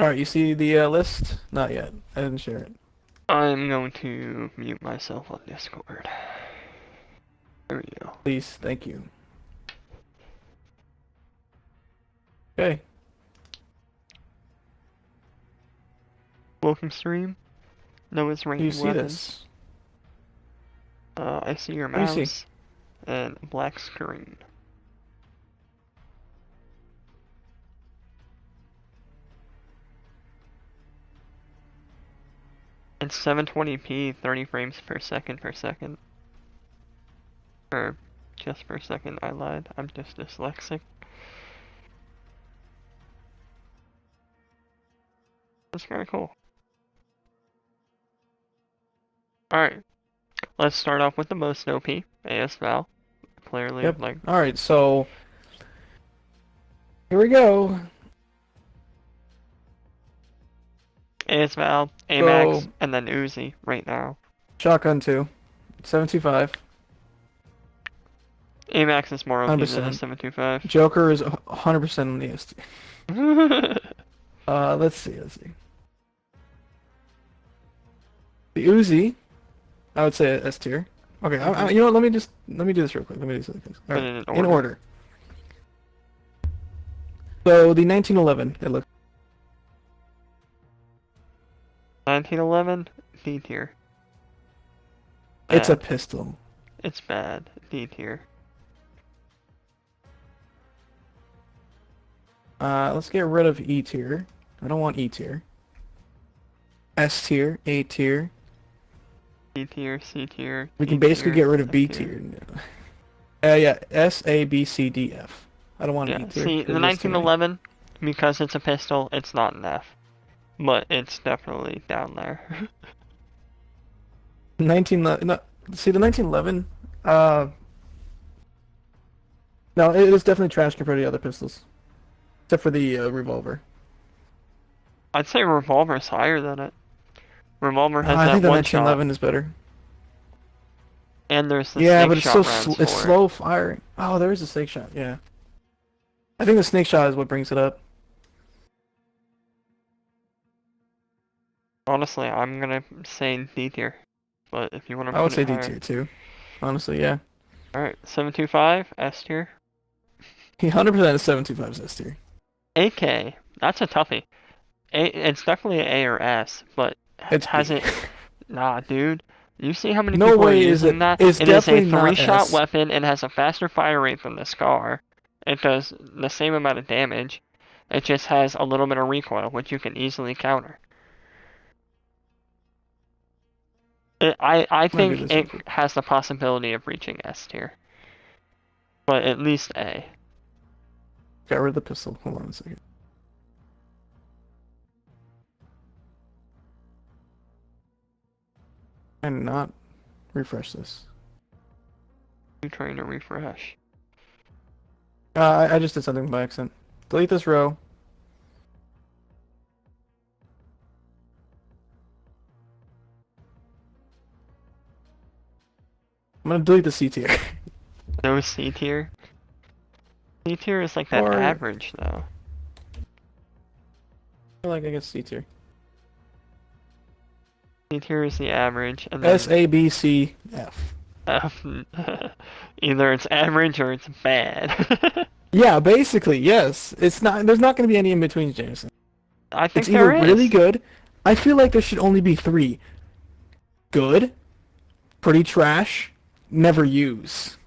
Alright, you see the list? Not yet. I didn't share it. I'm going to mute myself on Discord. There we go. Please, thank you. Okay. Welcome stream. No, it's Do you ranking see weapons. this? I see your What do you see? mouse and a black screen. It's 720p, 30 frames per second. Or just per second, I lied. I'm just dyslexic. That's kinda cool. Alright, let's start off with the most OP, AS Val. Clearly, Yep. like, Alright, so here we go. AS Val, So AMAX, and then Uzi right now. shotgun 2. 725. AMAX is more OP than the 100%. 725. Joker is 100% on the ST. Let's see. The Uzi, I would say S tier. Okay, you know what? Let me do this real quick. Let me do this really quick. All Put right, it in in order. order. So the 1911, it looks 1911, D tier. it's a Bad. pistol. It's bad. D tier. Let's get rid of E tier. I don't want E tier. S tier, A tier. D tier, C tier, We D can basically tier, get rid of F B tier. tier. Yeah, S, A, B, C, D, F. I don't want an E Yeah, tier see, the because there's too many. 1911, because it's a pistol, it's not an F. But it's definitely down there. 19, no, see the 1911. No, it is definitely trash compared to the other pistols, except for the revolver. I'd say Revolver's higher than it. Revolver has I that think the one shot, 1911 is better. and there's the Yeah, snake but it's shot rounds it's for it. slow firing. Oh, there is a snake shot. Yeah, I think the snake shot is what brings it up. Honestly, I'm gonna say D tier. But if you want to I would put it say D higher. tier too. Honestly, yeah. Alright, 725, S tier. He 100% is 725 S tier. AK, that's a toughie. It's definitely an A or S, but It's has B. it? Nah, dude. You see how many No people are way is using it. that? It's It is a definitely not three-shot S. weapon and has a faster fire rate than the Scar. It does the same amount of damage. It just has a little bit of recoil, which you can easily counter. I I'm gonna do think this real it quick. has the possibility of reaching S tier, but at least A. Got rid of the pistol. Hold on a second. And not refresh this. You trying to refresh? I just did something by accident. Delete this row. I'm gonna delete the C tier. No C tier. C tier is like that Or average though. like I guess C tier. C tier is the average, and S then A B C F. F. Either it's average or it's bad. Yeah, basically, yes. It's not. There's not gonna be any in between, Jameson. I It's think either there really is. good. I feel like there should only be three. Good, pretty trash, never use.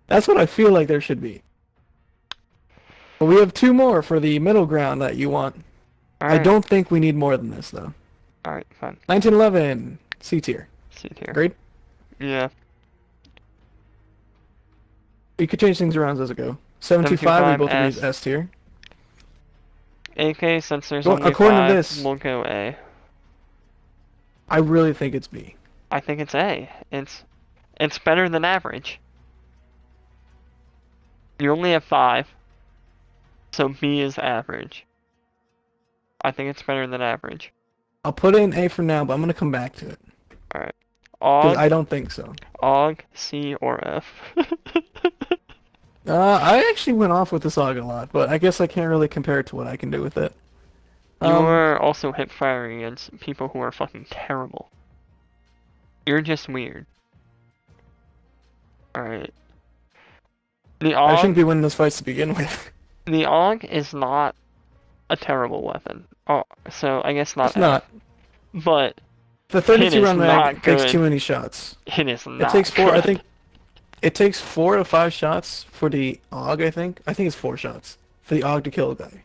That's what I feel like there should be. But we have two more for the middle ground that you want. I Alright, don't think we need more than this, though. alright, fine. 1911, C tier. C tier. Great. Yeah. You could change things around as it go. 725, we 725 both agree is S. S tier. AK, since there's Well, only according to five, this, we'll go A. I really think it's B. I think it's A. It's better than average. You only have five, so B is average. I think it's better than average. I'll put it in A for now, but I'm gonna come back to it. Alright. Because AUG, I don't think so. AUG, C, or F. I actually went off with the AUG a lot, but I guess I can't really compare it to what I can do with it. Um, You're also hip firing against people who are fucking terrible. You're just weird. Alright. The I shouldn't AUG, be winning those fights to begin with. the AUG is not a terrible weapon. Oh, so I guess not It's F. not. But The it 32 is round mag not takes too good. many shots. It is It takes not four. I good. think it takes 4 to 5 shots for the AUG. I think it's 4 shots for the AUG to kill a guy.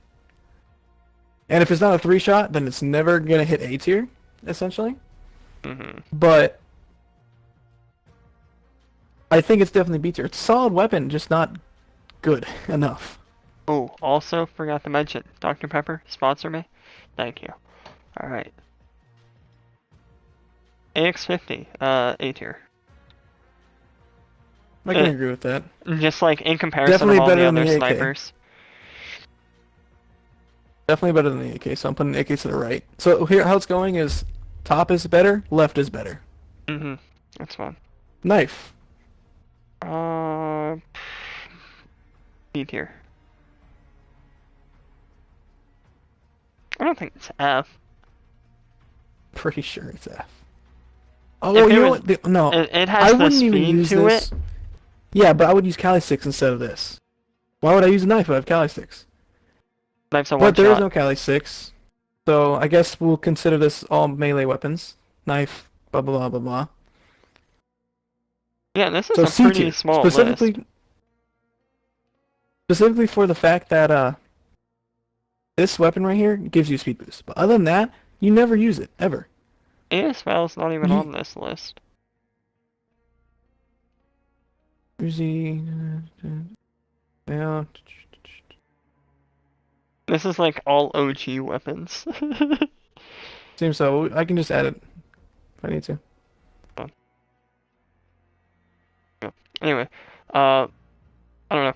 And if it's not a 3 shot, then it's never gonna hit A tier, essentially. hmm But I think it's definitely B tier. It's a solid weapon, just not good enough. Oh, also forgot to mention, Dr. Pepper, sponsor me. Thank you. Alright. AX50, A tier. I can agree with that. Just like in comparison of Definitely all the better than other the AK. snipers. Definitely better than the AK. So I'm putting the AK to the right. So here, how it's going is top is better, left is better. That's fine. Knife. Uh, B tier. I don't think it's F. Pretty sure it's F. Oh, If you it know was, what? No, it I has the wouldn't even speed use to it. this. Yeah, but I would use Cali sticks instead of this. Why would I use a knife if I have Cali sticks? Knife's a one But there is shot. no Cali sticks, so I guess we'll consider this all melee weapons. Knife, blah blah blah blah blah. Yeah, this is So a C pretty tier, small list. specifically for the fact that this weapon right here gives you speed boost. But other than that, you never use it ever. ASVAL's not even You, on this list. Uzi, yeah, This is like all OG weapons. seems so. I can just add it if I need to. Anyway, uh, I don't know.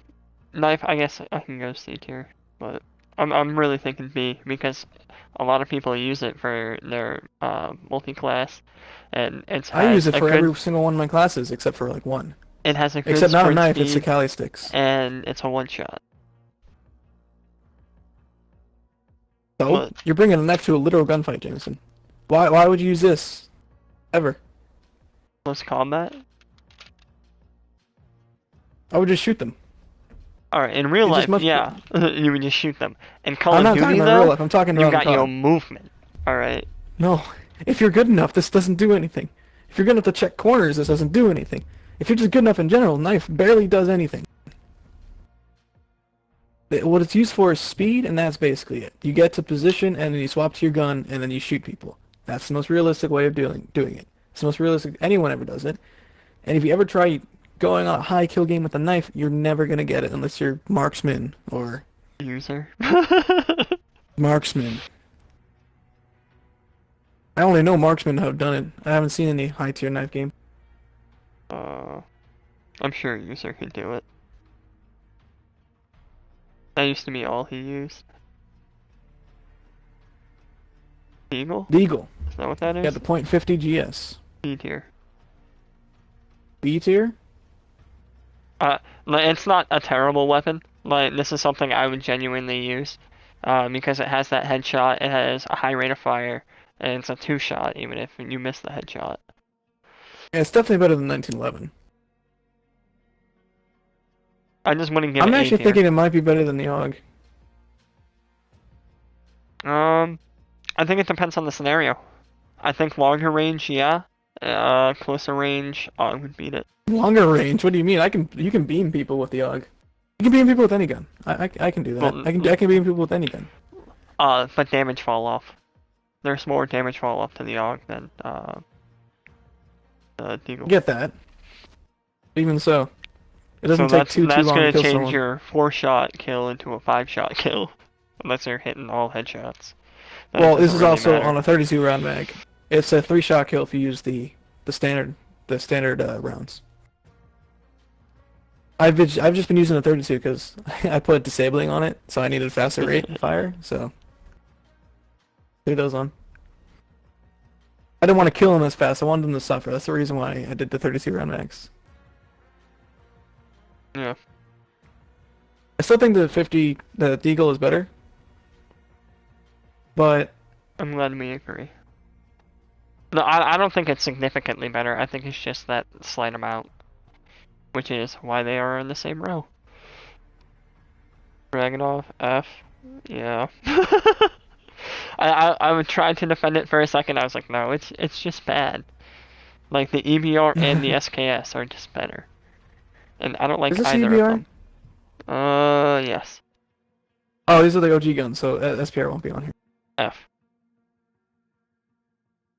Knife, I guess I can go C tier, but I'm really thinking B because a lot of people use it for their multi-class, and I use it for every single one of my classes except for like one. it has a good Except not a sprint knife, it's the speed, Cali sticks. and it's a one shot. So But you're bringing a knife to a literal gunfight, Jameson. Why would you use this ever? close combat. I would just shoot them. All right, in real It's just life, much. yeah, you would just shoot them. In Call I'm of not talking Duty, about real though, life. I'm talking you about in got your CoD. movement. All right. No, if you're good enough, this doesn't do anything. If you're good enough to check corners, this doesn't do anything. If you're just good enough in general, knife barely does anything. What it's used for is speed, and that's basically it. You get to position, and then you swap to your gun, and then you shoot people. That's the most realistic way of doing it. It's the most realistic. Anyone ever does it. And if you ever try going on a high kill game with a knife, you're never gonna get it unless you're marksman or User. marksman. I only know marksmen who have done it. I haven't seen any high tier knife game. uh, I'm sure user could do it. That used to be all he used. Eagle? Deagle. Is that what that Yeah, is? the .50 GS. B tier. B tier? Like, it's not a terrible weapon. Like, this is something I would genuinely use. Because it has that headshot, it has a high rate of fire, and it's a two-shot, even if you miss the headshot. Yeah, it's definitely better than 1911. I just wouldn't give I'm it A actually tier. thinking it might be better than the AUG. I think it depends on the scenario. I think longer range, yeah. Closer range, I would beat it. Longer range? What do you mean? You can beam people with the AUG. You can beam people with any gun. I can do that. Well, I can beam people with any gun. but damage fall off. There's more damage fall off to the AUG than the Deagle. Get that. Even so, it So doesn't take that's too long to gonna kill change someone. your 4-shot kill into a 5-shot kill, unless you're hitting all headshots. Then it Well, this doesn't is really also matter. on a 32 round mag. It's a 3-shot kill if you use the standard rounds. I've just been using the 32 because I put disabling on it, so I needed faster rate of fire. So leave those on. I didn't want to kill him as fast. I wanted him to suffer. That's the reason why I did the 32 round max. Yeah. I still think the Deagle is better, but I'm glad we agree. No, I don't think it's significantly better. I think it's just that slight amount, which is why they are in the same row. Dragunov, F, yeah. I would try to defend it for a second. I was like, no, it's just bad. Like the EBR and the SKS are just better, and I don't is like this either of EBR? them. Yes. Oh, these are the OG guns, so SPR won't be on here. F.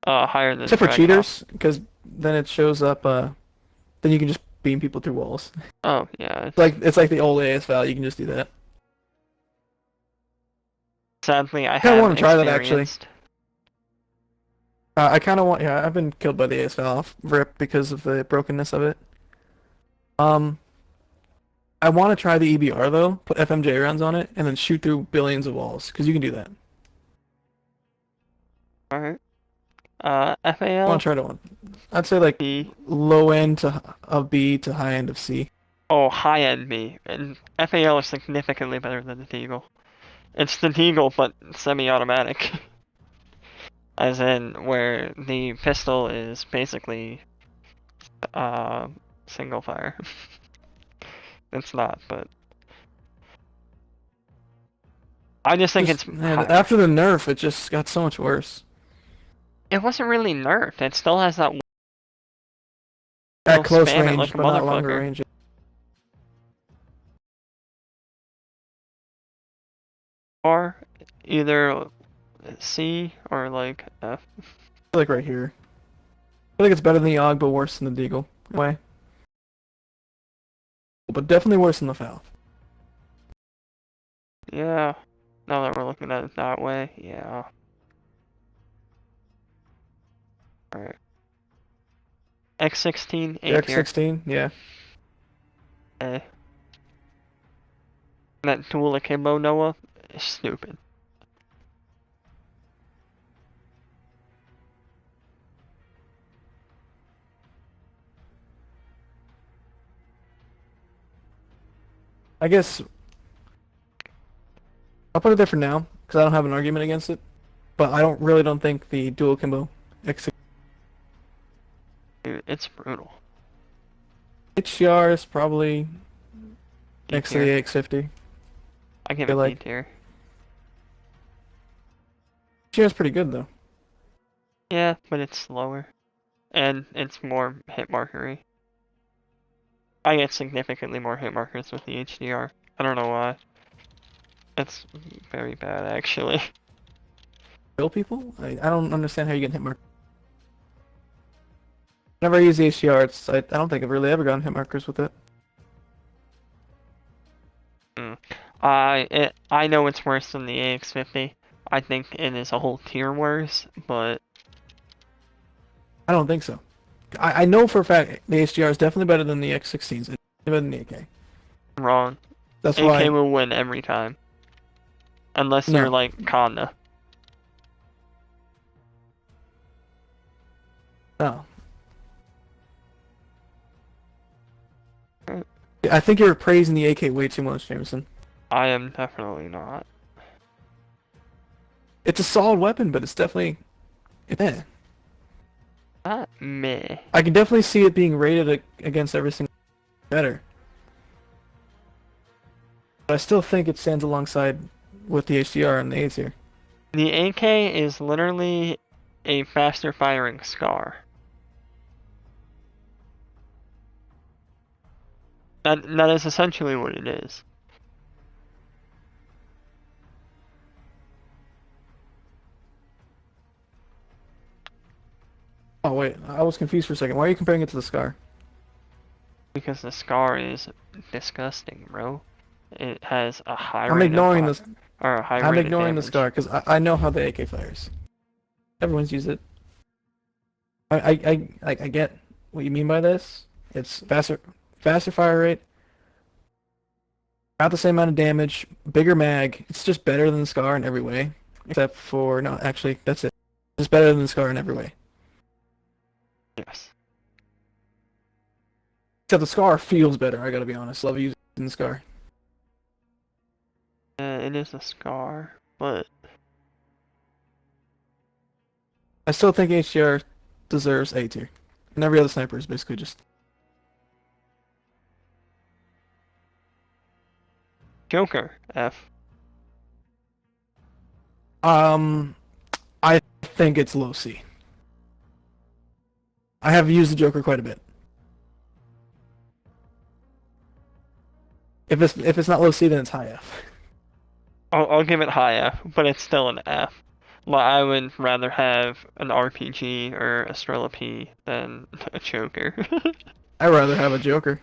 Higher than Except for Dragunov. cheaters, because then it shows up. Then you can just beam people through walls. Oh yeah, It's like the old AS You can just do that. sadly I I kind of have want to try that actually. experienced. I kind of want. Yeah, I've been killed by the AS off rip because of the brokenness of it. Um, I want to try the EBR though. Put FMJ rounds on it and then shoot through billions of walls because you can do that. Alright. I want FAL, to try to one. I'd say like B. low end of B to high end of C. Oh, high end B. And FAL is significantly better than the Deagle. It's the Deagle, but semi-automatic. As in, where the pistol is basically, uh, single fire. It's not, but I just think it's Just man, higher. after the nerf, it just got so much worse. It wasn't really nerfed. It still has that At will close spam it like range, a but not longer motherfucker. range. Or either C or like F. Like right here. I feel like it's better than the Og, but worse than the Deagle. In a way. But definitely worse than the Foul. Yeah. Now that we're looking at it that way, yeah. Alright. X16, The A tier. X16, yeah. A. That tool akimbo Noah is stupid. I guess I'll put it there for now because I don't have an argument against it. But I don't think the dual combo X6 Dude, it's brutal. HCR is probably D next to the tier. AX50. I I give feel it D like tier. HCR is pretty good though. Yeah, but it's slower. And it's more hit markery. I get significantly more hit markers with the HDR. I don't know why. It's very bad actually. Kill people? I don't understand how you get hit mark. Whenever I use the HCR, I don't think I've really ever gotten hit markers with it. Mm. I know it's worse than the AX50. I think it is a whole tier worse, but I don't think so. I know for a fact the HDR is definitely better than the X16s. It's better than the AK. I'm wrong. That's AK why. will win every time. Unless you're No. like Kanda. No. I think you're praising the AK way too much, Jameson. I am definitely not. It's a solid weapon, but it's definitely eh. Not meh. I can definitely see it being rated against every single better. But I still think it stands alongside with the HDR and the A tier. The AK is literally a faster firing Scar. That is essentially what it is. Oh wait, I was confused for a second. Why are you comparing it to the Scar? Because the Scar is disgusting, bro. It has a high I'm rate of ignoring this. or a high I'm rate of ignoring the damage. Scar because I know how the AK fires. Everyone's used it. I get what you mean by this. It's faster fire rate, about the same amount of damage, bigger mag. It's just better than the Scar in every way, except for no, actually that's it. It's better than the Scar in every way. Yes. Except the Scar feels better. I gotta be honest. Love using the Scar. it is a Scar, but I still think HDR deserves A tier. And every other sniper is basically just. Joker F. Um, I think it's low C. I have used the Joker quite a bit. If it's not low C, then it's high F. I'll give it high F, but it's still an F. Like, I would rather have an RPG or a Strela P than a Joker. I'd rather have a Joker.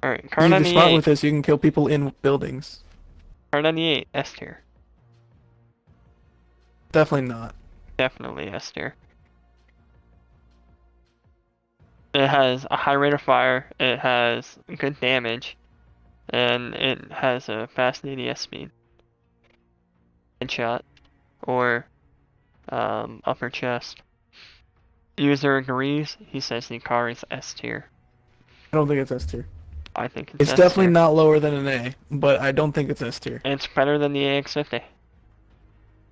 Alright, Car Because if you're smart 98. with this, you can kill people in buildings. Car 98, S tier. Definitely not. Definitely S tier. It has a high rate of fire, it has good damage, and it has a fast ADS speed. Headshot, or upper chest. User agrees, he says the car is S tier. I don't think it's S tier. I think it's It's S definitely tier. not lower than an A, but I don't think it's S tier. It's better than the AX50.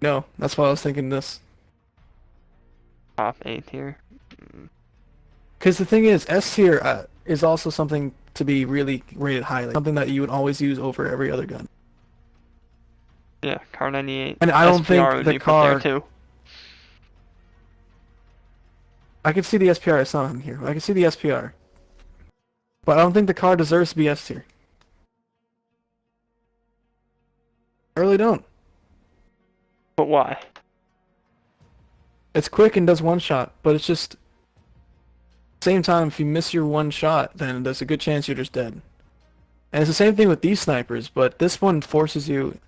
No, that's why I was thinking this. Top A tier. Because the thing is, S tier is also something to be really rated highly. Something that you would always use over every other gun. Yeah, Car 98. And I don't SPR think would the be put there car. too. I can see the SPR. It's not on here. I can see the SPR. But I don't think the car deserves to be S tier. I really don't. But why? It's quick and does one shot, but it's just same time, if you miss your one shot, then there's a good chance you're just dead. And it's the same thing with these snipers, but this one forces you.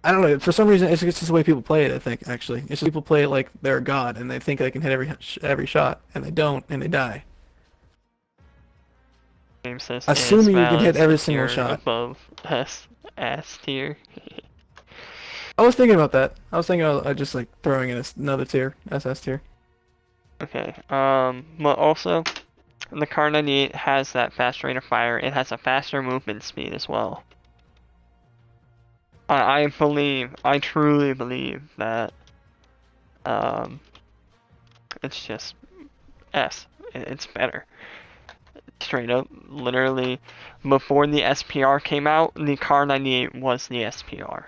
I don't know. For some reason, it's just the way people play it. I think actually, it's just people play it like they're a god, and they think they can hit every shot, and they don't, and they die. Game says A is Assuming you can hit valid every if single you're shot. above S tier. I was thinking about that. I was thinking about just like throwing in another tier, SS tier. Okay. But also, the Car 98 has that fast rate of fire. It has a faster movement speed as well. I truly believe that, um, it's just S. It's better. Straight up, literally, before the SPR came out, the Car 98 was the SPR.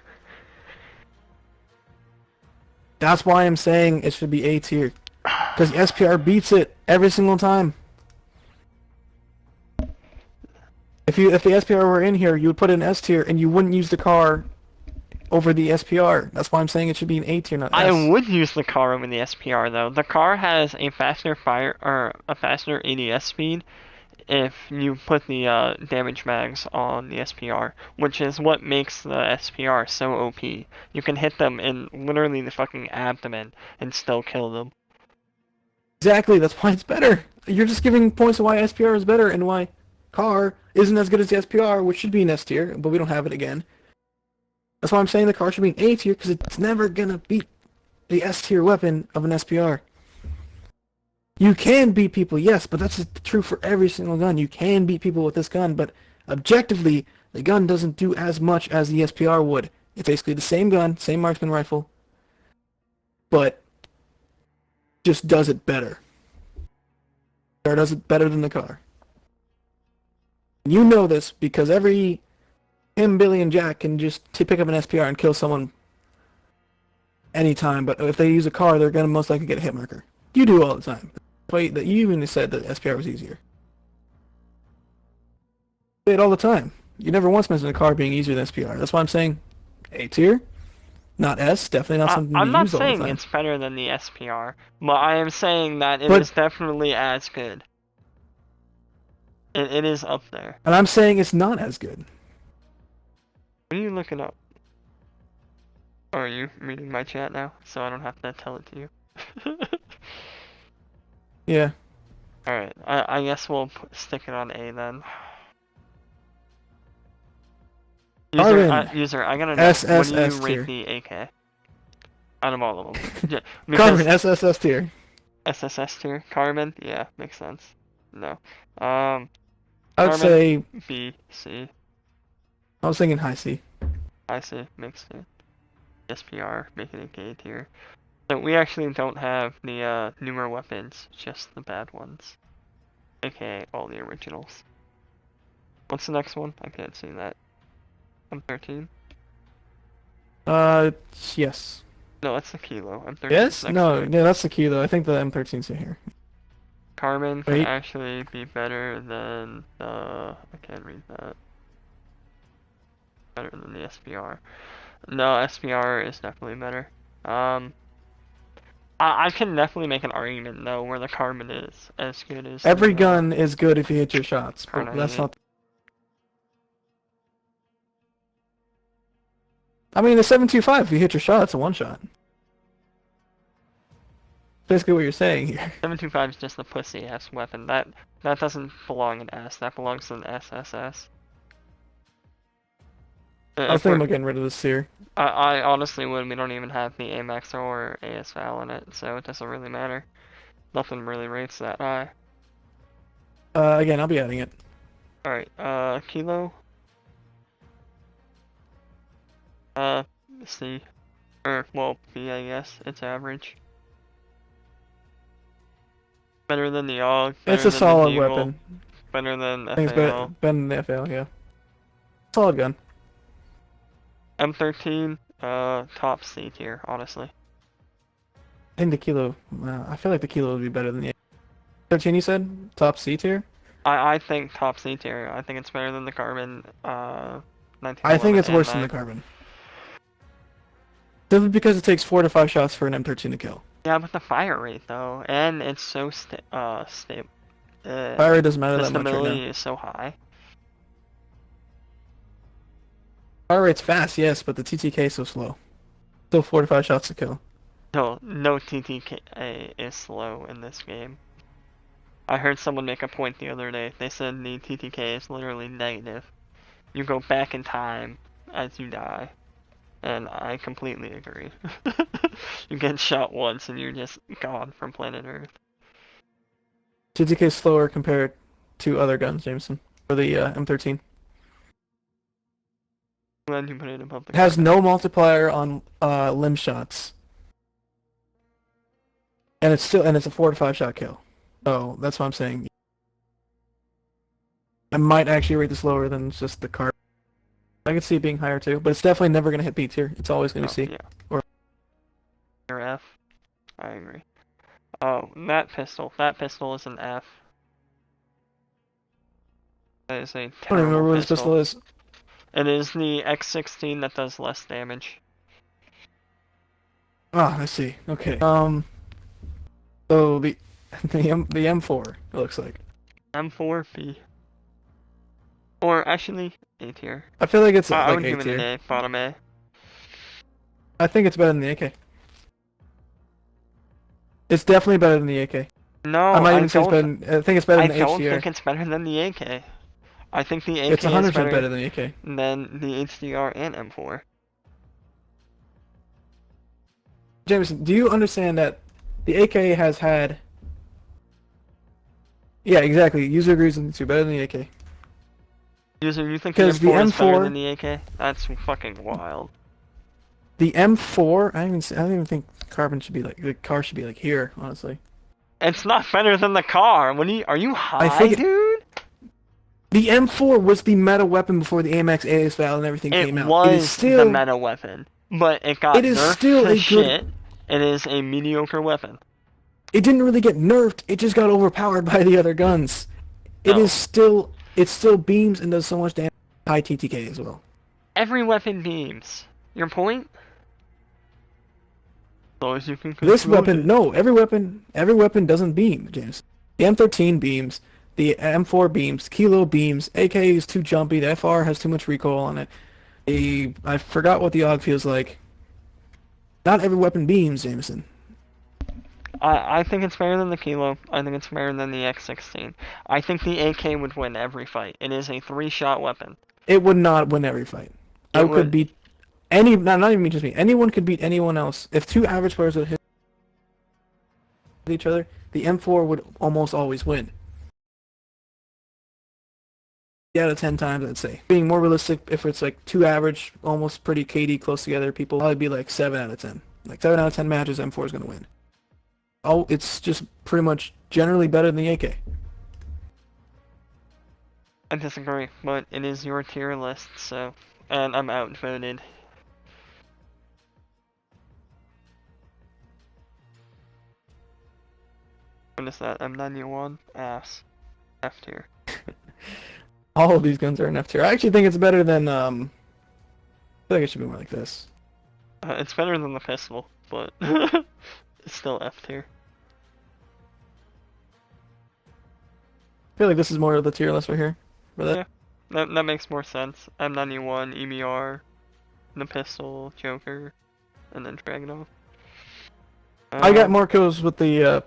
That's why I'm saying it should be A tier, because the SPR beats it every single time. If the SPR were in here, you would put it in S tier, and you wouldn't use the car over the SPR. That's why I'm saying it should be an A tier, not I S. would use the car over the SPR though. The car has a faster fire or a faster ADS speed if you put the damage mags on the SPR, which is what makes the SPR so OP. You can hit them in literally the fucking abdomen and still kill them. Exactly, that's why it's better. You're just giving points to why SPR is better and why car isn't as good as the SPR, which should be an S tier, but we don't have it again. That's why I'm saying the car should be an A tier, because it's never gonna beat the S tier weapon of an SPR. You can beat people, yes, but that's true for every single gun. You can beat people with this gun, but objectively, the gun doesn't do as much as the SPR would. It's basically the same gun, same marksman rifle, but just does it better. Or does it better than the car. You know this because every Billy, and Jack can just pick up an SPR and kill someone anytime, but if they use a car, they're gonna most likely get a hit marker. You do all the time. Wait, that you even said that SPR was easier. You say it all the time. You never once mentioned a car being easier than SPR. That's why I'm saying A tier, not S. Definitely not something to I'm not use all the saying time. it's better than the SPR, but I am saying that it But is definitely as good. It is up there. and I'm saying it's not as good. What are you looking up? Or are you reading my chat now, so I don't have to tell it to you? Yeah. Alright, I guess we'll stick it on A then. Carbon, User, I gotta know, what do you SSS rate tier. the AK? Out of all of them. Yeah, Carbon, because SSS tier. SSS tier, Carbon, yeah, makes sense. No. I would Carbon, say B, C. I was thinking high C. I see, makes sense. SPR, making it K tier. So we actually don't have the newer weapons, just the bad ones. AKA all the originals. What's the next one? I can't see that. M13? Yes. No, that's the Kilo. M13's Yes? next to No, it. yeah, that's the key though. I think the M13's in here. Carbon can Wait. actually be better than the... I can't read that. Better than the SPR. No, SPR is definitely better. I can definitely make an argument though where the Carbon is as good as Every the gun is good if you hit your shots, but that's Kar98. not. I mean, the 7.25, if you hit your shot, it's a one shot. Basically what you're saying here. 725 is just a pussy ass weapon. That doesn't belong in S. That belongs in SSS. I was If thinking we're, about getting rid of this here. I honestly would. We don't even have the AMAX or ASVAL in it, so it doesn't really matter. Nothing really rates that high. Again, I'll be adding it. All right, Kilo. C, or well, B, I guess. It's average. Better than the AUG. It's Better a than the solid Deagle. weapon. Better than I think it's better, FAL. better than the FL, yeah. Solid gun. M13, top C tier, honestly. I think the Kilo, I feel like the Kilo would be better than the 13 you said? Top C tier? I think top C tier. I think it's better than the Carbon, I think 1911 it's and worse than 9. the Carbon. Simply because it takes 4 to 5 shots for an M13 to kill. Yeah, but the fire rate though, and it's so stable. Fire rate doesn't matter The that much right now. stability is so high. Fire rate's fast, yes, but the TTK is so slow. Still 4 to 5 shots to kill. No TTK is slow in this game. I heard someone make a point the other day. They said the TTK is literally negative. You go back in time as you die. And I completely agree. You get shot once and you're just gone from planet Earth. TTK is slower compared to other guns, Jameson. For the M13. Glad you put it above the It has Carbon. no multiplier on limb shots. And it's a 4 to 5 shot kill. So that's what I'm saying. I might actually rate this lower than just the card. I could see it being higher too, but it's definitely never gonna hit B tier. It's always gonna Oh, be C. yeah. Or Or F. I agree. Oh, that pistol. That pistol is an F. That is a I don't even terrible remember what this pistol. pistol is. It is the X16 that does less damage. Ah, I see. Okay. So the M4 it looks like. M4, B. Or actually, A tier. I feel like it's I like would A give it an tier. A, bottom A. I think it's better than the AK. It's definitely better than the AK. I No, might I even say it's better. don't. I think it's better I than the don't HDR. think it's better than the AK. I think the It's AK is 100% better better than the AK. than the HDR and M4. Jameson, do you understand that the AK has had? Yeah, exactly. User agrees with the two better than the AK. User, you think the Because the M4 is better than M4, the AK? That's fucking wild. the M4, I don't even think carbon should be like the car should be like here. Honestly, It's not better than the car. Are you I high, think dude? the M4 was the meta weapon before the AMX, ASVAL, and everything It came out. It is was the still, meta weapon, but it got it is nerfed still to a good. shit. It is a mediocre weapon. It didn't really get nerfed. It just got overpowered by the other guns. It is No. still, it still beams and does so much damage. High TTK as well. Every weapon beams. Your point? As long as you can This control weapon, it. no, every weapon doesn't beam, James. The M13 beams, the M4 beams, Kilo beams, AK is too jumpy, the FR has too much recoil on it. I forgot what the AUG feels like. Not every weapon beams, Jameson. I think it's better than the Kilo. I think it's better than the X16. I think the AK would win every fight. It is a three-shot weapon. It would not win every fight. It I could would. beat any, not even me, just me. Anyone could beat anyone else. If two average players would hit each other, the M4 would almost always win. out of 10 times, I'd say. Being more realistic, if it's like two average, almost pretty KD close together, people probably be like 7 out of 10. Like 7 out of 10 matches, M4 is going to win. Oh, it's just pretty much generally better than the AK. I disagree, but it is your tier list, so, and I'm outvoted. What is that? M91? Ass. F tier. All of these guns are an F tier. I actually think it's better than, I feel like it should be more like this. It's better than the pistol, but it's still F tier. I feel like this is more of the tier list right here. For that. Yeah, that makes more sense. M91, EBR, the pistol, Joker, and then Dragunov. I got more kills with the,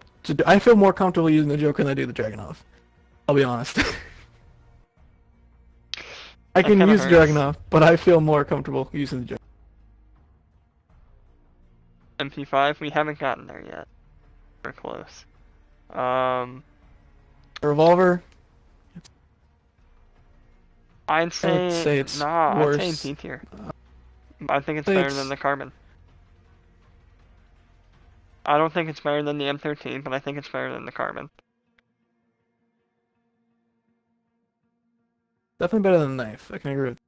I feel more comfortable using the Joker than I do the Dragunov. I'll be honest. I That can kinda use the hurts. Dragunov, but I feel more comfortable using the Joker. MP5, we haven't gotten there yet. We're close. Um, A revolver, I'd I would say, say it's nah, I'd say worse. D tier. I think it's Say better than it's the Carbon. I don't think it's better than the M13, but I think it's better than the Carbon. definitely better than the knife. I can agree with that.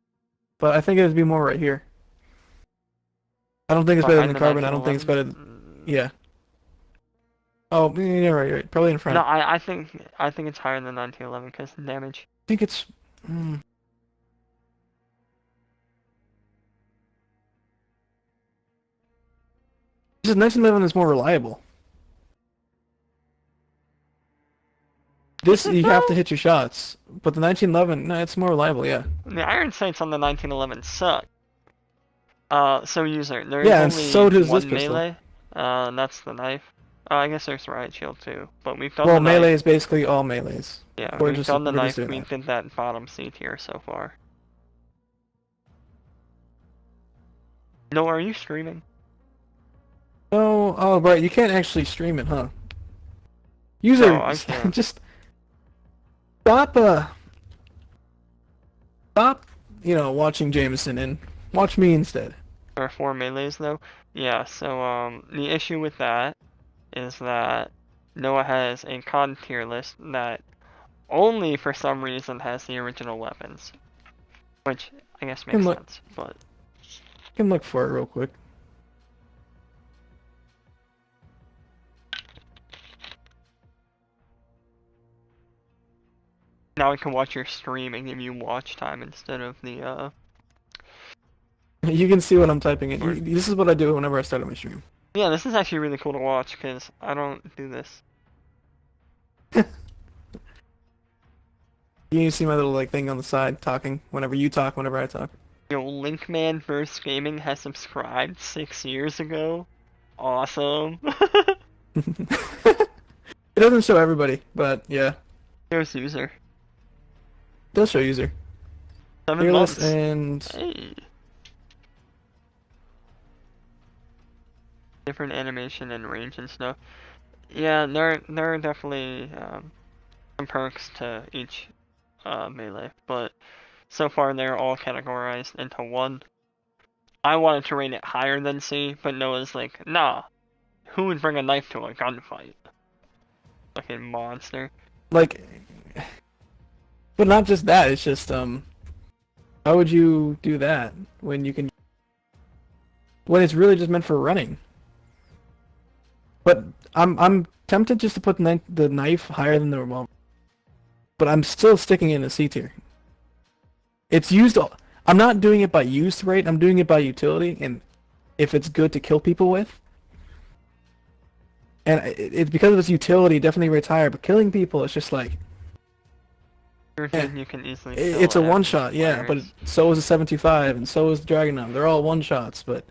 But I think it would be more right here. I don't think it's better than Behind the the Carbon. I don't think it's 1911? better than... Yeah. Oh, yeah, right. Probably in No, front. I think it's higher than 1911 because damage. I think it's... Hmm. Just 1911 is more reliable. Is This, it you have to though? hit your shots. But the 1911, no, it's more reliable, yeah. The iron sights on the 1911 suck. So user, there is Yeah, and only so does this one pistol. melee, and that's the knife. I guess there's riot shield too, but we've done Well, the melee knife. is basically all melees. Yeah, We're we've just done the we're just knife. doing We that. did that bottom C tier so far. No, are you streaming? Oh, right. You can't actually stream it, huh? No, User, I can. just stop. Stop. Watching Jameson and watch me instead. There are four melees though. Yeah, so the issue with that is that Noah has a COD tier list that only for some reason has the original weapons, which I guess Can makes look. sense, but Can look for it real quick. now I can watch your stream and give you watch time instead of the You can see what I'm typing in. or This is what I do whenever I start my stream. yeah, this is actually really cool to watch because I don't do this. You see my little thing on the side talking whenever you talk, whenever I talk. Yo, Linkman vs Gaming has subscribed 6 years ago. Awesome. It doesn't show everybody, but yeah, it Here's user. does show user. Seven Tier list months. and Hey. Different animation and range and stuff. Yeah, there are definitely some perks to each melee, but so far they're all categorized into one. I wanted to rate it higher than C, but Noah's like, nah, who would bring a knife to a gunfight? Fucking monster. like, but not just that. It's just how would you do that when it's really just meant for running? But I'm tempted just to put the knife higher than the revolver, but I'm still sticking in the C tier. It's used. I'm not doing it by use rate. I'm doing it by utility, and if it's good to kill people with. And it's because of its utility, definitely rates higher. But killing people, it's just like, eh. You can easily It's kill a one average shot, yeah. But players. so is a 725, and so is the Dragunov. They're all one shots, but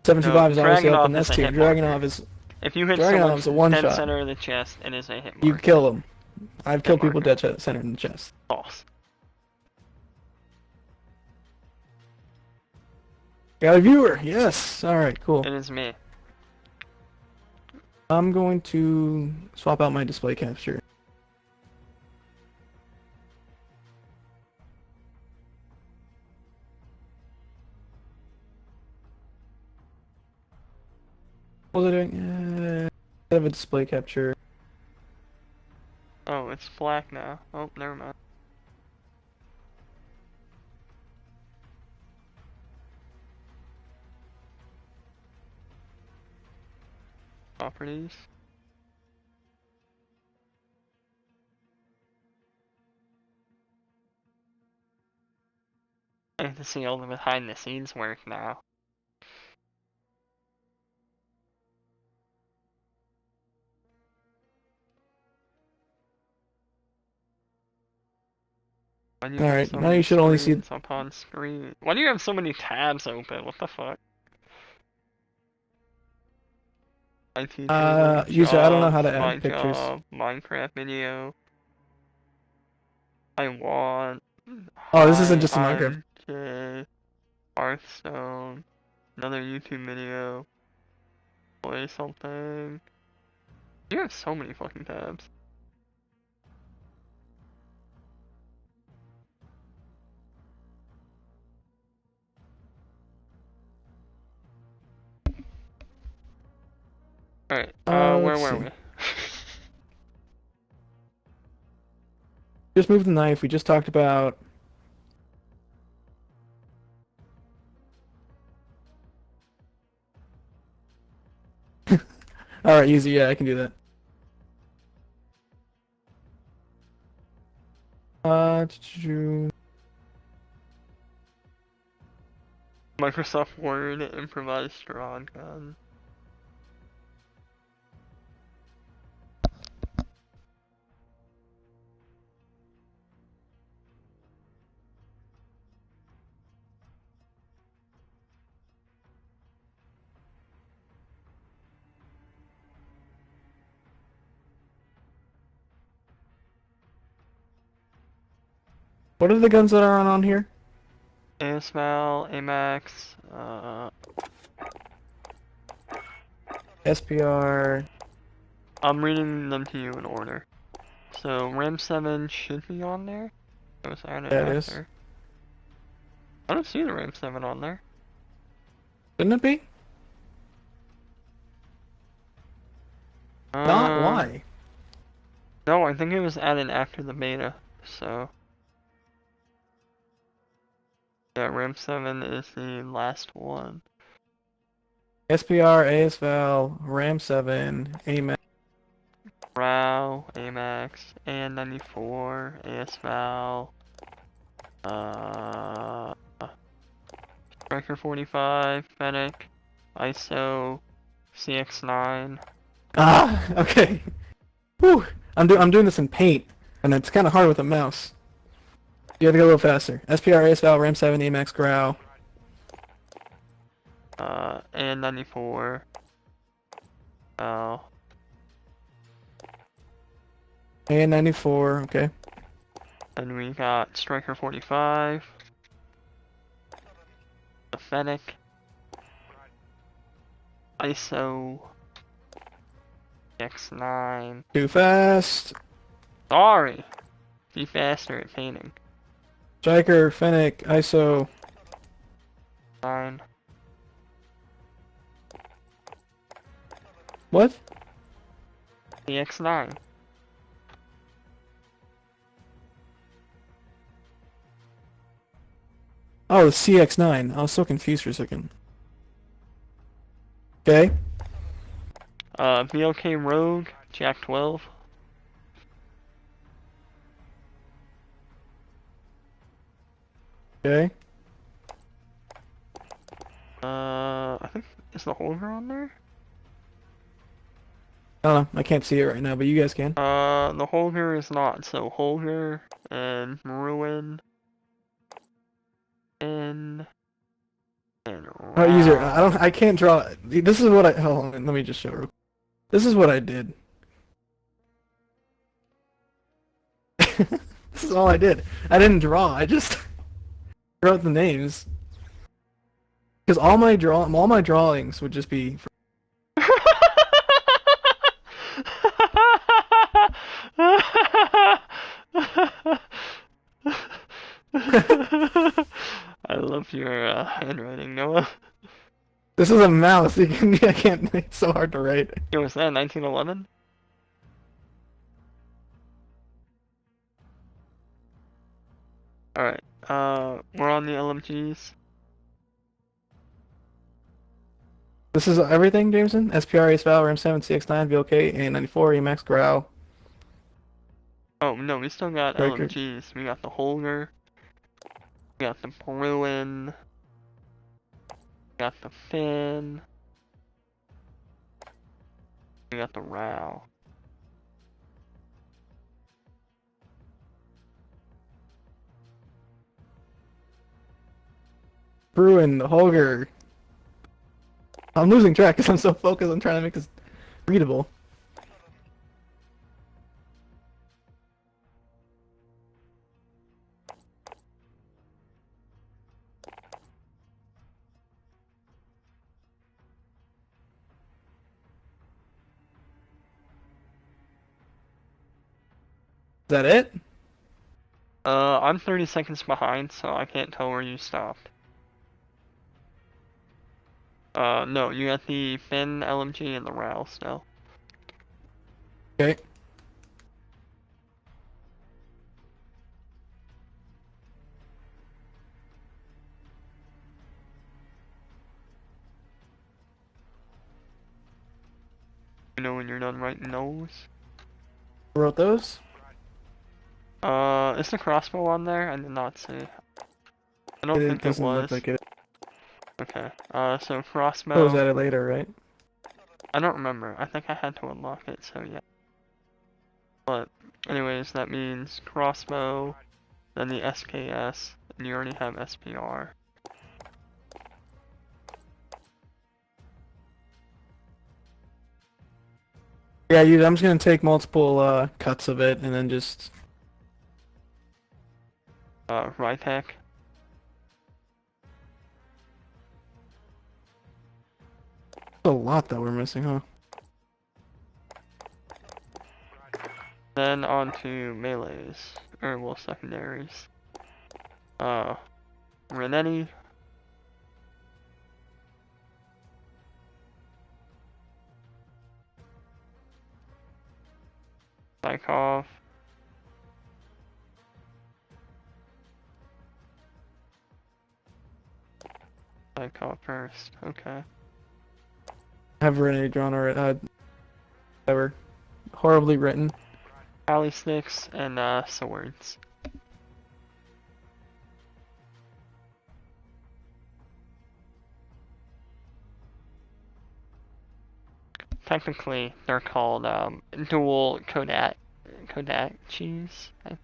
No, 725 is obviously up in Dragunov is S a tier. hit marker. Dragunov If you hit someone is a one dead shot. center of the chest, it is a hit You marker. kill them. I've Hit killed people marker. dead center in the chest. False. Got a viewer. Yes. All right. Cool. It is me. I'm going to swap out my display capture. What was I doing? Have a display capture. Oh, it's black now. Oh, never mind. Properties. I get to see all the behind the scenes work now. Why do you have Alright, so now many you should only see. screens up on screen? Why do you have so many tabs open? What the fuck? IT training, User, I don't know how jobs, to my add pictures. job, Minecraft video. I want. Oh, this isn't Hi, just a Minecraft. I'm Jay. Hearthstone. Another YouTube video. Play something. You have so many fucking tabs. Alright, where Let's were see. we? Just move the knife. We just talked about. Alright, easy. Yeah, I can do that. Uh, Microsoft Word improvised drawing gun. what are the guns that are on here? ASML, AMAX, SPR. I'm reading them to you in order. So RAM 7 should be on there. It was added Yeah, it is. after. I don't see the RAM 7 on there. Shouldn't it be? Not? Um, Why? no, I think it was added after the beta. So, yeah, RAM 7 is the last one. SPR, ASVAL, RAM 7, AMAX. RAW, AMAX, AN94, ASVAL, uh, Striker 45, Fennec, ISO, CX9. Ah, okay. Whew. I'm doing this in paint, and it's kind of hard with a mouse. You have to go a little faster. SPR, ASVAL, RAM 7, AMAX, GROW. AN94, AN94, okay. and we got Striker 45, the Fennec, ISO, CX9. Too fast. Sorry! Be faster at painting. Striker, Fennec, ISO. 9. What? CX9. Oh, the CX9. I was so confused for a second. Okay. BLK Rogue, Jack 12. Okay. I think, is the Holger on there? I don't know. I can't see it right now, but you guys can. The Holger is not, so Holger and Ruin and Oh, user. I don't. Rao. I can't draw. This is what I. Hold on. Let me just show you. This is what I did. This is all I did. I didn't draw. I just wrote the names. Because all my drawings would just be. I love your handwriting, Noah. This is a mouse. You can, I can't. It's so hard to write. It was that 1911? Alright, we're on the LMGs. This is everything, Jameson. SPR, Ace Val, RAM7, CX9, VLK, A94, EMAX, Grau, Oh, no, we still got Striker. LMGs. We got the Holger, we got the Bruin, we got the Finn, we got the Rao. Bruin, Holger. I'm losing track because I'm so focused on trying to make this readable. Is that it? I'm 30 seconds behind, so I can't tell where you stopped. No, you got the Finn, LMG, and the Rao still. Okay. You know when you're done writing those? Who wrote those? Is the crossbow on there? I did not see. I don't It think it doesn't look was. like it. Okay. So Oh, was crossbow. added later, right? I don't remember. I think I had to unlock it, so yeah. But anyways, that means crossbow, then the SKS, and you already have SPR. Yeah, I'm just gonna take multiple cuts of it and then just Rytech. a lot that we're missing, huh? Then on to melees, or well, secondaries. Uh, Renetti, Bykov, Bykov first. Okay. Have any drawn or ever horribly written. Pally sticks and swords. Technically, they're called dual Kodak cheese. Okay,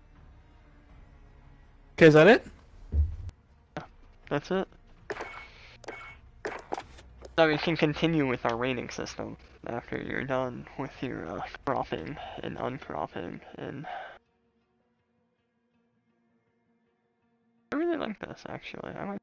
is that it? That's it. Now we can continue with our rating system after you're done with your cropping and uncropping. And I really like this actually. I like.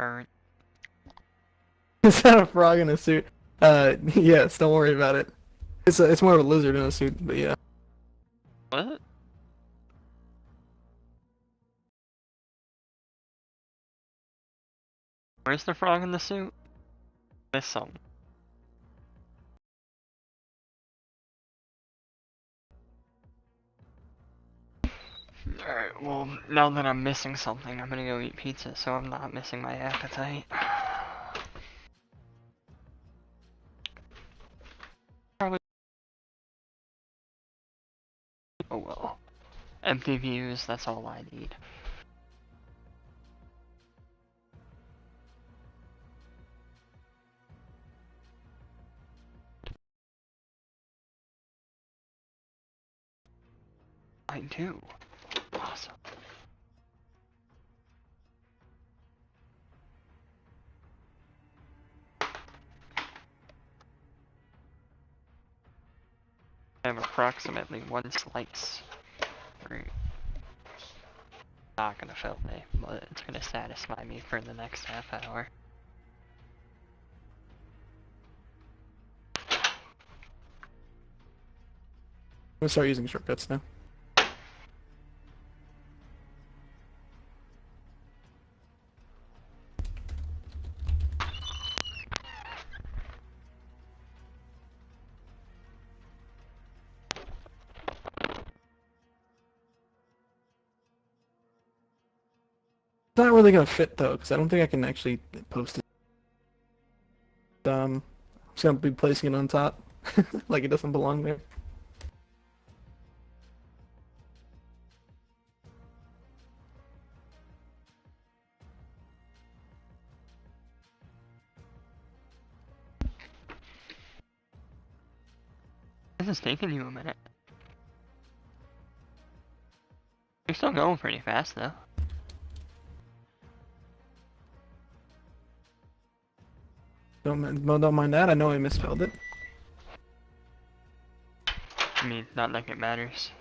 Alright. Is that a frog in a suit? Yes, don't worry about it. It's more of a lizard in a suit, but yeah. What? Where's the frog in the suit? Missed something. Alright, well, now that I'm missing something, I'm gonna go eat pizza so I'm not missing my appetite. Probably. Oh well. Empty views, that's all I need. I do. Awesome. I have approximately one slice. Right. Not gonna fill me, but it's gonna satisfy me for the next half hour. I'm gonna start using shortcuts now. It's not really gonna fit though, because I don't think I can actually post it. I'm just gonna be placing it on top, like it doesn't belong there. This is taking you a minute. You're still going pretty fast though. Don't mind that. I know I misspelled it. I mean, not like it matters.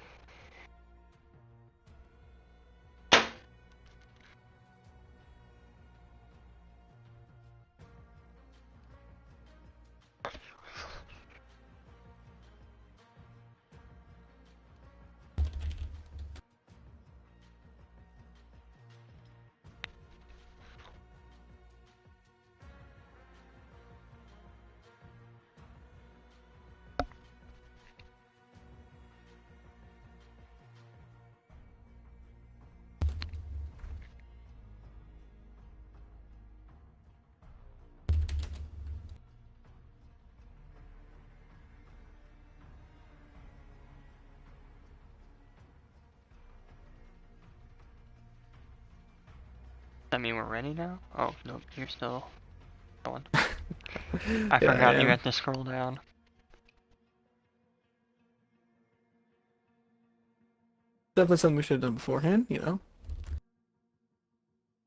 Does that mean we're ready now? Oh, nope, you're still going. I Yeah, I forgot you am. had to scroll down. Definitely something we should have done beforehand, you know.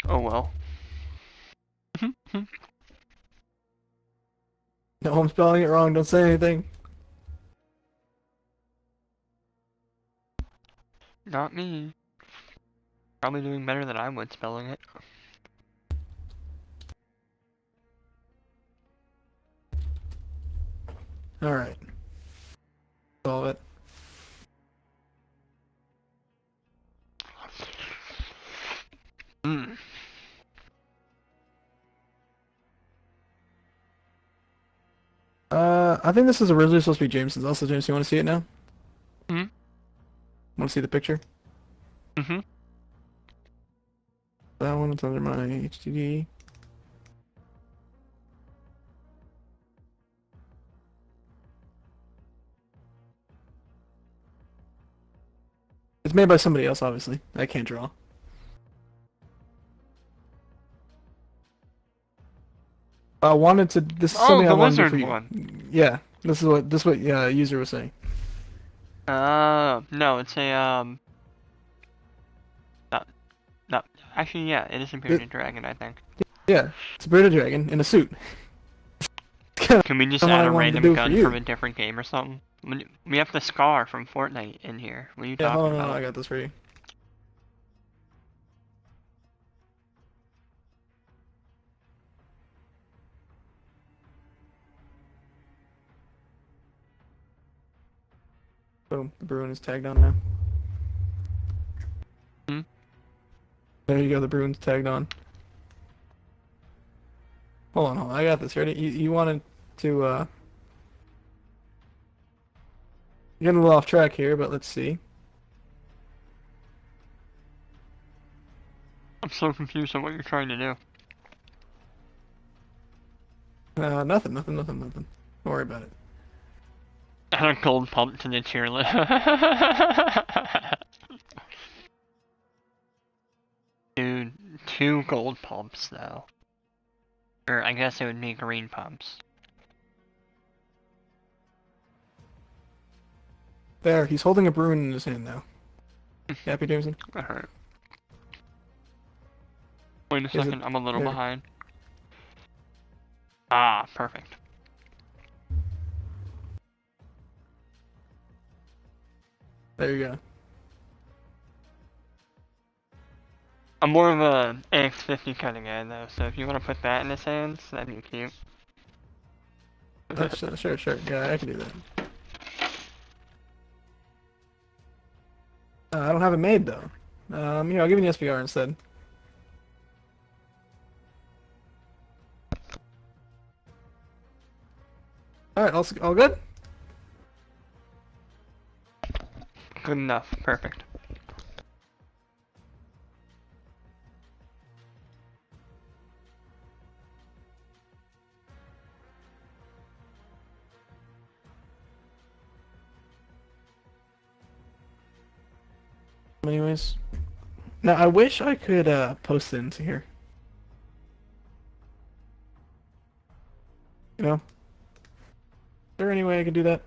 Oh well. No, I'm spelling it wrong. Don't say anything. Not me. Probably doing better than I would spelling it. All right, solve it. Mm. I think this is originally supposed to be Jameson's. Also, James, you want to see it now? Mm. Want to see the picture? Mhm. That one, it's under my HDD. It's made by somebody else, obviously. I can't draw. I wanted to. This is Oh, something I the wanted to do for lizard you. one. Yeah, this is what user was saying. No, it's a not not. Actually, yeah, it is a It, bearded dragon, I think. yeah, it's a bearded dragon in a suit. It's kind Can we just of what add I a wanted to random do for gun from you. a different game or something? We have the Scar from Fortnite in here. What are you Yeah, hold talking on, hold on, I about? got this for you. Boom, the Bruin is tagged on now. Hmm? There you go, the Bruin's tagged on. Hold on, I got this. Ready? You wanted to getting a little off track here, but let's see. I'm so confused on what you're trying to do. Nothing. Don't worry about it. Add a gold pump to the tier list. Dude, two gold pumps though. Or I guess it would be green pumps. There, he's holding a Bruin in his hand now. You happy, Jameson? Alright. Wait a Is it second, I'm a little there? behind. Ah, perfect. There you go. I'm more of a AX50 kind of guy though, so if you want to put that in his hands, that'd be cute. Sure, sure, sure. Yeah, I can do that. I don't have it made though. Here, I'll give you an SPR instead. All right, all good. Good enough. Perfect. Anyways, now I wish I could post it into here. You know, is there any way I could do that?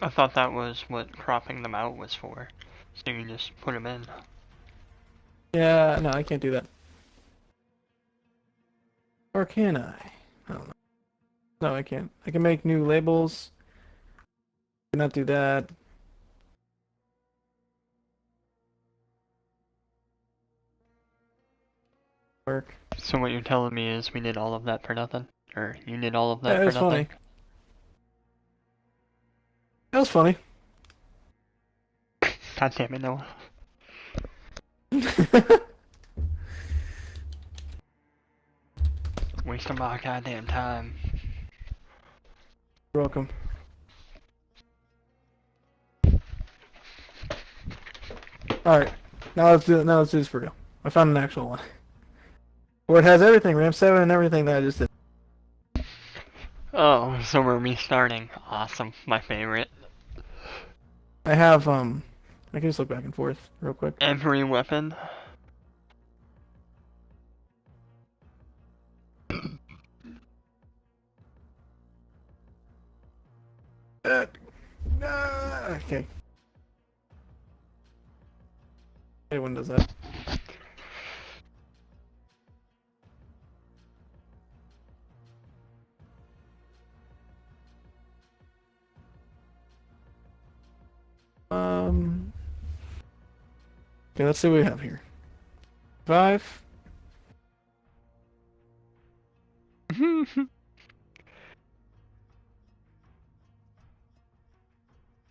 I thought that was what cropping them out was for. So you just put them in. Yeah, no, I can't do that. Or can I? I don't know. No, I can't. I can make new labels. Cannot do that. Work. So what you're telling me is we did all of that for nothing? Or you did all of that Yeah, it for was nothing? funny. That was funny. God damn it, Noah. Wasting my goddamn time. You're welcome. All right, now let's do it. Now let's do this for real. I found an actual one where it has everything, RAM 7 and everything that I just did. Oh, so we're restarting. Awesome. My favorite. I have I can just look back and forth real quick. Every weapon. Uh, okay. Anyone does that. Okay, let's see what we have here. 5.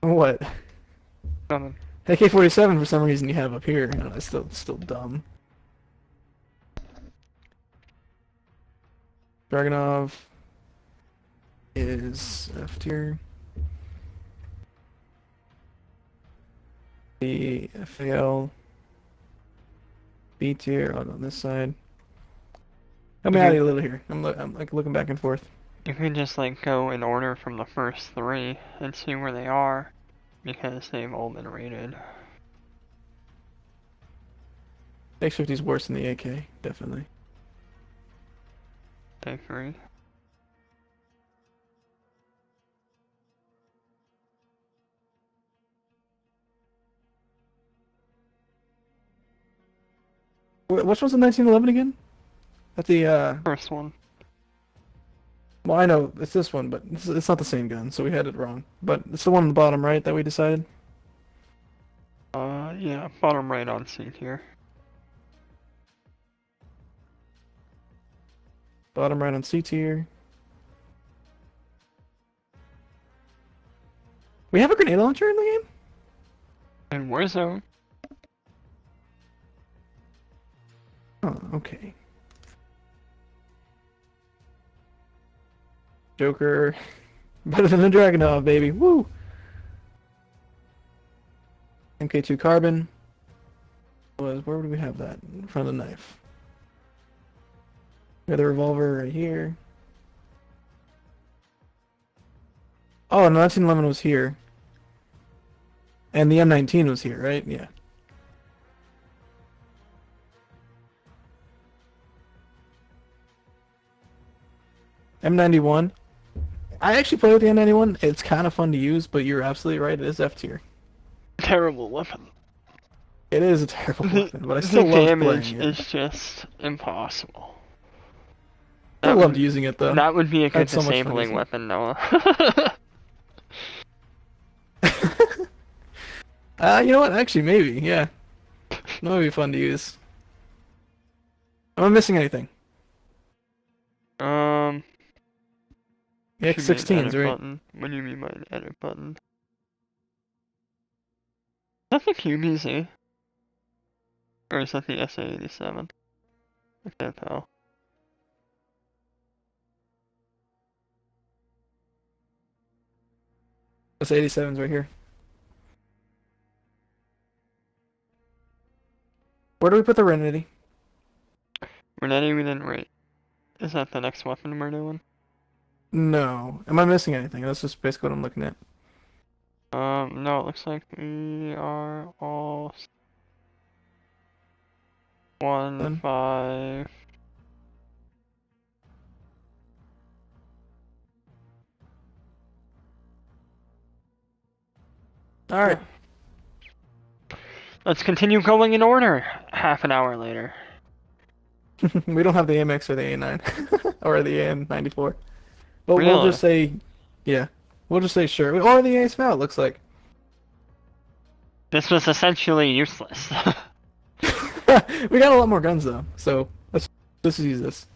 What? Nothing. AK-47 for some reason you have up here. You know, it's still dumb. Dragunov is F tier. The FAL B tier on this side. Help me out a little here. I'm like looking back and forth. You could just like go in order from the first 3 and see where they are, because they've all been rated. X50 is worse than the AK, definitely. I agree. Which one's the 1911 again? At the First one. well, I know it's this one, but it's not the same gun, so we had it wrong. But it's the one on the bottom right that we decided. Yeah, bottom right on C tier. Bottom right on C tier. We have a grenade launcher in the game? And Warzone. Oh, okay. Joker. Better than the Dragunov, baby. Woo! MK2 carbon. Where would we have that? In front of the knife. We have the revolver right here. Oh, and 1911 was here. And the M19 was here, right? Yeah. M91. I actually play with the N91. It's kind of fun to use, but you're absolutely right. It is F tier. Terrible weapon. It is a terrible The, weapon, but I the still love damage playing is it. just impossible. I That loved would using it though. that would be a I good had so much fun disabling using weapon, Noah. it. You know what? Actually, maybe. Yeah, that would be fun to use. Am I missing anything? Um, The should be an X16s, edit right? button. What do you mean by an edit button? Is that the QBZ? Or is that the SA87? I can't tell. This 87's right here. Where do we put the Renity? Renetti, we didn't rate. Is that the next weapon we're doing? No. Am I missing anything? That's just basically what I'm looking at. No, it looks like we are all one, Then. five. All right. Let's continue going in order. Half an hour later. We don't have the AMX or the A9 or the AN94. But we'll Really? just say, yeah. We'll just say sure. Or the ASML, it looks like. This was essentially useless. We got a lot more guns though, so let's use this.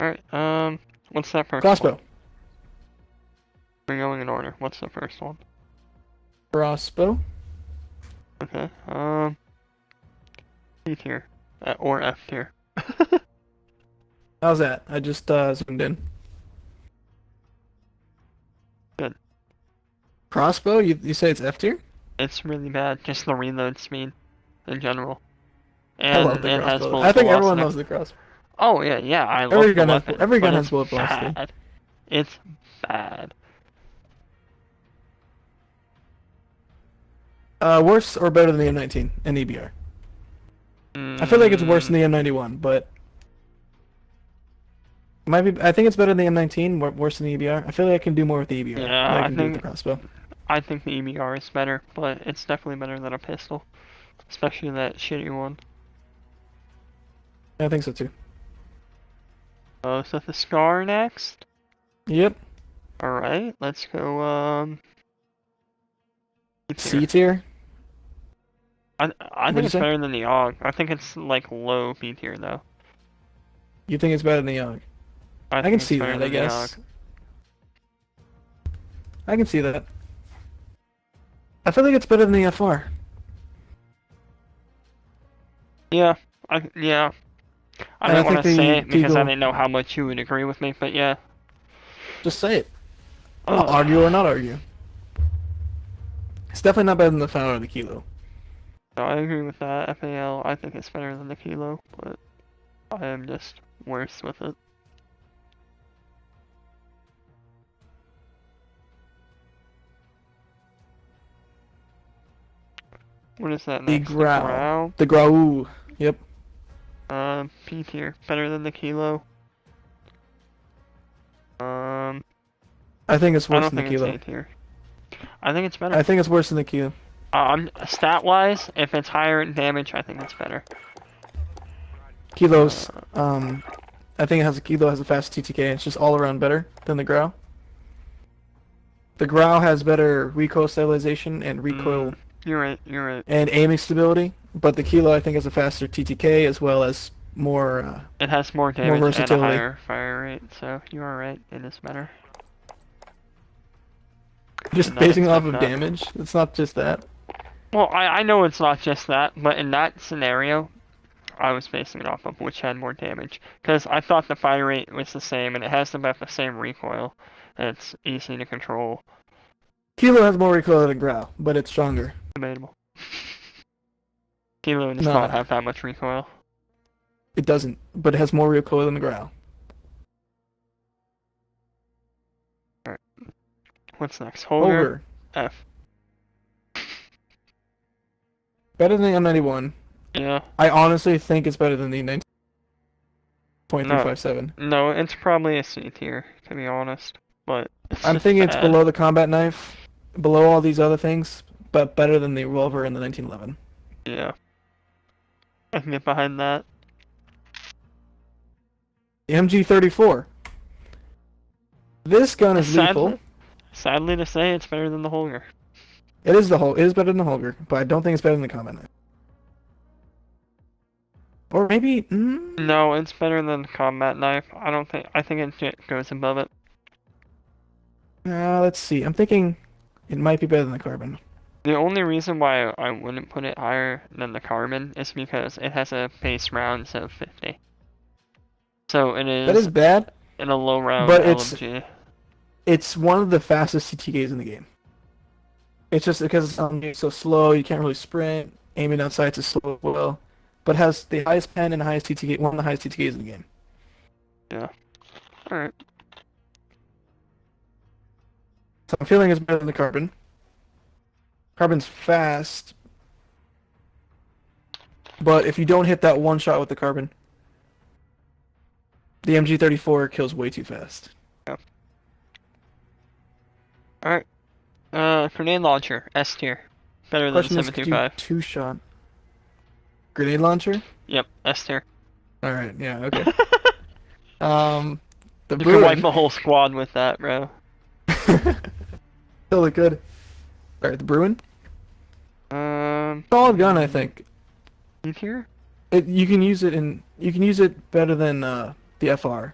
Alright, what's that first one? Crossbow. We're going in order. What's the first one? Crossbow. Okay, C tier. Or F tier. How's that? I just zoomed in. Good. Crossbow? You say it's F tier? It's really bad, just the reload speed in general. I love And the it has crossbow. bullet I think everyone velocity. loves the crossbow. Oh yeah, I love the weapon, Every but gun has it's bullet velocity. bad. It's bad. Worse or better than the M19 and EBR? I feel like it's worse than the M91, but might be. I think it's better than the M19, worse than the EBR. I feel like I can do more with the EBR than Yeah, I can do with the crossbow. I think the EBR is better, but it's definitely better than a pistol, especially that shitty one. I think so too. So the Scar next. Yep. All right, let's go. C tier. I What'd think you it's say? better than the AUG. I think it's like low B tier though. You think it's better than the Yog? I I can think it's see better that, I than the guess. AUG. I can see that. I feel like it's better than the FR. Yeah, yeah. I And I didn't want think to say the it because I Kegel, didn't know how much you would agree with me, but yeah. just say it. I'll Ugh. argue or not argue. It's definitely not better than the FAL or the Kilo. So I agree with that. FAL, I think it's better than the Kilo, but I am just worse with it. What is that The next? The Growl. Growl? The Growl. Yep. P tier. Better than the Kilo. I think it's I worse don't than the think it's Kilo. A tier. I think it's better. I think it's worse than the Kilo. Stat-wise, if it's higher in damage, I think it's better. Kilo's, I think Kilo has a fast TTK. It's just all around better than the Growl. The Growl has better recoil stabilization and recoil You're right, you're right. and aiming stability, but the Kilo I think has a faster TTK as well as more It has more more damage and a versatility. higher fire rate, so you are right, it is better. Just Did not basing off expect of that. damage. It's not just that. Well, I know it's not just that, but in that scenario, I was basing it off of which had more damage. Because I thought the fire rate was the same, and it has about the same recoil, and it's easy to control. Kilo has more recoil than Growl, but it's stronger. Debatable. Kilo does No, not have that much recoil. it doesn't, but it has more recoil than the Growl. Alright. What's next? Holger? Over. F. Better than the M91. Yeah. I honestly think it's better than the No. 19.357. No, it's probably a C tier, to be honest. But it's I'm just thinking it's bad. below the combat knife, below all these other things, but better than the revolver and the 1911. Yeah. I can get behind that. The MG34. This gun is lethal. Sadly to say, it's better than the Holger. It is better than the Holger, but I don't think it's better than the combat knife. Or maybe, No, it's better than the combat knife. I don't think. I think it goes above it. let's see. I'm thinking it might be better than the carbon. The only reason why I wouldn't put it higher than the carbon is because it has a base rounds of 50. So it That is is bad, in a low round but LMG. it's one of the fastest CTKs in the game. It's just because it's so slow, you can't really sprint. Aiming outside is slow as well, but has the highest pen and the highest TTK, one of the highest TTKs in the game. Yeah. All right. So I'm feeling it's better than the carbon. Carbon's fast, but if you don't hit that one shot with the carbon, the MG34 kills way too fast. Yeah. All right. Grenade launcher, S tier. Better than Question is, could you 725. two-shot grenade launcher? Yep, S tier. All right, yeah, okay. Um, the You can wipe Bruin. a whole squad with that, bro. Totally good. All right, the Bruin. Um, Solid gun, I think. E tier? You can use it better than the FR.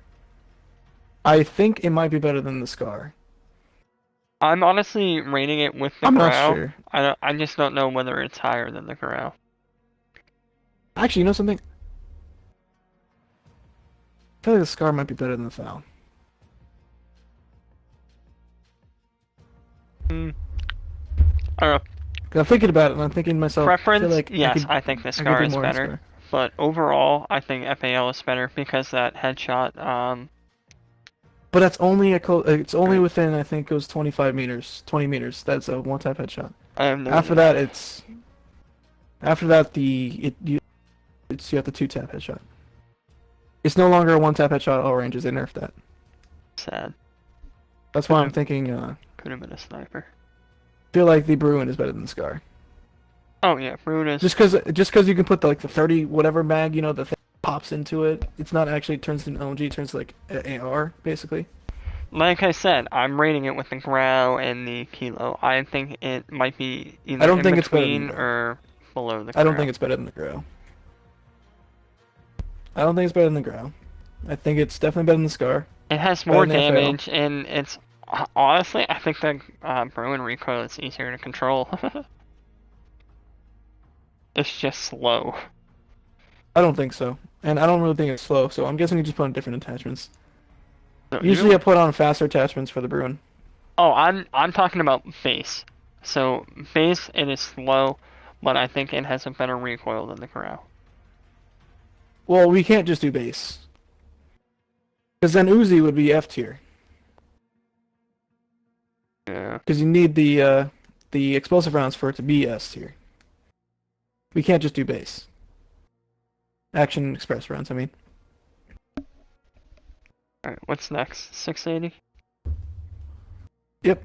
I think it might be better than the Scar. I'm honestly rating it with the I'm not Corral. sure. I just don't know whether it's higher than the Corral. Actually, you know something? I feel like the Scar might be better than the Foul. Hmm. I don't know. 'Cause I'm thinking about it, and I'm thinking to myself, I feel Preference? like Yes, I think the I could Scar do is more in better. Scar. But overall, I think FAL is better because that headshot, But that's only it's only right. within, I think it was 25 meters, 20 meters. That's a one-tap headshot. I have no After idea. that, after that you have the two-tap headshot. It's no longer a one-tap headshot at all ranges. They nerfed that. Sad. That's Could why I'm have thinking. could have been a sniper. Feel like the Bruin is better than the Scar. Oh yeah, Bruin is. Just cause you can put the 30 whatever mag, the thing pops into it. It's not actually turns into LMG. It turns to like AR basically. Like I said, I'm rating it with the Grau and the Kilo. I think it might be I either don't in think it's better than between the Grau. or below the I don't think Grau. it's better than the Grau. I don't think it's better than the Grau. I think it's definitely better than the Scar. It has Better more than the FAL. damage, and it's honestly, I think the Bruin recoil is easier to control. It's just slow. I don't think so. And I don't really think it's slow, so I'm guessing you just put on different attachments. So Usually I put on faster attachments for the Bruin. Oh, I'm talking about base. So base, it is slow, but I think it has a better recoil than the Grau. Well, we can't just do base. Because then Uzi would be F tier. Yeah. Because you need the explosive rounds for it to be S tier. We can't just do base. Action express rounds, I mean. All right, what's next? 680. Yep.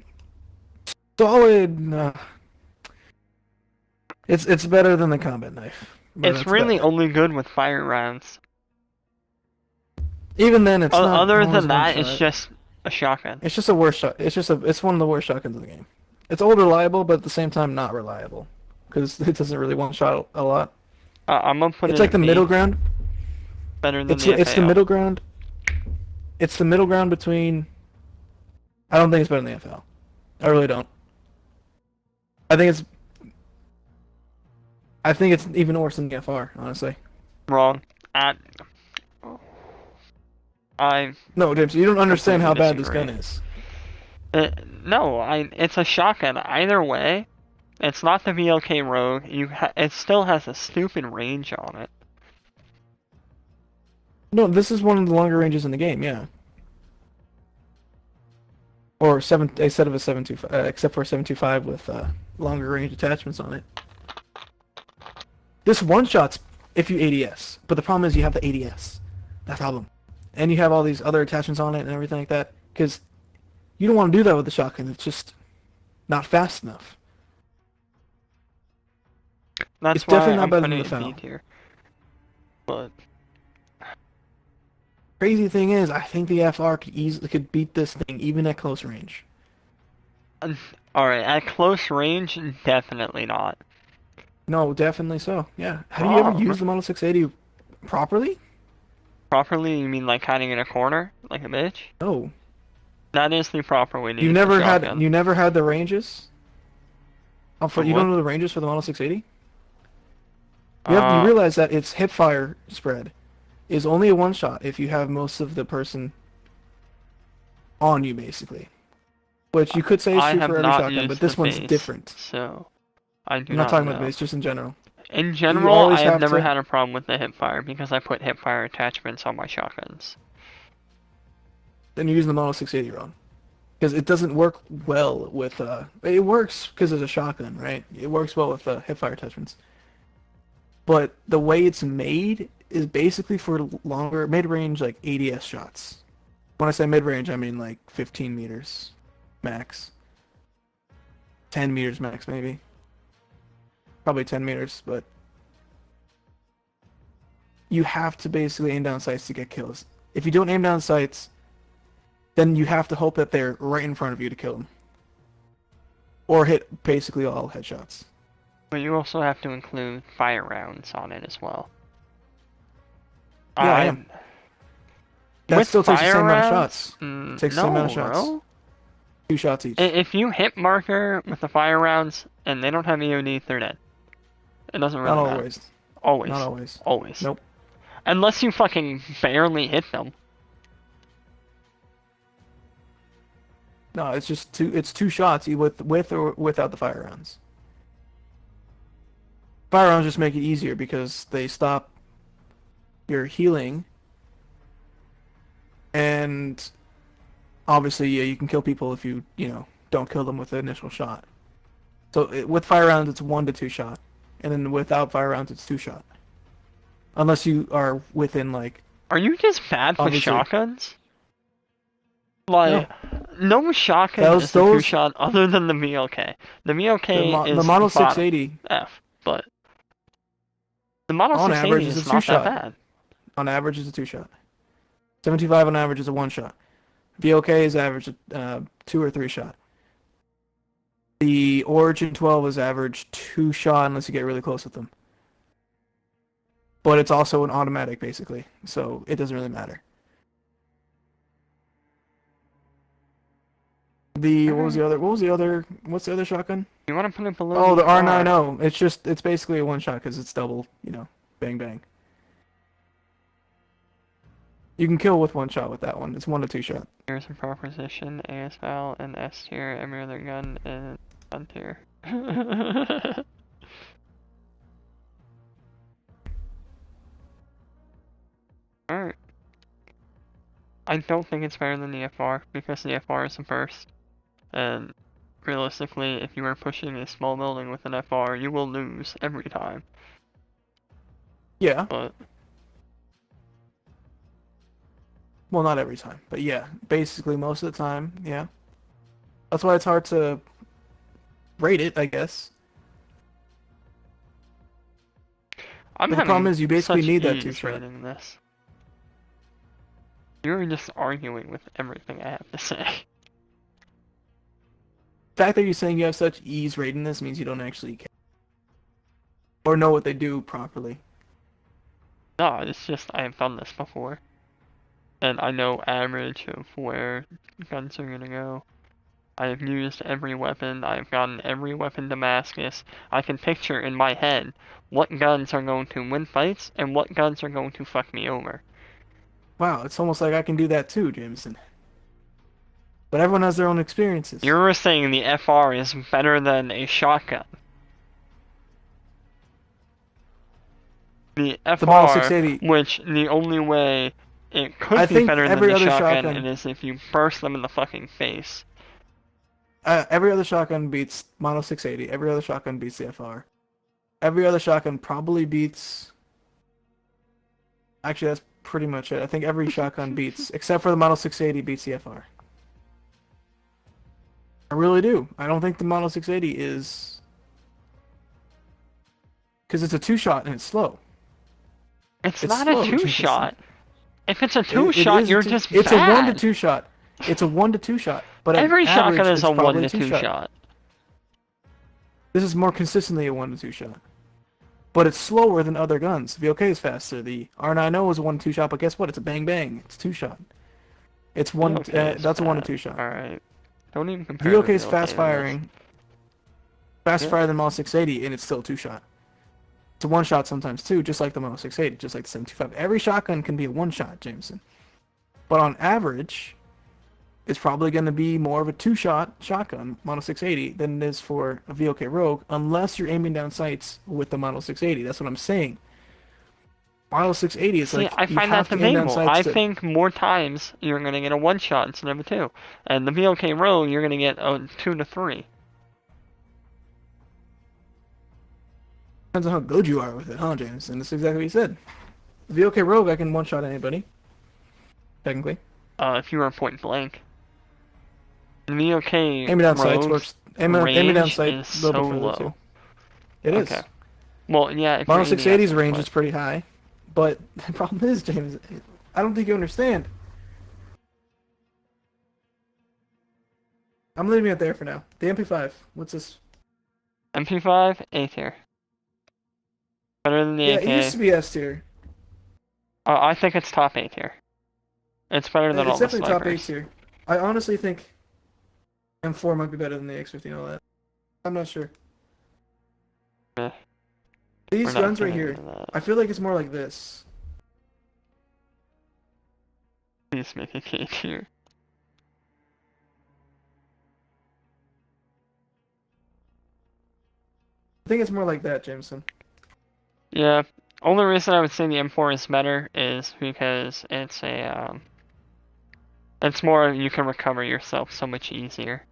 Solid. It's better than the combat knife. But It's that's really about it. only good with fire rounds. Even then, it's not Other always than one that, it's shot. just a shotgun. It's just a worse shot. It's one of the worst shotguns in the game. It's old reliable, but at the same time not reliable because it doesn't really one shot a lot. I'm gonna put It's it like at the B. middle ground. Better than It's the the FAL. middle ground. It's the middle ground between. I don't think it's better than the FL. I really don't. I think it's. I think it's even worse than the FR, honestly. Wrong. At I No, James, you don't understand completely how bad this disagree. gun is. No, it's a shotgun. Either way, it's not the VLK Rogue. It still has a stupid range on it. No, this is one of the longer ranges in the game, yeah. Or seven instead of a 725, except for a 725 with longer range attachments on it. This one shots if you ADS, but the problem is you have the ADS. That's the problem. And you have all these other attachments on it and everything like that, because you don't want to do that with the shotgun. It's just not fast enough. That's It's why definitely not I'm better than putting the it in B FAL. tier. But Crazy thing is, I think the FR could beat this thing even at close range. Alright, at close range, definitely not. No, definitely so. Yeah. Have you ever Oh, used the Model 680 properly? properly, you mean like hiding in a corner? Like a bitch? No. That is the proper way to use the shotgun. You never had the ranges? Oh, Of you don't what? know the ranges for the Model 680? You Uh, realize that its hip fire spread is only a one shot if you have most of the person on you, basically. Which you could say is I true have for every not shotgun, but used the this one's base, different. so I do I'm not not talking about the know. base, just in general. In You general, I always have have never to, had a problem with the hipfire because I put hipfire attachments on my shotguns. then you're using the Model 680 wrong. Because it doesn't work well with, it works because it's a shotgun, right? It works well with hip fire attachments. But the way it's made is basically for longer mid-range like ADS shots. When I say mid-range, I mean like 15 meters max, 10 meters max maybe, probably 10 meters. But you have to basically aim down sights to get kills. If you don't aim down sights, then you have to hope that they're right in front of you to kill them, or hit basically all headshots. But you also have to include fire rounds on it as well. Yeah, I am. I That with still takes the fire same amount of rounds, shots. Takes the same amount of no, shots. bro. 2 shots each. If you hit marker with the fire rounds and they don't have EOD, they're dead. It doesn't Not really matter. always. Not Always, always. always. Nope. Unless you fucking barely hit them. No, it's just two. It's 2 shots with or without the fire rounds. Fire rounds just make it easier because they stop your healing, and obviously, yeah, you can kill people if you don't kill them with the initial shot. So with fire rounds, it's 1 to 2 shot, and then without fire rounds, it's 2 shot. Unless you are within like Are you just bad with obviously shotguns? no. Like, no shotgun Those is a two those shot other than the VLK. The VLK the is Model bottom 680 F, but the Model on 680 average is a is two not that shot. bad. On average is a 2 shot. 725 on average is a 1 shot. VOK is average 2 or 3 shot. The Origin 12 is average 2 shot unless you get really close with them. But it's also an automatic basically, so it doesn't really matter. The what was Alright. the other? What was the other? What's the other shotgun? You want to put it below Oh, the the FR? R90. It's basically a 1 shot because it's double, bang bang. You can kill with 1 shot with that one. It's 1 to 2 shot. Here's a proposition, ASL and S tier, every other gun in gun tier. Alright. I don't think it's better than the FR because the FR is a burst. And realistically, if you are pushing a small building with an FR, you will lose every time. Yeah. But Well, not every time, but yeah, basically most of the time. Yeah. That's why it's hard to rate it, I guess. I'm But the problem having is you basically such need that two ease shot. rating this. You're just arguing with everything I have to say. The fact that you're saying you have such ease rating this means you don't actually care or know what they do properly. No, it's just I have done this before. And I know average of where guns are gonna go. I have used every weapon, I have gotten every weapon Damascus. I can picture in my head what guns are going to win fights and what guns are going to fuck me over. Wow, it's almost like I can do that too, Jameson. But everyone has their own experiences. You're saying the FR is better than a shotgun. The The Model FR, 680, which the only way it I could be think better than every the other shotgun, shotgun, it is if you burst them in the fucking face. every other shotgun beats Model 680. Every other shotgun beats the FR. Every other shotgun probably beats. Actually, that's pretty much it. I think every shotgun beats, except for the Model 680, beats the FR. I really do. I don't think the Model 680 is because it's a 2 shot and it's slow. It's It's not a slow, two Jameson. shot. If it's a It two-shot, is a you're two. just It's a one to bad. two shot. It's a 1 to 2 shot. But at Every shotgun average, is it's a one probably a to two two shot. shot. This is more consistently a 1 to 2 shot. But it's slower than other guns. VOK is faster. The R90 is a 1 to 2 shot, but guess what? It's a bang bang. It's 2 shot. It's one. VOK is That's a 1 to 2 fast. shot. Alright. Don't even compare the VOK is fast VOK to this. firing, faster Yeah. fire than Model 680, and it's still a 2 shot. It's a 1 shot sometimes too, just like the Model 680, just like the 725. Every shotgun can be a 1 shot, Jameson. But on average, it's probably going to be more of a 2 shot shotgun, Model 680, than it is for a VOK Rogue, unless you're aiming down sights with the Model 680. That's what I'm saying. Model 680 is See, like, I you find that have to aim down debatable. sights I to... think more times you're gonna get a one shot instead of a two. And the VOK Rogue, you're gonna get a 2 to 3. Depends on how good you are with it, huh, James? And that's exactly what he said. VOK Rogue, I can 1 shot anybody, technically. If you were point blank. The VOK Aiming down sights Rogue's works. Aiming down range sight is a little so bit further too. low. It Okay. is. Well, yeah, if you're Model aiming at 680's someone's range foot. is pretty high, but the problem is, James, I don't think you understand. I'm leaving it there for now. The MP5. What's this? MP5, A tier. Better than the Yeah, it used AK. to be S tier. I think it's top A tier. It's better than It's all the definitely top A snipers. tier. I honestly think M4 might be better than the X50 and all that. I'm not sure. Eh, we're These not guns right getting here, into that. I feel like it's more like this. Please make it A tier. I think it's more like that, Jameson. Yeah. Only reason I would say the M4 is better is because it's more you can recover yourself so much easier.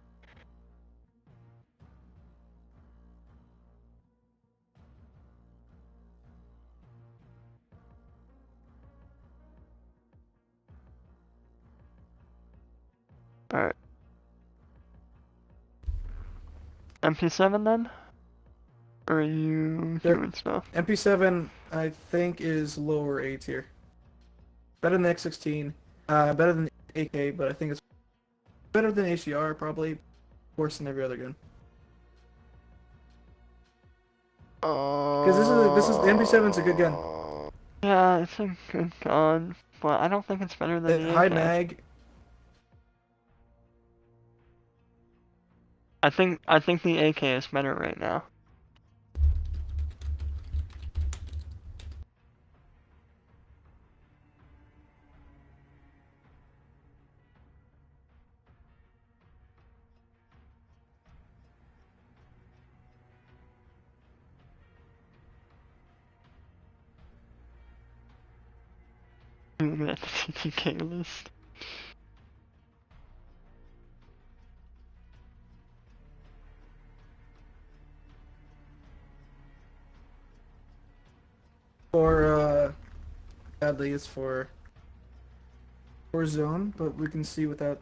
Alright. MP7 then? Or are you There, doing stuff? MP7, I think, is lower A tier. Better than the X16. Better than the AK, but I think it's better than HDR, probably. Worse than every other gun. Because this is the MP7's a good gun. Yeah, it's a good gun, but I don't think it's better than the High AK. mag. I think the AK is better right now. Look at the TTK list. For sadly, it's for zone, but we can see without.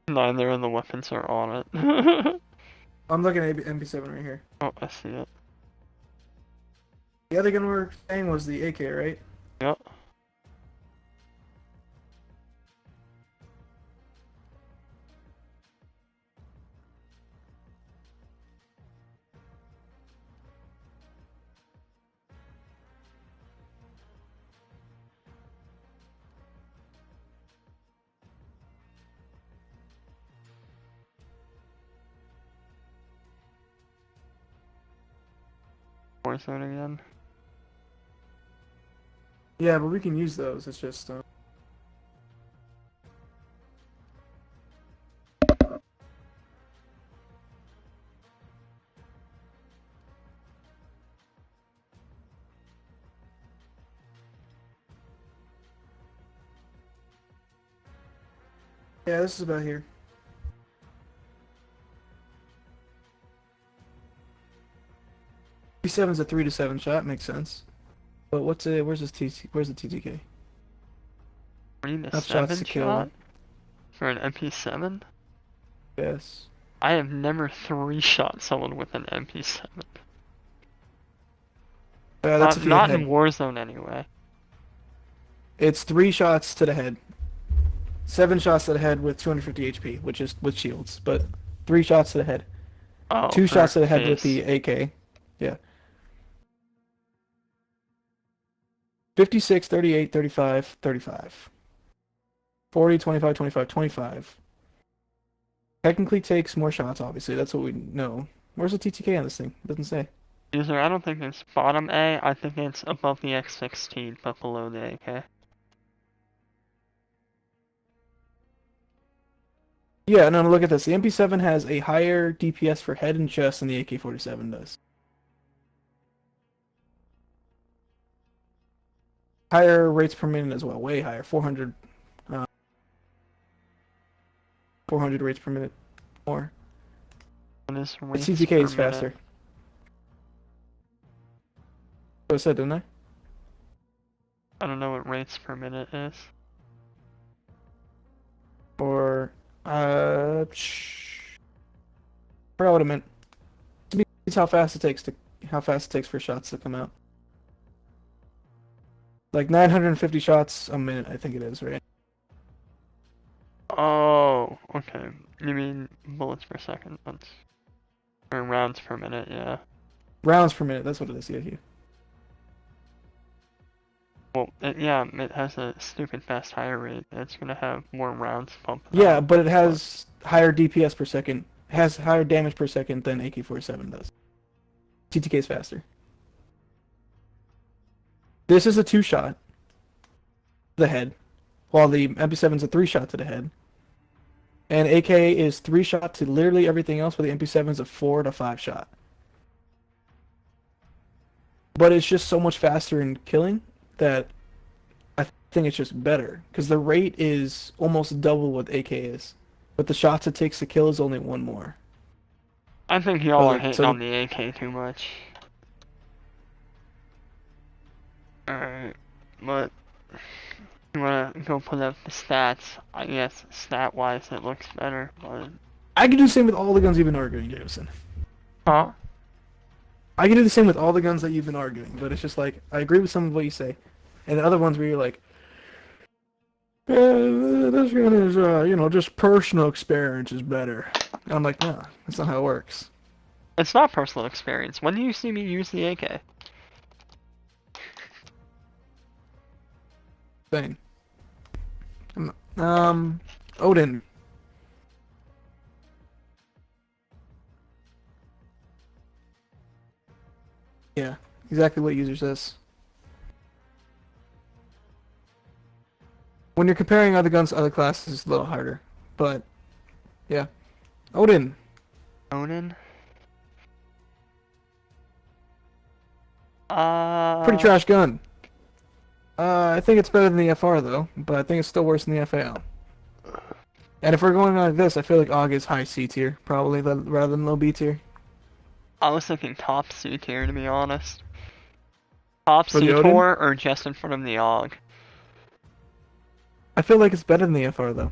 Neither of the weapons are on it. I'm looking at MP7 right here. Oh, I see it. The other gun we were saying was the AK, right? Yep. Warzone again. Yeah, but we can use those. It's just. Yeah, this is about here. P7's a 3 to 7 shot, makes sense. But what's it? Where's this TT? Where's the TTK? 3 to Enough shots 7 to kill. shot? For an MP7? Yes. I have never three-shot someone with an MP7. That's Not if you hit not in head. Warzone anyway. It's 3 shots to the head. 7 shots to the head with 250 HP, which is with shields, but 3 shots to the head. Oh, Two for shots to the head with face. the AK. Yeah. 56, 38, 35, 35. 40, 25, 25, 25. Technically takes more shots, obviously. That's what we know. Where's the TTK on this thing? It doesn't say. User, I don't think it's bottom A. I think it's above the X16, but below the AK. Yeah, no, look at this. The MP7 has a higher DPS for head and chest than the AK-47 does. Higher rates per minute as well, way higher. 400, 400 rates per minute more. What is Its rates TTK per is minute? faster. So I said, didn't I? I don't know what rates per minute is. Or, forgot what I meant. It's how fast it takes for shots to come out. Like 950 shots a minute, I think it is, right? Oh, okay. You mean bullets per second? That's or rounds per minute, yeah. Rounds per minute, that's what it is, yeah. Well, yeah, it has a stupid fast fire rate. It's gonna have more rounds pumping Yeah, out, but it but has higher DPS per second. It has higher damage per second than AK-47 does. TTK is faster. This is a 2 shot to the head, while the MP7 is a 3 shot to the head. And AK is 3 shot to literally everything else, but the MP7 is a 4 to 5 shot. But it's just so much faster in killing that I think it's just better. Because the rate is almost double what AK is. But the shots it takes to kill is only one more. I think So y'all are the, hating so on the, the AK too much. Alright, but you wanna go put up the stats? I guess stat-wise it looks better, but I can do the same with all the guns you've been arguing, Jameson. huh? I can do the same with all the guns that you've been arguing, but it's just like I agree with some of what you say, and the other ones where you're like, this gun is, just personal experience is better. And I'm like, no, that's not how it works. It's not personal experience. When do you see me use the AK? Thing. Odin. Yeah, exactly what user says. When you're comparing other guns to other classes, it's a little harder, but yeah, Odin, Onin? pretty trash gun. I think it's better than the FR though, but I think it's still worse than the FAL. And if we're going like this, I feel like AUG is high C tier, probably, rather than low B tier. I was thinking top C tier to be honest. Top For the C Odin, tour or just in front of the AUG? I feel like it's better than the FR though.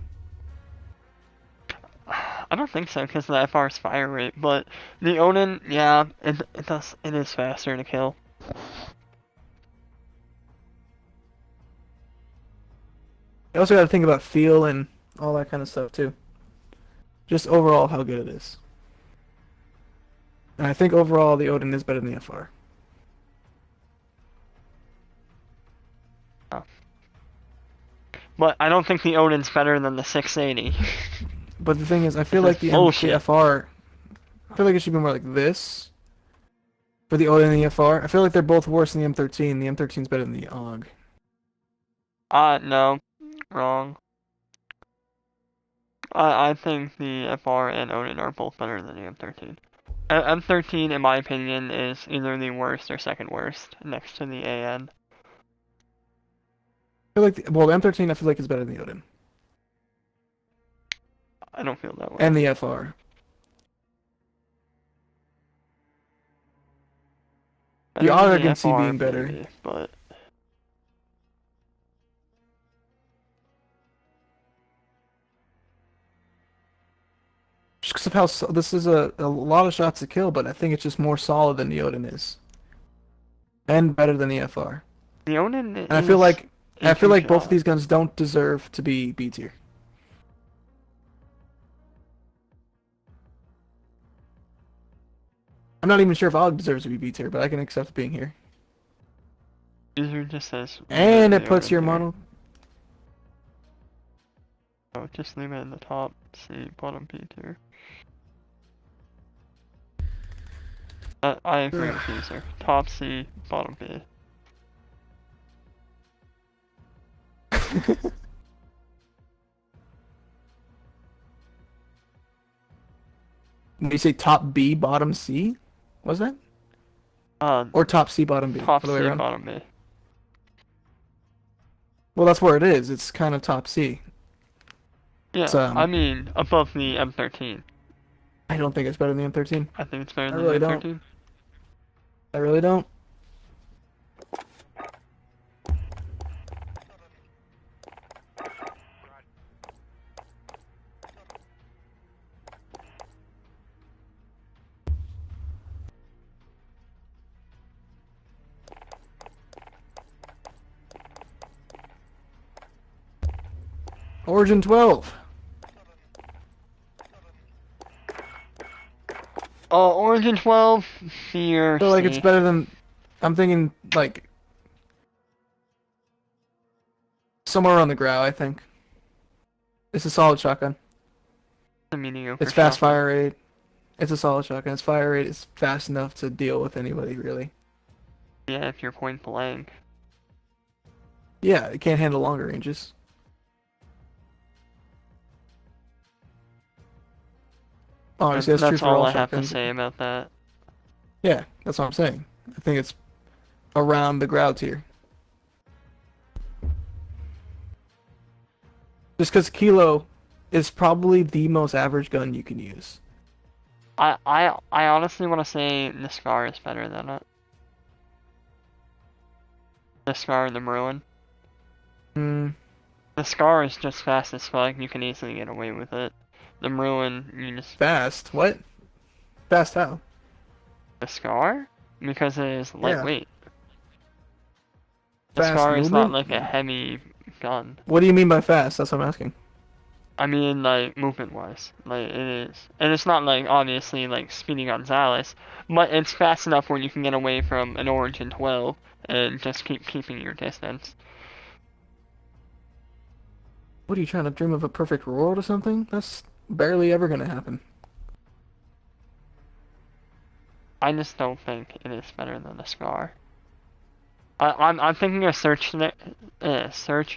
I don't think so because of the FR's fire rate, but the Onin, yeah, it is faster to kill. You also got to think about feel and all that kind of stuff too. Just overall how good it is. And I think overall the Odin is better than the FR. Oh. But I don't think the Odin's better than the 680. But the thing is, I feel This like is the bullshit. FR, I feel like it should be more like this for the Odin and the FR. I feel like they're both worse than the M13. The M13 is better than the AUG. No, wrong. I think the FR and Odin are both better than the M13. M13, in my opinion, is either the worst or second worst, next to the AN. I feel like, the M13 I feel like is better than the Odin. I don't feel that way. And the FR. The Better than AUG I the can see FR, being better. maybe, but Just because of how this is a lot of shots to kill, but I think it's just more solid than the Odin is, and better than the FR. The Odin And I feel is like a two both of shot. these guns don't deserve to be B tier. I'm not even sure if Og deserves to be B tier, but I can accept being here. User just says leave it And in it the puts Odin your tier. mono. So just leave it in the top C, bottom B tier. I agree with user. Top C, bottom B. When you say top B, bottom C, was that? Uh, Or top C, bottom B, Top other way C, around. bottom B. Well, that's where it is. It's kind of top C. It's Yeah, I mean above the M13. I don't think it's better than the M13. I think it's better I than the really don't. M13. I really don't. Origin 12. Origin 12, I feel like it's fiercely. better than. I'm thinking like somewhere on the ground. I think it's a solid shotgun. A mediocre It's fast shotgun. fire rate. It's a solid shotgun. Its fire rate is fast enough to deal with anybody really. Yeah, if you're point blank. Yeah, it can't handle longer ranges. Obviously, that's true That's for all all I have to shotguns. say about that. Yeah, that's what I'm saying. I think it's around the ground tier. Just because Kilo is probably the most average gun you can use. I honestly want to say the Scar is better than it. The Scar and the Merlin. Hmm, The Scar is just fast as fuck. You can easily get away with it. The Merlin, you just fast. What? Fast how? the Scar because it is Yeah. lightweight. The Fast Scar is not movement? like a heavy gun. What do you mean by fast? That's what I'm asking. I mean, like, movement-wise. Like, it is. And it's not, like, obviously, like, Speedy Gonzalez, but it's fast enough where you can get away from an Origin 12 and just keeping your distance. What are you trying to dream of a perfect world or something? That's barely ever gonna happen. I just don't think it is better than the Scar. I'm thinking of search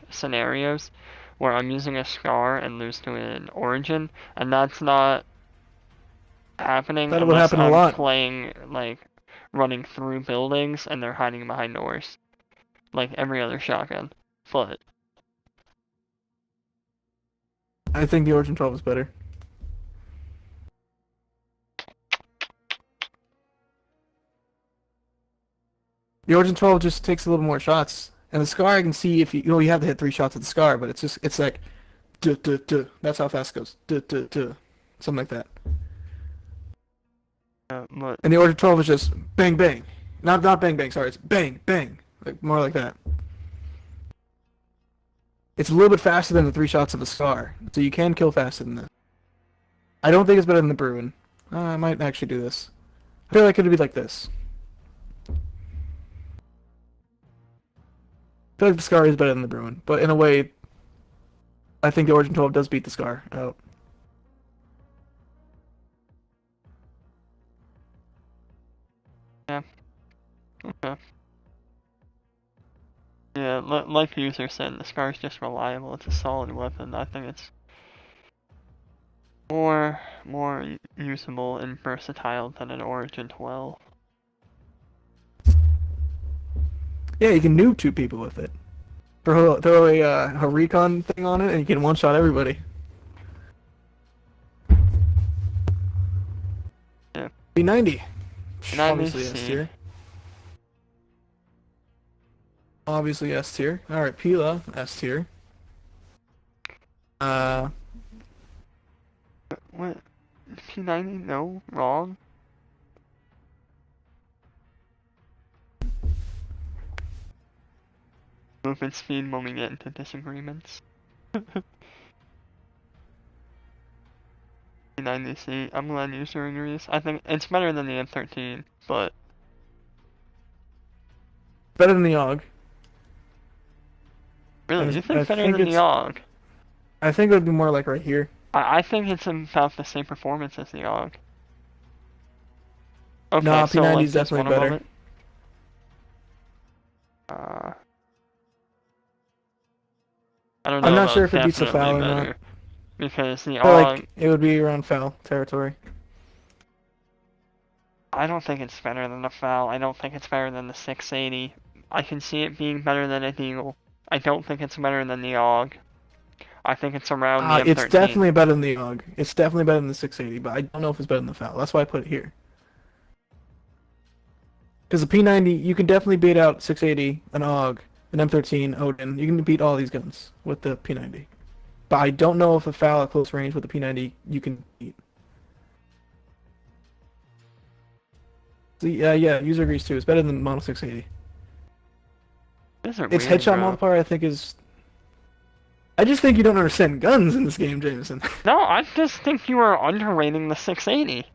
scenarios where I'm using a Scar and lose to an Origin, and that's not happening That would unless happen a I'm lot. playing, like, running through buildings and they're hiding behind doors. Like every other shotgun. But I think the Origin 12 is better. The Origin 12 just takes a little more shots. And the Scar, I can see if you have to hit 3 shots at the Scar, but it's like, duh, duh, duh. That's how fast it goes. Duh, duh, duh. Something like that. but And the Origin 12 is just bang, bang. Not bang, bang, sorry. It's bang, bang. Like, more like that. It's a little bit faster than the 3 shots of the Scar. So you can kill faster than that. I don't think it's better than the Bruin. I might actually do this. I feel like it'd be like this. I feel like the Scar is better than the Bruin, but in a way, I think the Origin 12 does beat the Scar out. yeah, okay. Yeah, like the user said, the Scar is just reliable. It's a solid weapon. I think it's more usable and versatile than an Origin 12. Yeah, you can noob 2 people with it. Throw a recon thing on it, and you can one-shot everybody. Yeah. B90. And I may Obviously S see. tier. Obviously S tier. Alright, Pila, S tier. Uh, What? P90, no, wrong. Movement speed when we get into disagreements. P90C, I'm glad user agrees. I think it's better than the M13, but Better than the AUG. really, you And I think better think than the it's. AUG? I think it would be more like right here. I think it's about the same performance as the AUG. Okay, Nah, so P90 like is this definitely one better. above it. Uh, I don't I'm know not sure about if it beats the definitely FAL or not. better because the But AUG, like, it would be around FAL territory. I don't think it's better than the FAL. I don't think it's better than the 680. I can see it being better than a Deagle. I don't think it's better than the AUG. I think it's around the It's M13. definitely better than the AUG. It's definitely better than the 680, but I don't know if it's better than the FAL. That's why I put it here. Because the P90, you can definitely beat out 680, an AUG, an M13, Odin. You can beat all these guns with the P90. But I don't know if the FAL at close range with the P90 you can beat. So, yeah, user agrees too. It's better than Model 680. These are Its weird, headshot bro. multiplier, I think, is. I just think you don't understand guns in this game, Jameson. No, I just think you are underrating the 680.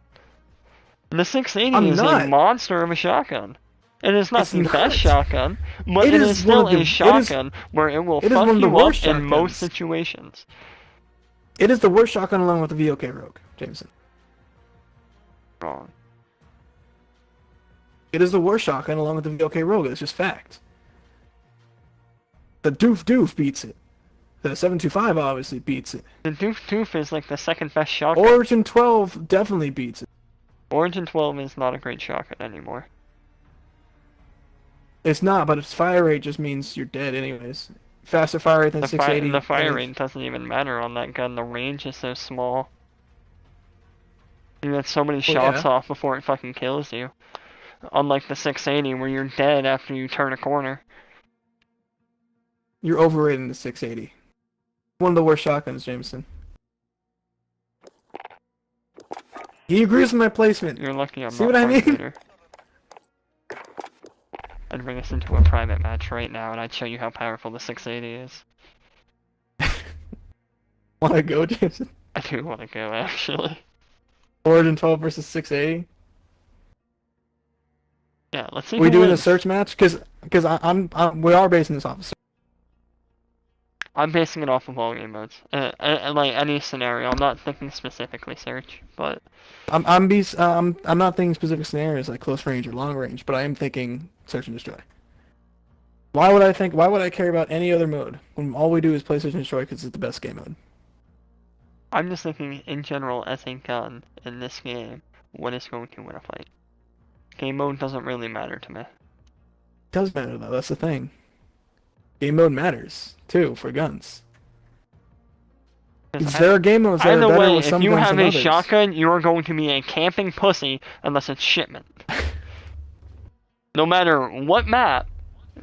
The 680 I'm is a not. monster of a shotgun. It is not It's the best not. shotgun, but It it is is one still of a the. It is. shotgun where it will It is one fuck of the you up worst in most shotguns. situations. It is the worst shotgun along with the VOK Rogue, Jameson. Wrong. It is the worst shotgun along with the VOK Rogue. It's just fact. The Doof Doof beats it. The 725 obviously beats it. The Doof Doof is like the second best shotgun. Origin 12 definitely beats it. Origin 12 is not a great shotgun anymore. It's not, but its fire rate just means you're dead anyways. Faster fire rate than The 680. fire rate doesn't even matter on that gun. The range is so small. You get so many Well, shots yeah. off before it fucking kills you. Unlike the 680 where you're dead after you turn a corner. You're overrating the 680. One of the worst shotguns, Jameson. He agrees with my placement. You're lucky I'm See not what I party mean? leader. I'd bring us into a private match right now and I'd show you how powerful the 680 is. Wanna go, Jameson? I do want to go actually. Origin 12 versus 680? Yeah, let's see We who doing a wins. search match? Because we are basing this off of. I'm basing it off of all game modes. Like any scenario. I'm not thinking specifically search, but I'm not thinking specific scenarios like close range or long range, but I am thinking search and destroy. Why would I care about any other mode when all we do is play search and destroy because it's the best game mode? I'm just thinking in general as a gun in this game, what is going to win a fight. Game mode doesn't really matter to me. It does matter though, that's the thing. Game mode matters too for guns. Because there are game modes that are Either better way, with if some you guns have than a others. shotgun, you are going to be a camping pussy unless it's shipment. No matter what map,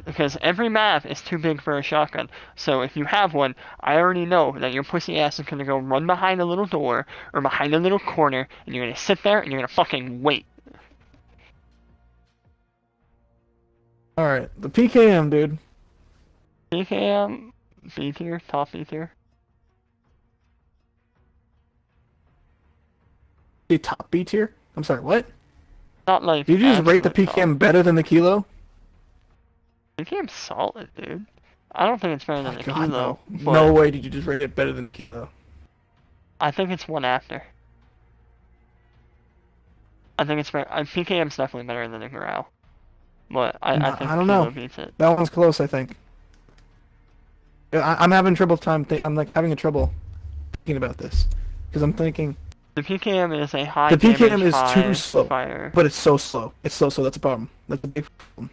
because every map is too big for a shotgun. So if you have one, I already know that your pussy ass is gonna go run behind a little door or behind a little corner, and you're gonna sit there and you're gonna fucking wait. Alright, the PKM, dude. PKM, B tier, top B tier. The top B tier? I'm sorry, what? Not like Did you just rate the absolute top. PKM better than the Kilo? PKM's solid, dude. I don't think it's better than Oh the god, Kilo, no. but No way did you just rate it better than the Kilo. I think it's one after. I think it's better. PKM's definitely better than the Grau. But I No, think I the don't Kilo know. beats it. That one's close, I think. I'm having trouble I'm like having a trouble thinking about this. Because I'm thinking The PKM is a high the PKM damage, is too high slow. fire. But it's so slow. It's so slow, that's a problem. That's a big problem.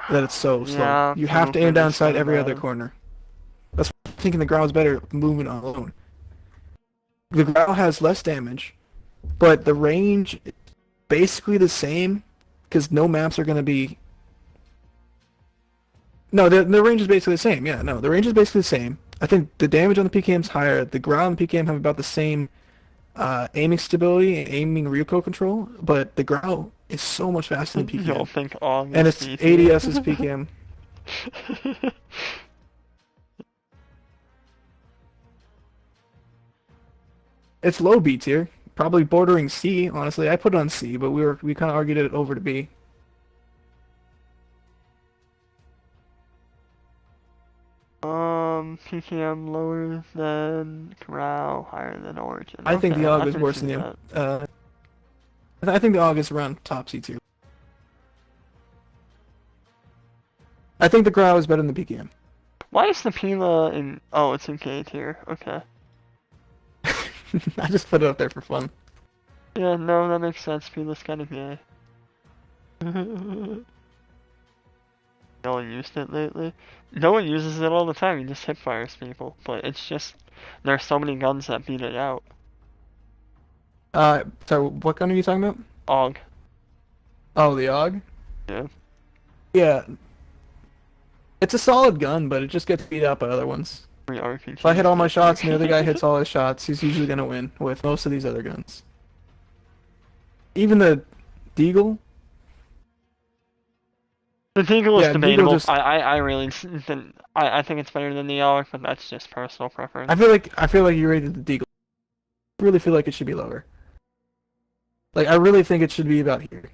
That it's so slow. Yeah, You the have to aim movement down is sight kinda every other bad. corner. That's why I'm thinking the Grau's better moving alone. The Grau has less damage, but the range is basically the same because no maps are going to be. No, the range is basically the same. Yeah, no, the range is basically the same. I think the damage on the PKM is higher. The Grau and the PKM have about the same aiming stability and aiming recoil control, but the Grau is so much faster than You don't PKM, think AUG and is it's B tier? ADS is PKM. It's low B tier, probably bordering C. Honestly, I put it on C, but we kind of argued it over to B. PKM lower than Corral, higher than Origin. I think Okay, the I AUG is can worse see than the. that. I think the AUG is around top C tier. I think the Grau is better than the PKM. Why is the Pila in... Oh, it's in K tier. Okay. I just put it up there for fun. Yeah, no, that makes sense. Pila's kind of gay. No one used it lately. No one uses it all the time. You just hip fires people. But it's just... There are so many guns that beat it out. So what gun are you talking about? AUG. Oh, the AUG. Yeah. Yeah, it's a solid gun, but it just gets beat out by other ones. Free If I hit RPGs all my get shots and the other guy you. hits all his shots, he's usually gonna win with most of these other guns. Even the Deagle, The Deagle is yeah, Deagle debatable. just. I really I think it's better than the AUG, but that's just personal I preference. feel like I feel like you rated the Deagle. I really feel like it should be lower. Like I really think it should be about here.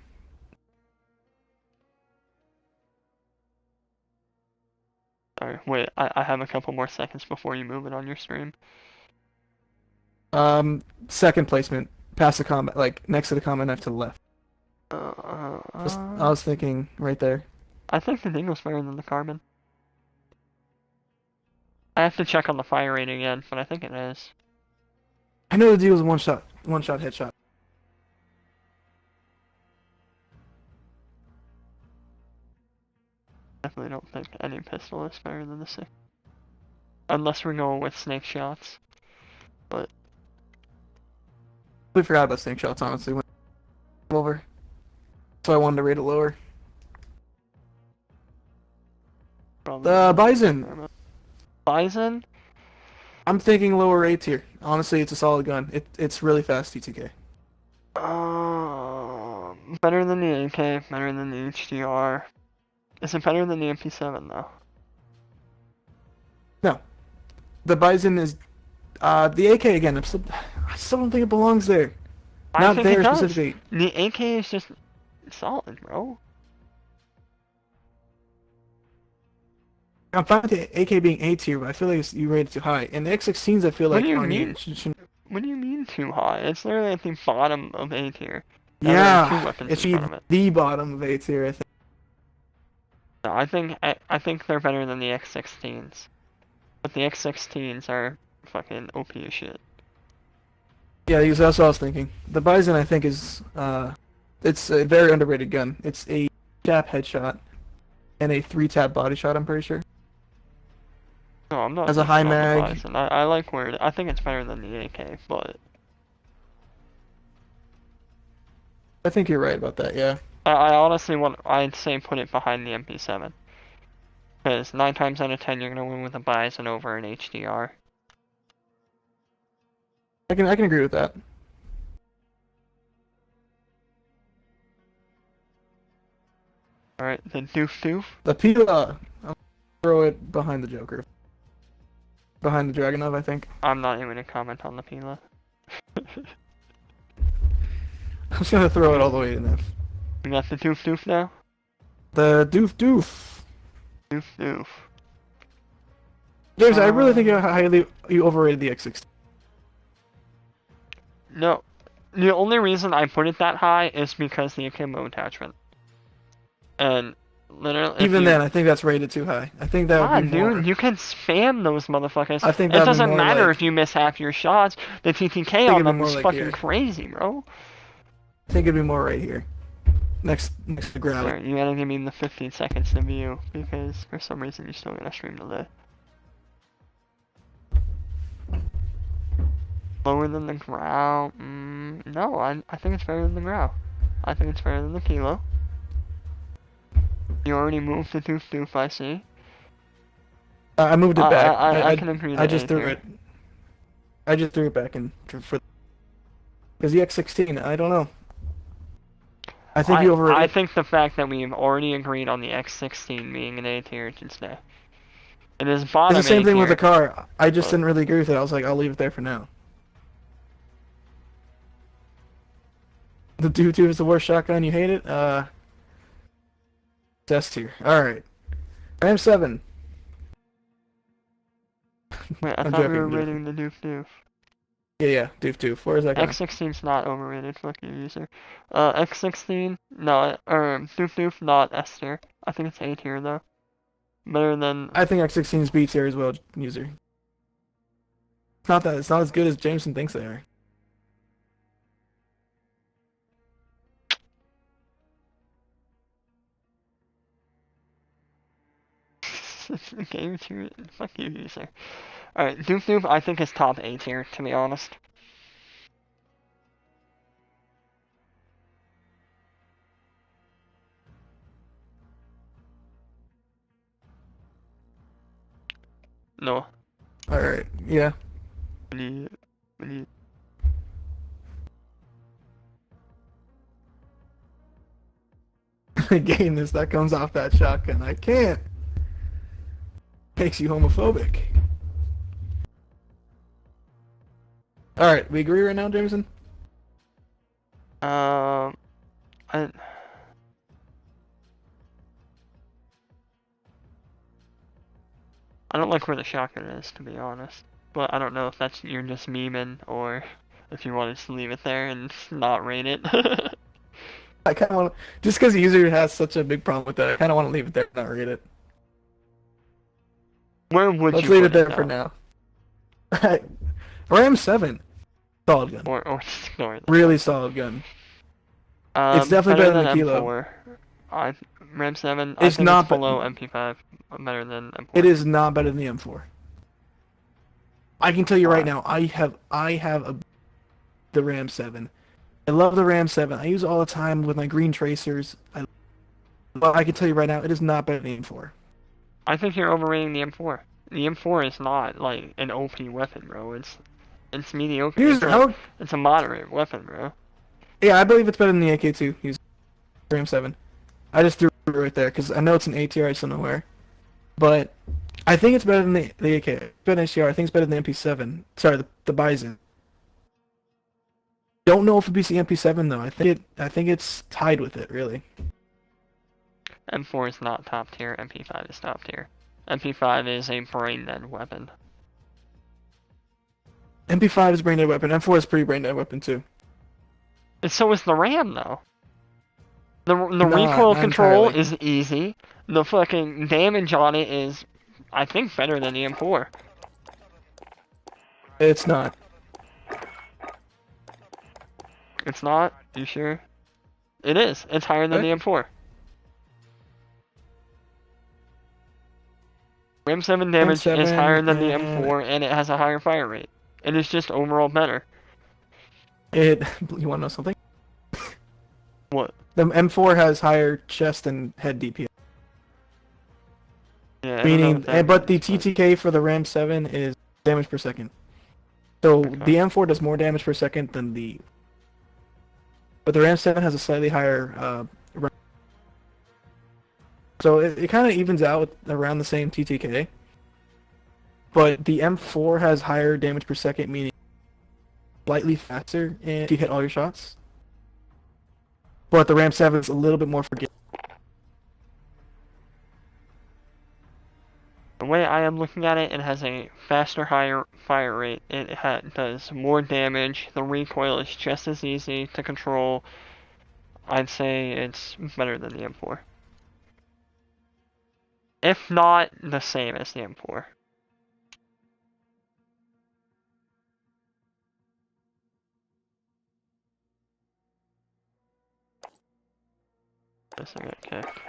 Sorry, wait, I have a couple more seconds before you move it on your stream. Second placement, past the combat, like next to the combat knife to the left. Uh, uh, Just, I uh, was thinking right there. I think the Deagle's better than the Carbon. I have to check on the fire rate again, but I think it is. I know the Deagle's one shot headshot. Definitely don't think any pistol is better than the C. Unless we're going with snake shots. But We forgot about snake shots honestly when over, so I wanted to rate it lower. probably The not the Bison. Carbon. Bison? I'm thinking lower A tier. Honestly, it's a solid gun. It's really fast TTK. Better than the AK, better than the HDR. Is it better than the MP7 though? No, the Bison is the AK again. I still don't think it belongs there. I Not think it there does. specifically. The AK is just solid, bro. I'm fine with the AK being A tier, but I feel like you rated too high. And the X16s, I feel What do like you aren't mean? even. Should, What do you mean too high? It's literally at the bottom of A tier. And there are two yeah, weapons it in should front be of it. the bottom of A tier. I think. No, I think they're better than the X16s. But the X16s are fucking OP as shit. Yeah, that's what I was thinking. The Bison, I think, is it's a very underrated gun. It's a tap headshot and a three tap body shot. I'm pretty sure. No, I'm not Has a high hating on the mag. Bison. I like where I think it's better than the AK, but I think you're right about that. Yeah. I honestly I'd say put it behind the MP7. Because 9 times out of 10 you're gonna win with a Bison over an HDR. I can agree with that. Alright, the Doof Doof. The Pila, I'll throw it behind the Joker. Behind the Dragonov, I think. I'm not even gonna comment on the Pila. I'm just gonna throw it all the way in there. We got the Doof Doof now? The Doof Doof. Doof Doof. James, I really think you overrated the X16. No. The only reason I put it that high is because the akimbo attachment. And literally, if Even you... then, I think that's rated too high. I think that would be God, more. dude, you can spam those motherfuckers. I think It that would be doesn't more matter like. if you miss half your shots. The TTK I think on it'd be them more is like fucking here. crazy, bro. I think it'd be more right here. Next to Growly. Sorry, you gotta give me the 15 seconds to view, because for some reason you're still gonna stream today. Lower than the Growl? No, I think it's better than the Growl. I think it's better than the Kilo. You already moved the Doof Doof, I see. I moved it back. I can agree to I A just threw tier. it. I just threw it back in for. Because the X16, I don't know. I think you I overrated it. think the fact that we've already agreed on the X16 being an A tier should stay. It is It's the bottom same A thing with the tier, car. I just but didn't really agree with it. I was like, I'll leave it there for now. The 2 is the worst shotgun. You hate it? It's S tier. All right. Ram 7. wait, I I'm thought we joking. were I'm joking. rating the Doof Doof. Yeah, yeah. Doof Doof. Where is that going? X16's not overrated, fuck you, user. X16, no, Doof Doof, not S tier. I think it's A tier though. Better than I think X16 is B tier as well, user. It's not that. It's not as good as Jameson thinks they are. game tier. Fuck you, user. Alright, Doof Doof I think is top A tier, to be honest. No. All right. Yeah. When you, when you, Again, this that comes off that shotgun. I can't. Makes you homophobic. All right. We agree right now, Jameson? um, I, I don't like where the shotgun is, to be honest. But I don't know if that's you're just memeing or if you wanted to leave it there and not rate it. I kind of want to, just because the user has such a big problem with that, I kind of want to leave it there and not read it. Where would Let's you leave put it it there for though? now. Ram 7. Solid gun. Or just ignore this Really one. solid gun. It's definitely Better better than than the Kilo. M4. I RAM 7. I It's think it's not, but below MP5. Better than it M4. is not better than the M4. I can tell you right Why? now, the Ram 7. I love the Ram 7. I use it all the time with my green tracers. But I can tell you right now, it is not better than the M4. I think you're overrating the M4. The M4 is not like an OP weapon, bro. It's mediocre. Here's how. It's a moderate weapon, bro. Yeah, I believe it's better than the AK2. Use Ram 7. I just threw it right there because I know it's an ATR. I just don't know where. But I think it's better than the AK. It's better than HDR. I think it's better than the MP7. Sorry, the Bison. Don't know if it beats the MP7 though. I think it's tied with it really. M4 is not top tier. MP5 is top tier. MP5 is a brain dead weapon. MP5 is a brain dead weapon. M4 is a pretty brain dead weapon too. And so is the RAM, though. The Not recoil not control entirely. is easy. The fucking damage on it is, I think, better than the M4. It's not. It's not? You sure? It is. It's higher than Okay. the M4. RAM 7 damage is M7 higher than the and M4, and it has a higher fire rate. It is just overall better. it. You want to know something? What? The M4 has higher chest and head DPI. Yeah, I don't know what Meaning, that but the means, but TTK for the Ram 7 is damage per second. So okay. the M4 does more damage per second than the. But the Ram 7 has a slightly higher. So it kind of evens out with around the same TTK. But the M4 has higher damage per second, meaning slightly faster if you hit all your shots. But the Ram 7 is a little bit more forgiving. The way I am looking at it, it has a faster, higher fire rate. It does more damage. The recoil is just as easy to control. I'd say it's better than the M4. If not the same as the M4. This I got kicked.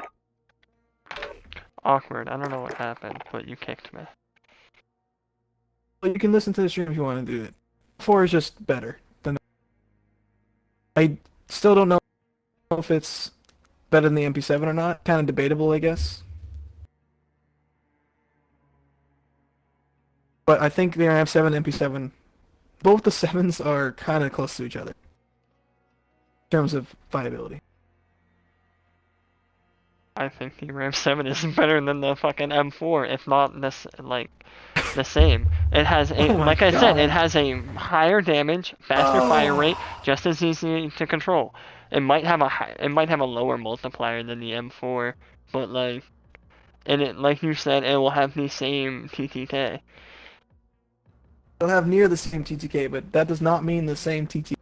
Awkward. I don't know what happened, but you kicked me. Well, you can listen to the stream if you want to do it. 4 is just better than. I still don't know if it's better than the MP7 or not. Kind of debatable, I guess. But I think the RAM 7 and MP7, both the 7s are kind of close to each other. in terms of viability. I think the Ram 7 is better than the fucking M4, if not this like the same. It has a, Oh my like I said, it god. has a higher damage, faster fire rate, Oh. just as easy to control. It might have a lower multiplier than the M4, but like, and it, like you said, it will have the same TTK. They'll have near the same TTK, but that does not mean the same TTK.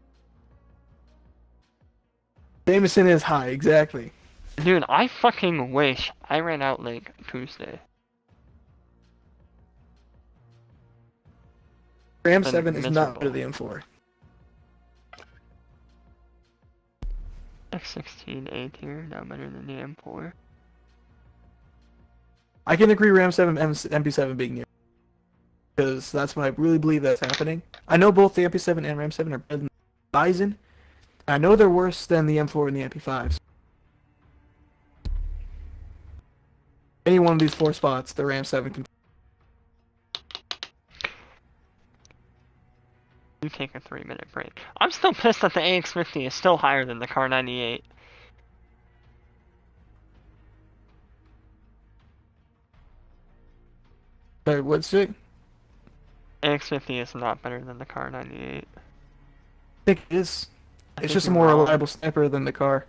Jameson is high, exactly. Dude, I fucking wish I ran out like Tuesday. Ram Been 7 is not better miserable. than the M4. F16 A tier, now better than the M4. I can agree Ram 7 MP7 being near. Because that's what I really believe that's happening. I know both the MP7 and Ram 7 are better than the Bison. I know they're worse than the M4 and the MP5s. Any one of these four spots, the Ram 7 can. You take a 3-minute break. I'm still pissed that the AX50 is still higher than the Car 98. What's it? AX50 is not better than the Car 98. I think it is. I It's think just a you're more wrong. reliable sniper than the car.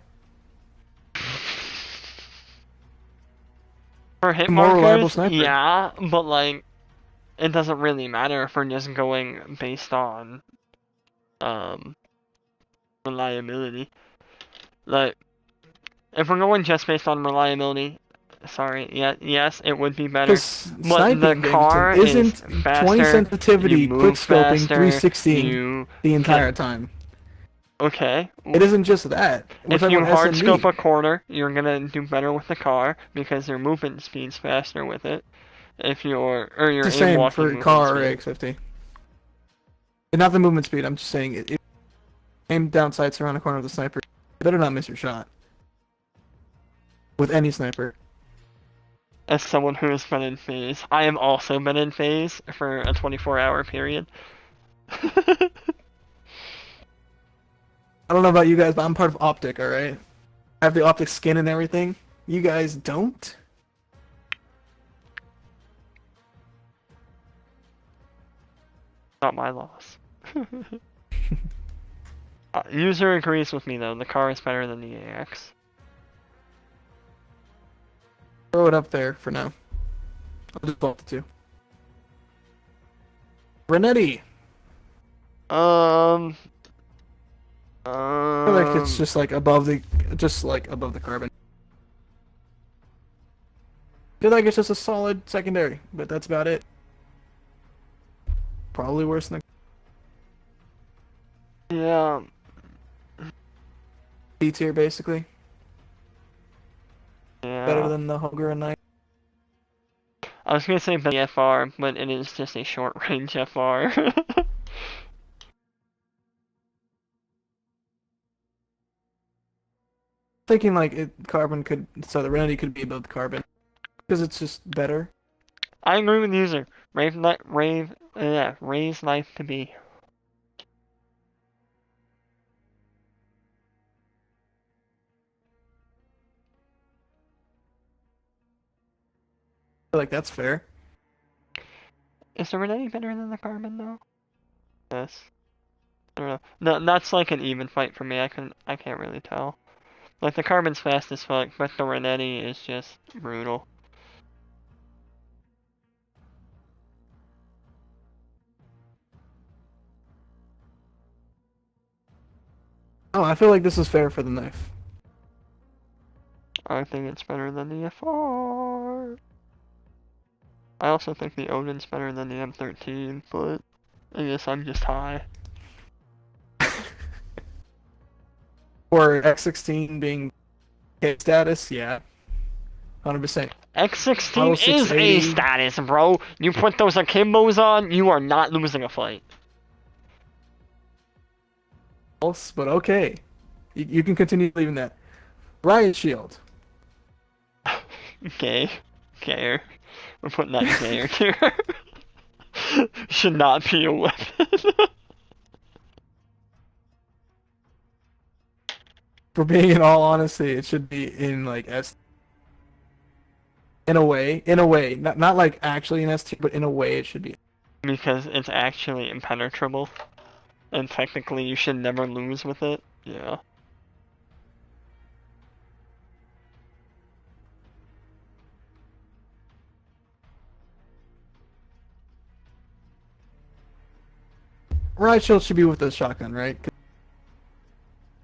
For hit A more reliable markers, sniper. yeah, but like, it doesn't really matter if we're just going based on, um, reliability. Like, if we're going just based on reliability, sorry, yeah, yes, it would be better. Because But the sniping, Jameson, car is isn't 20 faster, you sensitivity, quick move scoping, faster, 360 you the can, entire time. okay. It isn't just that. We're If talking you about hard scope SMD. a corner, you're gonna do better with the car because your movement speed's faster with it. If or It's your the aim same walking for movement car or speed. X50. And not the movement speed, I'm just saying it aim down sights around the corner with the sniper. You better not miss your shot. With any sniper. As someone who has been in phase, I have also been in phase for a 24-hour period. I don't know about you guys, but I'm part of Optic, alright? I have the Optic skin and everything. You guys don't? Not my loss. User agrees with me though. The car is better than the AX. Throw it up there for now. I'll just bump the two. Renetti! Um. I feel like it's Um. just like above the carbon. I feel like it's just a solid secondary, but that's about it. Probably worse than Yeah. the B tier, basically. Better Yeah. than the Hunger and Knight. I was gonna say the FR, but it is just a short range FR. Thinking like carbon could, so the Renetti could be above the carbon because it's just better. I agree with user. Raise life to be. I feel like that's fair. Is the Renee better than the Carbon though? Yes. I don't know. No, that's like an even fight for me. I can't really tell. Like the Carbon's fast as fuck, but the Renetti is just brutal. Oh, I feel like this is fair for the knife. I think it's better than the FR. I also think the Odin's better than the M13, but I guess I'm just high. Or X16 being K status, yeah, 100%. X16 Model is A 680, status, bro. You put those akimbos on, you are not losing a fight. else, but okay. You can continue leaving that. Riot Shield. Gay. Gayer. We're putting that in gayer tier. Should not be a weapon. For being in all honesty, it should be in like S in a way, not like actually in S tier, but in a way it should be. because it's actually impenetrable, and technically you should never lose with it. Yeah. Riot shield should be with the shotgun, right?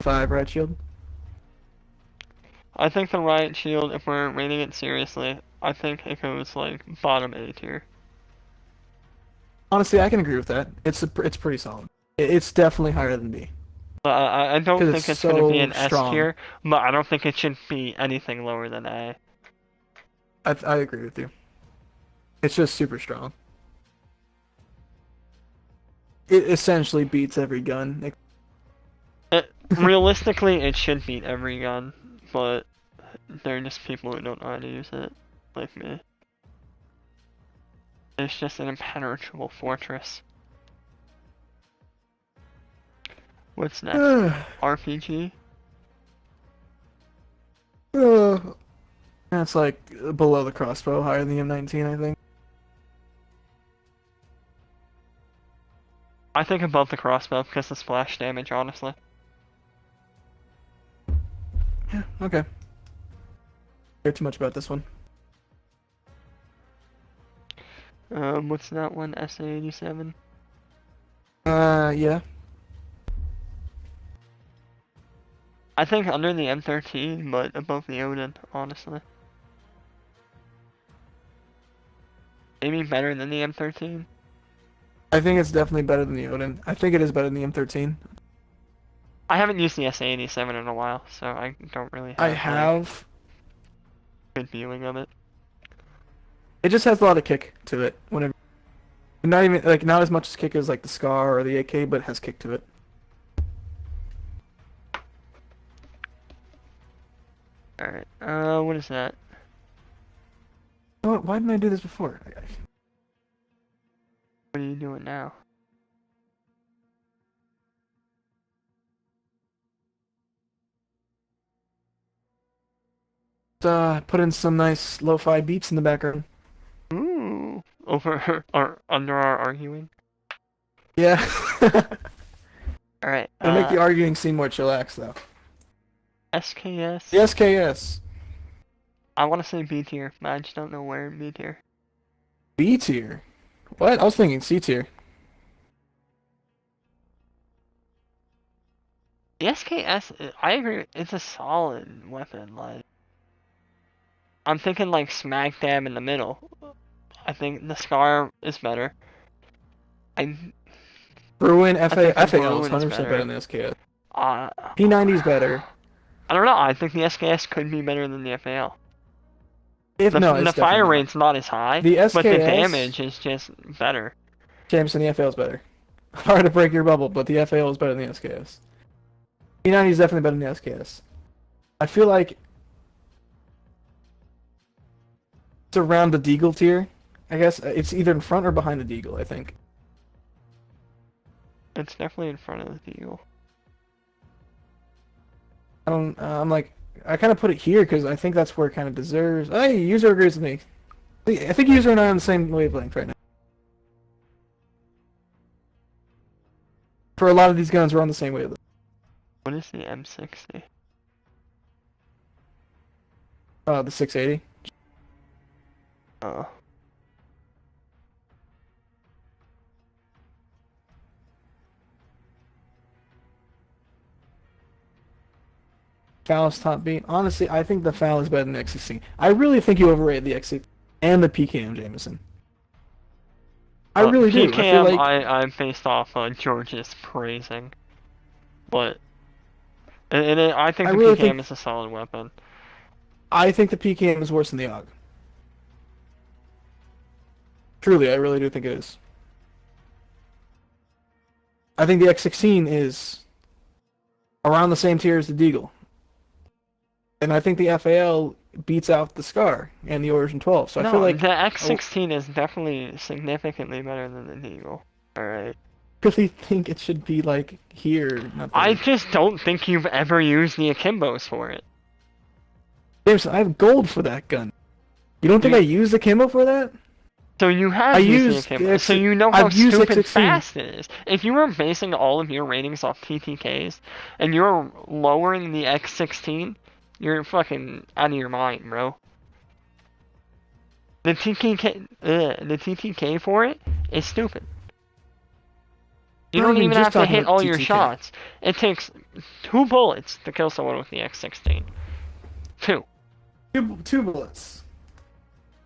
5 riot shield. I think the Riot Shield, if we're rating it seriously, I think it goes like bottom A tier. Honestly, I can agree with that. It's pretty solid. It's definitely higher than B But I don't because it's think it's gonna be so an S strong. tier, but I don't think it should be anything lower than A. I agree with you. It's just super strong. It essentially beats every gun. Realistically, it should beat every gun, but there are just people who don't know how to use it, like me. It's just an impenetrable fortress. What's next? RPG? That's like below the crossbow, higher than the M19, I think. I think above the crossbow because of splash damage, honestly. Yeah, okay. Care too much about this one. What's that one? SA-87? Yeah. I think under the M13, but above the Odin, honestly. Maybe better than the M13. I think it's definitely better than the Odin. I think it is better than the M13. I haven't used the SA-87 in a while, so I don't really I have like have. good viewing of it. It just has a lot of kick to it. Whenever, not even like not as much as kick as like the Scar or the AK, but it has kick to it. Alright, what is that? Why didn't I do this before? What are you doing now? Put in some nice lo-fi beats in the background. Ooh, over or under our arguing. Yeah. Alright, It'll make the arguing seem more chillax, though. SKS. The SKS. I want to say B tier, but I just don't know where in B tier. B tier. What? I was thinking C tier. The SKS, I agree, it's a solid weapon. Like, I'm thinking like smack dab in the middle. I think the Scar is better. I Bruin I think the FAL is Bruin is 100% better better. than the SKS. Uh, P90 is better. I don't know. I think the SKS could be better than the FAL. If no, The it's fire definitely not. rate's not as high, The but the SKS, damage is just better. Jameson, the FAL is better. Hard to break your bubble, but the FAL is better than the SKS. P90 is definitely better than the SKS. I feel like it's around the Deagle tier. I guess it's either in front or behind the Deagle, I think. It's definitely in front of the Eagle. I don't. I'm like, I kind of put it here because I think that's where it kind of deserves. Hey, user agrees with me. I think user and I are on the same wavelength right now. For a lot of these guns, we're on the same wavelength. What is the M60? The 680. Oh. FAL is top B. Honestly, I think the FAL is better than the X16. I really think you overrated the X16 and the PKM, Jameson. I really do. I feel PKM, like I'm based off George's praising, but I think I the really PKM think is a solid weapon. I think the PKM is worse than the AUG. Truly, I really do think it is. I think the X16 is around the same tier as the Deagle. And I think the FAL beats out the Scar and the Origin 12. So I feel No, like the oh, X16 is definitely significantly better than the Eagle. Alright. really think it should be like here, not I there. just don't think you've ever used the akimbos for it. Jameson, I have gold for that gun. You don't think I You, used the camo for that? so you I have used the used akimbo, so X. you know how I've used stupid X16. fast it is. If you were basing all of your ratings off TTKs, and you're lowering the X16, you're fucking out of your mind, bro. The TTK for it is stupid. You I'm not don't even even just have to talking hit about all your TTK. shots. It takes 2 bullets to kill someone with the X16. 2. Two bullets.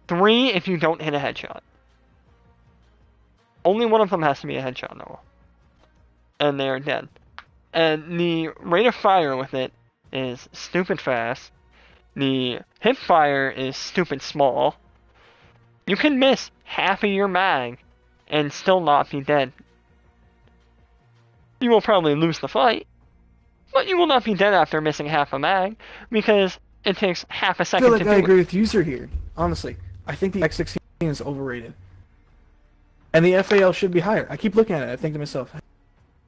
3 if you don't hit a headshot. Only one of them has to be a headshot, Noah. And they are dead. And the rate of fire with it is stupid fast. The hip fire is stupid small. You can miss half of your mag and still not be dead. You will probably lose the fight, but you will not be dead after missing half a mag, because it takes half a I feel second to like I do it. agree with user here. Honestly, I think the X16 is overrated, and the FAL should be higher. I keep looking at it. I think to myself,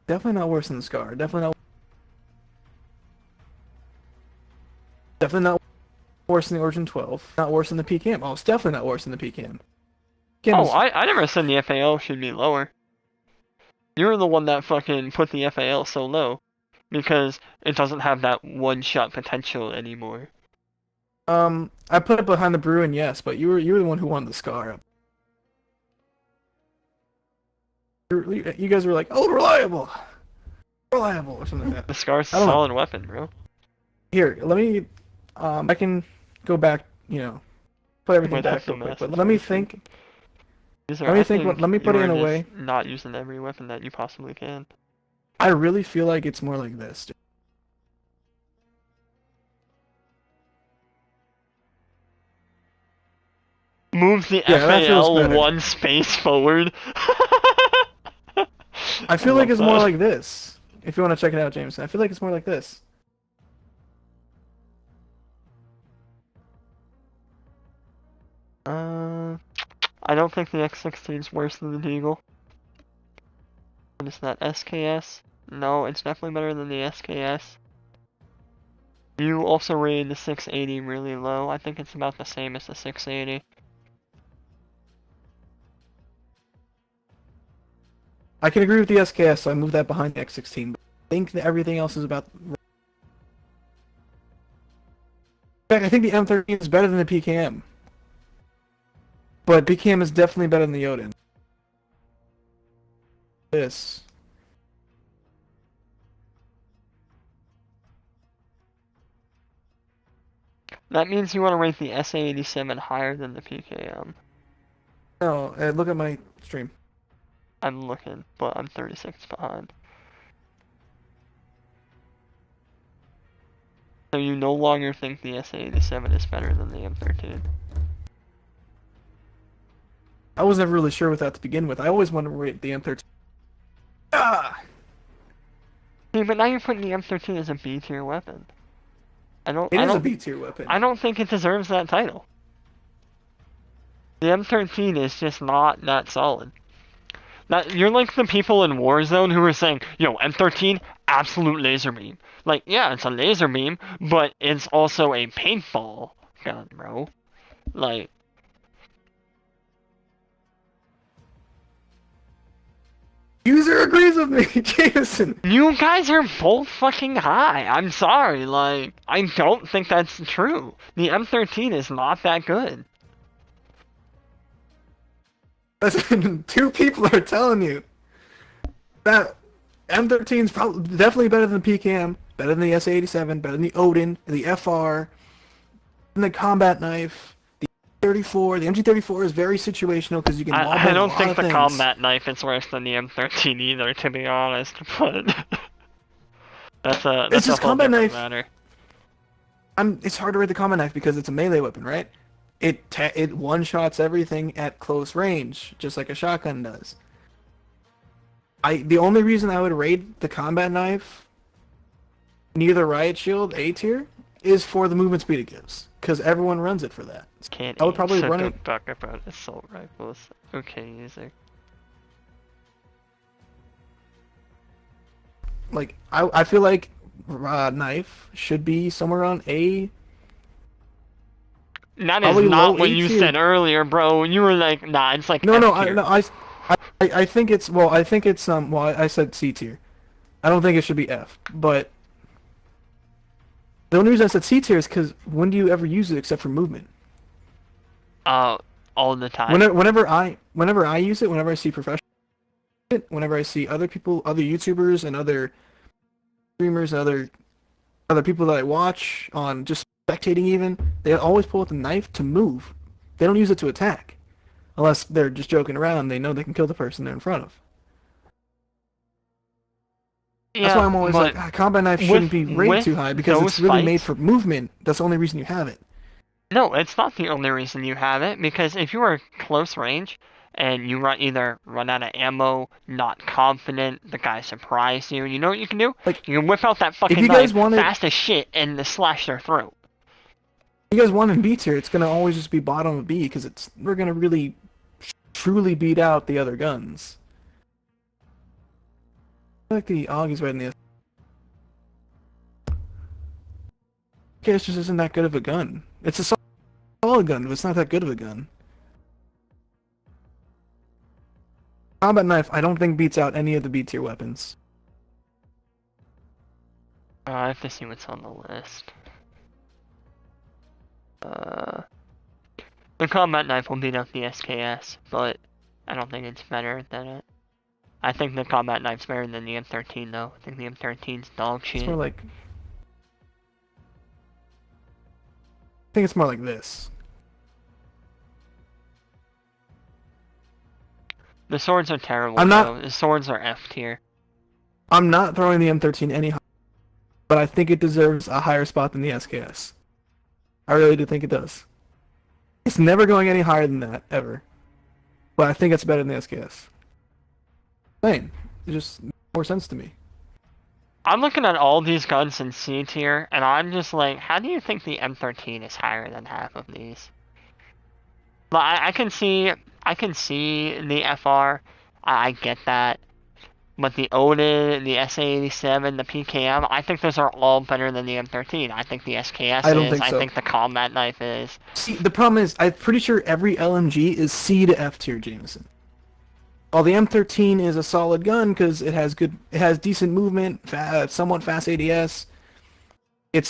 definitely not worse than the Scar. Definitely not worse than the Origin 12. Not worse than the PKM. Oh, it's definitely not worse than the PKM. PKM Oh, is I never said the FAL should be lower. You're the one that fucking put the FAL so low, because it doesn't have that one-shot potential anymore. I put it behind the Bruin, yes, but you were the one who wanted the Scar up. You guys were like, oh, reliable, or something like that. The Scar's a I don't know. solid weapon, bro. Here, let me. I can go back. Put You everything might have back real some quick. But let me message. think. User, Let I me think. think Let me put you it are in a just way. not using every weapon that you possibly can. I really feel like it's more like this. Moves the Yeah, that feels FAL better. one space forward. I I feel like love it's more that. like this. If you want to check it out, Jameson, I feel like it's more like this. Uh, I don't think the X16 is worse than the Deagle. What is that, SKS? No, it's definitely better than the SKS. You also rated the 680 really low. I think it's about the same as the 680. I can agree with the SKS, so I moved that behind the X16. But I think that everything else is about. In fact, I think the M13 is better than the PKM. But PKM is definitely better than the Odin. This. That means you want to rate the SA87 higher than the PKM. No, look at my stream. I'm looking, but I'm 36 behind. So you no longer think the SA87 is better than the M13? I was never really sure with that to begin with. I always wanted to rate the M13. Ah! See, but now you're putting the M13 as a B tier weapon. I don't, It I is a don't, B tier weapon. I don't think it deserves that title. The M13 is just not that solid. That you're like the people in Warzone who are saying, "Yo, M13, absolute laser beam." Like, yeah, it's a laser beam, but it's also a paintball gun, bro. Like, User agrees with me, Jameson. you guys are both fucking high. I'm sorry. Like, I don't think that's true. The M13 is not that good. Listen, two people are telling you that M13 is probably definitely better than the PKM, better than the SA87, better than the Odin, the FR, than the combat knife, the 34. The MG34 is very situational because you can I wallbang a don't lot think of the things. combat knife is worse than the M13 either, to be honest. But that's a It's that's a just whole combat different knife. matter. It's hard to rate the combat knife because it's a melee weapon, right? It one shots everything at close range, just like a shotgun does. The only reason I would rate the combat knife near the riot shield A tier is for the movement speed it gives, because everyone runs it for that. Can't I would aim, probably so run it. don't talk about assault rifles. Okay, user. Like I feel like knife should be somewhere around A, That is probably not low what A you tier. said earlier, bro. You were like, nah, it's like No, F no, I tier. no I think it's well I think it's well I said C tier. I don't think it should be F, but the only reason I said C tier is because when do you ever use it except for movement? Uh, all the time. Whenever I use it, whenever I see professionals, whenever I see other people, other YouTubers and other streamers and other people that I watch on just spectating even, they always pull out the knife to move. They don't use it to attack unless they're just joking around. They know they can kill the person they're in front of. That's Yeah, why I'm always like, but combat knife shouldn't be rated too with high because those it's really made fights, for movement. That's the only reason you have it. no, it's not the only reason you have it, because if you are close range and you either run out of ammo, not confident, the guy surprised you, you know what you can do? Like, You can whip out that if fucking you knife guys wanted, fast as shit and slash their throat. you guys wanted B tier, it's gonna always just be bottom of B because it's we're gonna really truly beat out the other guns. I feel like the AUG is right in the SKS just isn't that good of a gun. It's a solid gun, but it's not that good of a gun. Combat knife, I don't think beats out any of the B tier weapons. I have to see what's on the list. Uh, the combat knife will beat out the SKS, but I don't think it's better than it. I think the combat knife's better than the M13 though. I think the M13's dog It's more shit. like, I think it's more like this. The swords are terrible, I'm not, bro. The swords are F tier. I'm not throwing the M13 any higher, but I think it deserves a higher spot than the SKS. I really do think it does. It's never going any higher than that, ever. But I think it's better than the SKS. Same. It just makes more sense to me. I'm looking at all these guns in C tier, and I'm just like, how do you think the M13 is higher than half of these? But I can see the FR. I get that. But the Odin, the SA-87, the PKM, I think those are all better than the M13. I think the SKS I don't is. think I so. think the combat knife is. See, the problem is, I'm pretty sure every LMG is C to F tier, Jameson. While the M13 is a solid gun because it has decent movement, somewhat fast ADS. It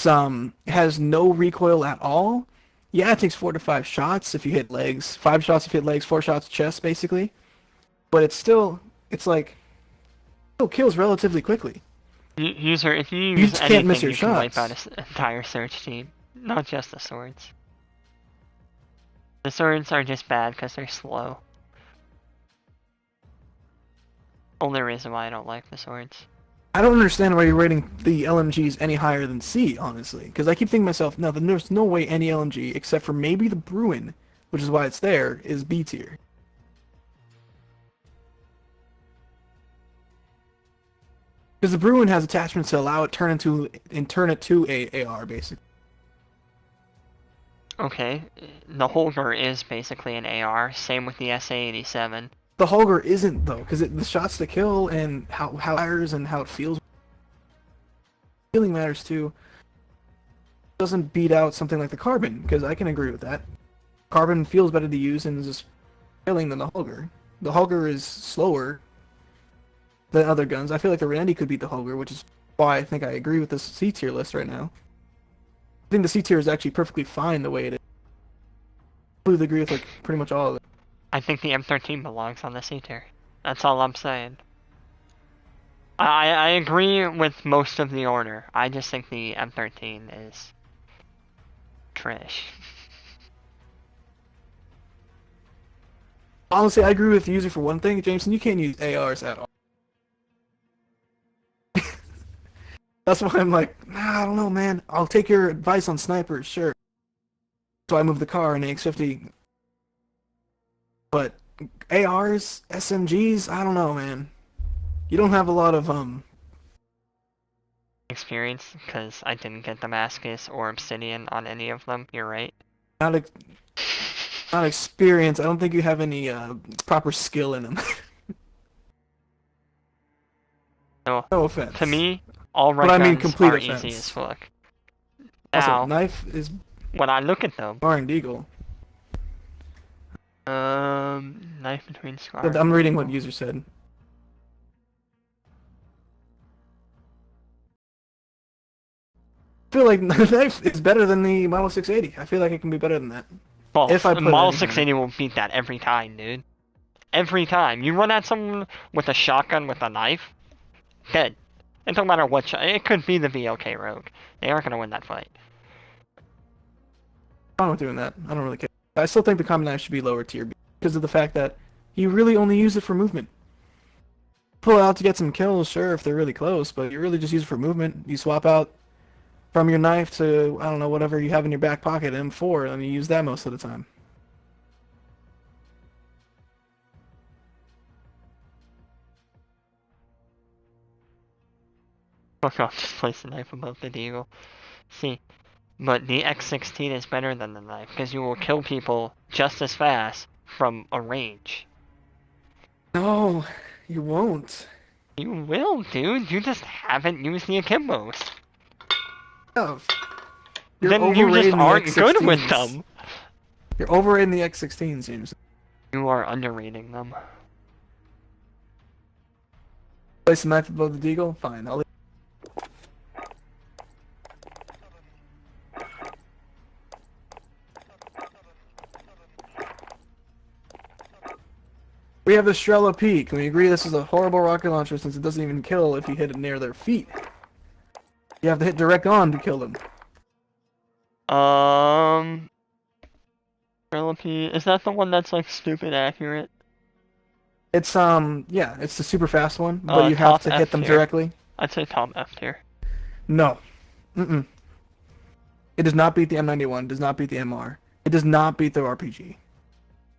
has no recoil at all. Yeah, it takes 4 to 5 shots if you hit legs, 5 shots if you hit legs, 4 shots chest, basically. But it's like, still kills relatively quickly. User, if you You use just can't miss anything, your you can wipe out shots. an entire search team. Not just the swords. The swords are just bad because they're slow. Only reason why I don't like the swords. I don't understand why you're rating the LMGs any higher than C, honestly. Because I keep thinking to myself, no, there's no way any LMG, except for maybe the Bruin, which is why it's there, is B tier. Because the Bruin has attachments to allow it turn it to a AR basically. Okay, the Holger is basically an AR. Same with the SA-87. The Holger isn't though, because the shots to kill and how it fires and how it feels, feeling matters too. Doesn't beat out something like the Carbon, because I can agree with that. Carbon feels better to use and is just failing than the Holger. The Holger is slower than other guns. I feel like the Randy could beat the Holger, which is why I think I agree with this C tier list right now. I think the C tier is actually perfectly fine the way it is. I completely agree with like pretty much all of it. I think the M13 belongs on the C tier. That's all I'm saying. I agree with most of the order. I just think the M13 is trash. Honestly, I agree with the user for one thing, Jameson. You can't use ARs at all. That's why I'm like, nah, I don't know, man. I'll take your advice on snipers, sure. So I moved the car in X50. But ARs, SMGs, I don't know, man. You don't have a lot of Experience, because I didn't get Damascus or Obsidian on any of them. You're right. not ex not experience. I don't think you have any proper skill in them. So, No to offense. me, all But red I mean guns complete are easy as offense. fuck. Also, Now, knife is when I look at them, bar and deagle. knife between scar I'm and reading what eagle. user said. I feel like knife is better than the Model 680. I feel like it can be better than that. If False. I put it Model in here. 680 will beat that every time, dude. Every time. You run at someone with a shotgun with a knife, dead. It don't matter what it could be the VLK Rogue. They aren't gonna win that fight. I'm not doing that. I don't really care. I still think the common knife should be lower tier because of the fact that you really only use it for movement. Pull it out to get some kills, sure, if they're really close, but you really just use it for movement. You swap out from your knife to, I don't know, whatever you have in your back pocket, M4, and you use that most of the time. Fuck off, just place the knife above the deagle. See, but the X16 is better than the knife because you will kill people just as fast from a range. No, you won't. You will, dude. You just haven't used the akimbos. No, you're Then you just overrating the aren't good with X16s. them. You're overrating the X16s, James. You are underrating them. Place the knife above the deagle? Fine, I'll leave. We have the Strela P. Can we agree this is a horrible rocket launcher since it doesn't even kill if you hit it near their feet? You have to hit direct on to kill them. Um, Is that the one that's like stupid accurate? It's yeah, it's the super fast one, but you have Top to hit F them tier. directly. I'd say top F tier. No. Mm-mm. It does not beat the M91, does not beat the MR. It does not beat the RPG. It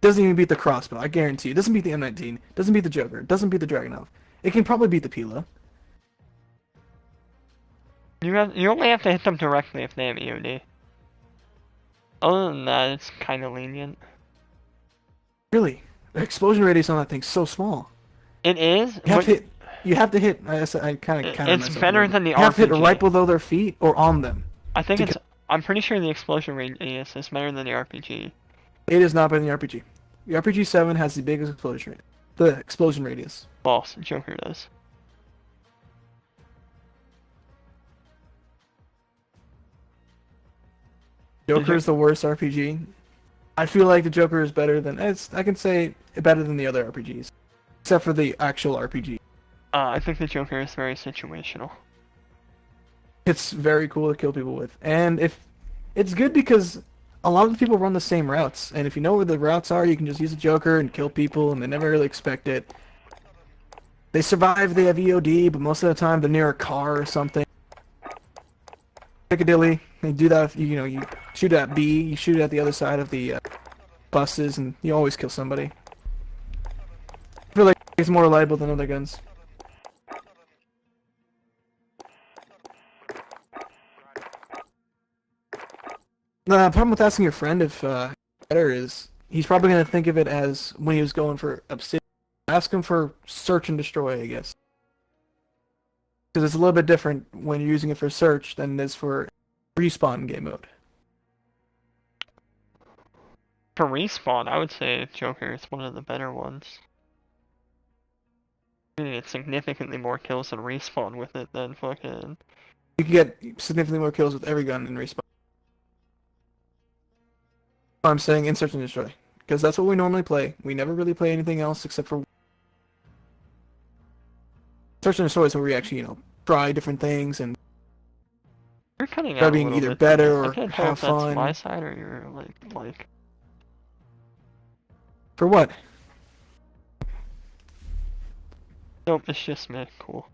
doesn't even beat the crossbow, I guarantee you. It doesn't beat the M19, doesn't beat the Joker, doesn't beat the Dragunov. It can probably beat the Pila. You only have to hit them directly if they have EOD. Other than that, it's kind of lenient. Really? The explosion radius on that thing's so small. It is, You have but to hit. You have to hit. I kind of counted it's myself a better little bit. than the You have to hit right RPG. below their feet or on them I think to kill. it's. I'm pretty sure the explosion radius is better than the RPG. It is not better than the RPG. The RPG 7 has the biggest explosion rate. The explosion radius. False. Joker does. Joker is the worst RPG. I feel like the Joker is better than. I can say better than the other RPGs, except for the actual RPG. I think the Joker is very situational. It's very cool to kill people with, and if it's good because a lot of the people run the same routes, and if you know where the routes are, you can just use a Joker and kill people, and they never really expect it. They survive, they have EOD, but most of the time they're near a car or something. Piccadilly, they do that, you know, you shoot at B, you shoot at the other side of the buses, and you always kill somebody. I feel like it's more reliable than other guns. The problem with asking your friend if better is he's probably going to think of it as when he was going for Obsidian. Ask him for search and destroy, I guess. Because it's a little bit different when you're using it for search than it is for respawn game mode. For respawn, I would say Joker is one of the better ones. You get significantly more kills than respawn with it than fucking. You can get significantly more kills with every gun in respawn. I'm saying in search and destroy. Because that's what we normally play. We never really play anything else except for search and destroy is where we actually, you know, try different things and You're cutting try out a being little either bit for me. better I or can't tell have if that's my fun. side or you're like. For what? Nope, it's just me. Cool.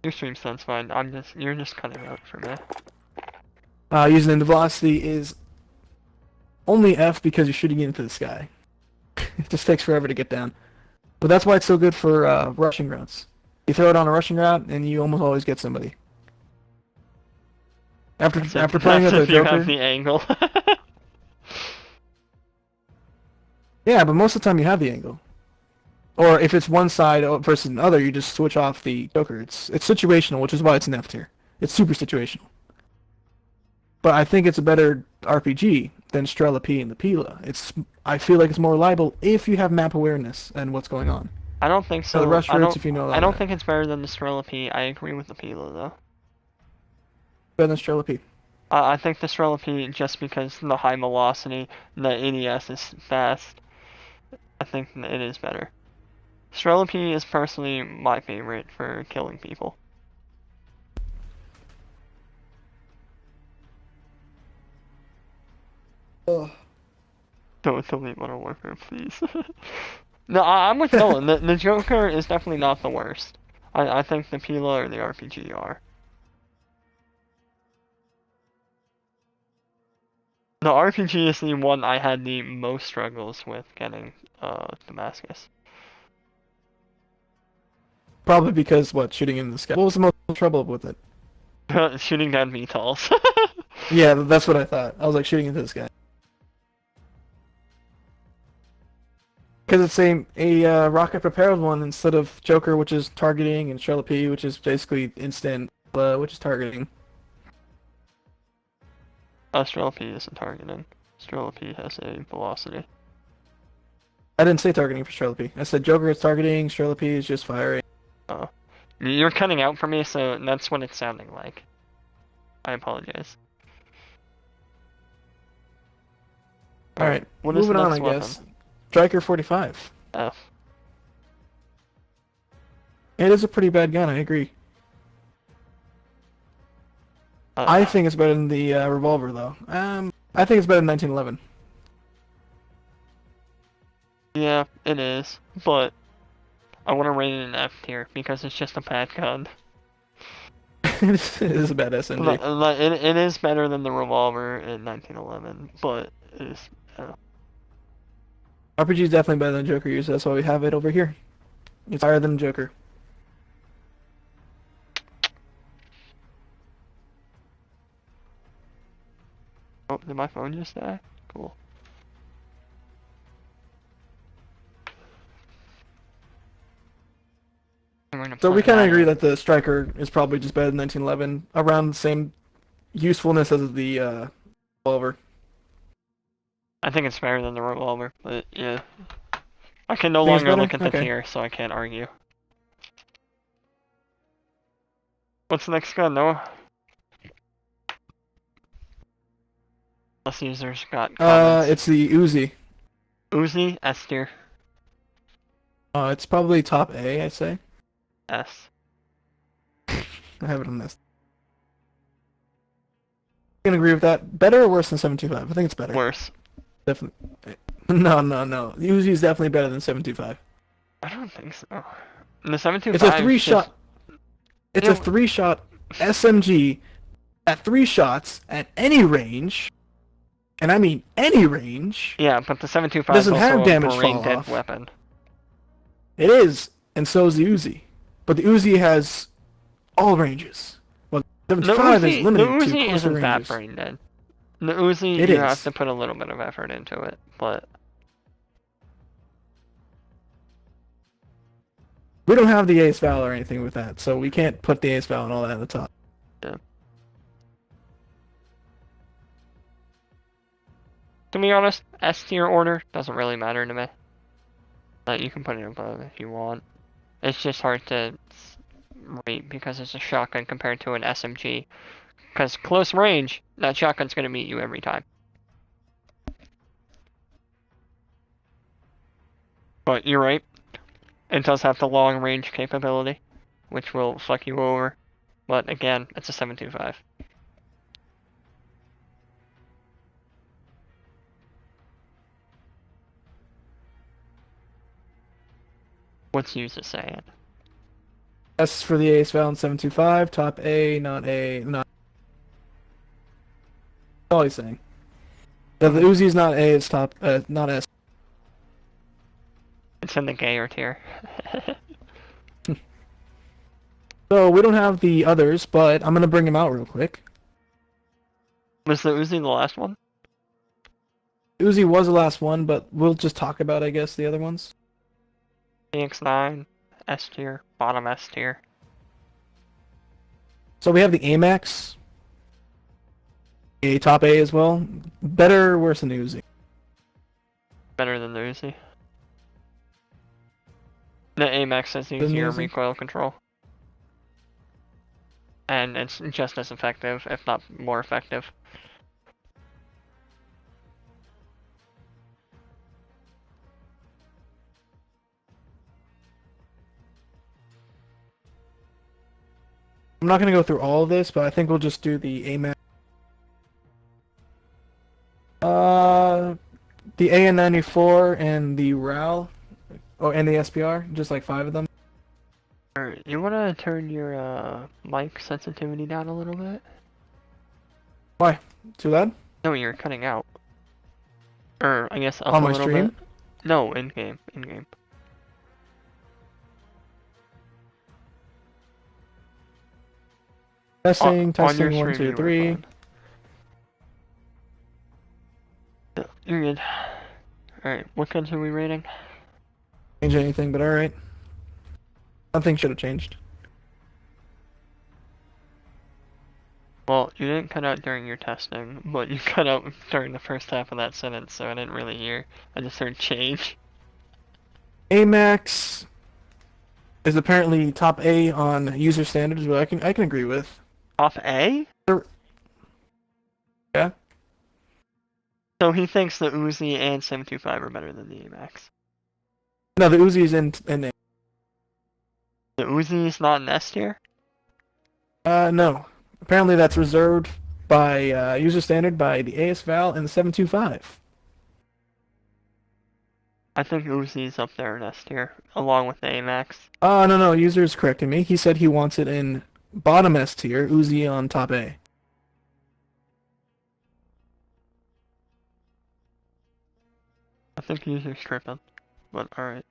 Your stream sounds fine. You're just cutting out for me. Using the velocity is only F because you're shooting into the sky. It just takes forever to get down. But that's why it's so good for rushing routes. You throw it on a rushing route, and you almost always get somebody. After playing That's with the if you have Joker, the angle. yeah, but most of the time you have the angle. Or if it's one side versus another, you just switch off the Joker. It's situational, which is why it's an F tier. It's super situational. But I think it's a better RPG than Strela P and the Pila. I feel like it's more reliable if you have map awareness and what's going on. I don't think The so. rush routes, if you know I all don't that. think it's better than the Strela. I agree with the Pila though. Better than Strela P. I think the Strela just because the high velocity, the ADS is fast. I think it is better. Strela is personally my favorite for killing people. Ugh. Don't delete Modern Warfare, please. No, I'm with Nolan. The Joker is definitely not the worst. I think the Pila or the RPG are. The RPG is the one I had the most struggles with getting Damascus. Probably because what shooting in the sky. What was the most trouble with it? Shooting down VTOLs. Yeah, that's what I thought. I was like shooting into the sky. Because it's a rocket propelled one instead of Joker, which is targeting, and Strela P, which is basically instant, which is targeting. Strela isn't targeting. Strela has a velocity. I didn't say targeting for Strela P. I said Joker is targeting, Strela P is just firing. Oh. You're cutting out for me, so that's what it's sounding like. I apologize. Alright, What is the moving on, next I weapon? guess. Striker 45. F. It is a pretty bad gun, I agree. I think it's better than the revolver, though. I think it's better than 1911. Yeah, it is, but I want to rate it an F tier because it's just a bad gun. It is a bad SMG. It is better than the revolver in 1911, but it is. RPG is definitely better than Joker use. That's why we have it over here. It's higher than Joker. Oh, did my phone just die? Cool. So we kind of agree that the Striker is probably just better than 1911, around the same usefulness as the revolver. I think it's better than the revolver, but yeah. I can no Think it's longer better? look at the Okay. tier, so I can't argue. What's the next gun, Noah? Unless users got comments. It's the Uzi. Uzi, S tier. It's probably top A, I'd say. S. I have it on this. I can agree with that. Better or worse than 725? I think it's better. Worse. Definitely. No, no, no. The Uzi is definitely better than 725. I don't think so. And the 725 It's a three-shot. It's You a know, three-shot SMG at 3 shots at any range, and I mean any range. yeah, but the 725 is Doesn't have also a damage fall brain-dead off. weapon. It is, and so is the Uzi. But the Uzi has all ranges. Well, The 75 is Uzi, the limited to Uzi closer isn't that ranges. brain-dead. The Uzi, It you have is. to put a little bit of effort into it, but We don't have the Ace Val or anything with that, so we can't put the Ace Val and all that at the top. yeah. To be honest, S tier order doesn't really matter to me. You can put it above if you want. It's just hard to rate because it's a shotgun compared to an SMG. Because close range, that shotgun's gonna meet you every time. But you're right, it does have the long range capability, which will fuck you over. But again, it's a 725. What's users saying? S for the Ace Val and 725, top A, not A, not. That's all he's saying. The Uzi is not A, it's top, not S. It's in the gayer tier. So we don't have the others, but I'm gonna bring them out real quick. Was the Uzi the last one? Uzi was the last one, but we'll just talk about, I guess, the other ones. AX9, S tier, bottom S tier. So we have the AMAX, a top A as well. Better or worse than the Uzi? Better than the Uzi. The AMAX has Than the easier Uzi? recoil control. And it's just as effective, if not more effective. I'm not gonna go through all of this, but I think we'll just do the AMAX. Uh, the AN94 and the RAL, oh, and the SPR, just like 5 of them. Alright, you wanna turn your mic sensitivity down a little bit? Why? Too loud? No, you're cutting out. Or, I guess up On a my little bit. stream? No, in-game, in-game. Testing, On your testing, one, stream two, you were three. fine. Yeah, you're good. Alright, what guns are we rating? Change anything, but alright. Nothing should have changed. Well, you didn't cut out during your testing, but you cut out during the first half of that sentence, so I didn't really hear. I just heard change. AMAX is apparently top A on user standards, but I can agree with. Off A? Yeah. So he thinks the Uzi and 725 are better than the AMAX. No, the Uzi is in A. The Uzi is not an S tier? No. Apparently that's reserved by user standard by the AS Val and the 725. I think Uzi's up there in S tier, along with the AMAX. No, user is correcting me. He said he wants it in bottom S tier, Uzi on top A. I think user's tripping, but alright.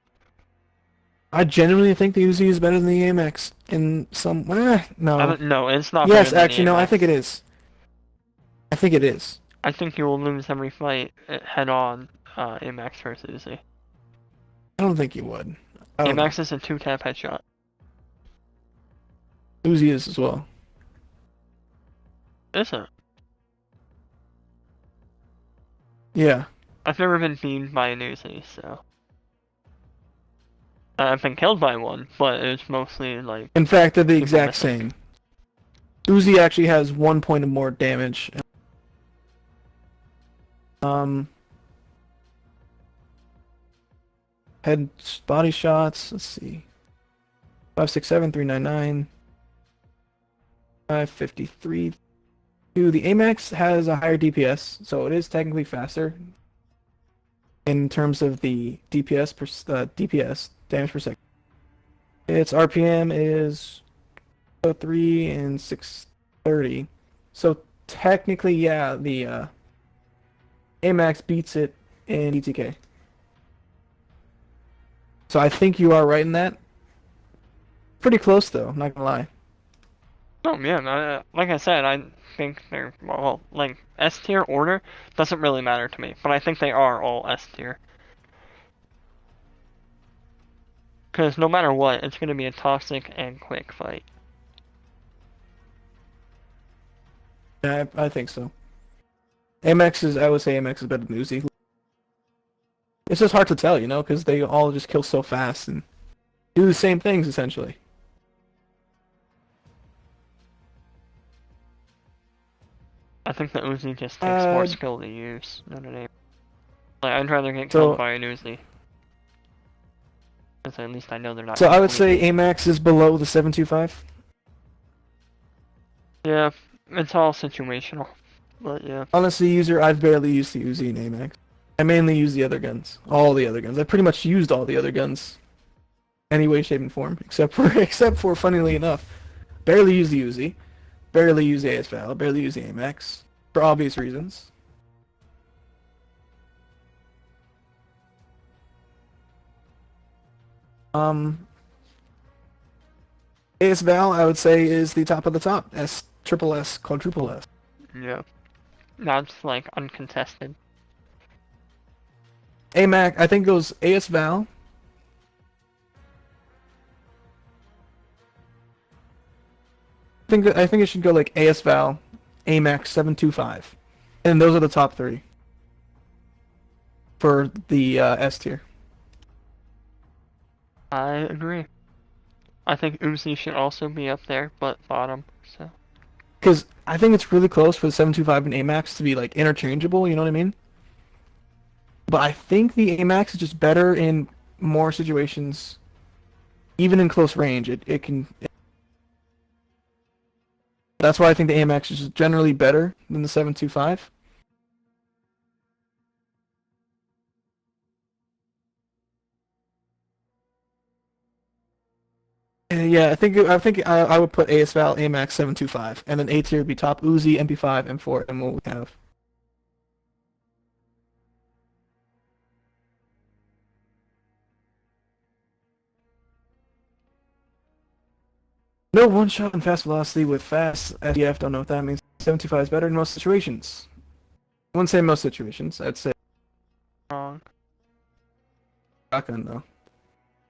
I genuinely think the Uzi is better than the AMX in some. No. No, it's not better Yes, than the actually, no. I think AMX. it is. I think it is. I think you will lose every fight head on, AMAX versus Uzi. I don't think you would. I don't know. AMAX is a 2-tap headshot. Uzi is as well. Is it? Yeah. I've never been beamed by an Uzi, so. I've been killed by one, but it's mostly like In fact, they're the people exact missing. same. Uzi actually has 1 point of more damage. Um, head body shots. Let's see. 567, 399, 553. The AMAX has a higher DPS, so it is technically faster in terms of the DPS damage per second. Its RPM is 3 and 630. So technically, yeah, the AMAX beats it in ETK. So I think you are right in that. Pretty close though, not gonna lie. Oh yeah, like I said, I think they're well, like S tier order doesn't really matter to me, but I think they are all S tier. Because no matter what, it's going to be a toxic and quick fight. Yeah, I think so. AMX is, I would say AMX is better than Uzi. It's just hard to tell, because they all just kill so fast and do the same things essentially. I think the Uzi just takes more skill to use. No, no, no. Like, I'd rather get So- killed by an Uzi. Because at least I know they're not. So I would say completely- AMAX is below the 725. Yeah, it's all situational. But yeah. Honestly, I've barely used the Uzi in AMAX. I mainly use the other guns. All the other guns. I pretty much used all the other guns. Any way, shape, and form. Except for, funnily enough, barely use the Uzi. Barely use the ASVAL. Barely use the AMAX. For obvious reasons. ASVAL, I would say, is the top of the top. Triple S, quadruple S. Yeah. That's like uncontested. AMAC, I think goes ASVAL, I think it should go like AS Val, AMAX 725, and those are the top three for the S tier. I agree. I think Uzi should also be up there, but bottom. So Because I think it's really close for the 725 and AMAX to be like interchangeable. You know what I mean? But I think the AMAX is just better in more situations, even in close range. It can. That's why I think the AMAX is just generally better than the 725. Yeah, I would put AS Val AMAX 725, and then A tier would be top Uzi, MP5, M4, and what we have. No one shot and fast velocity with fast SDF. Don't know what that means. 725 is better in most situations. I wouldn't say most situations. I'd say wrong. shotgun though.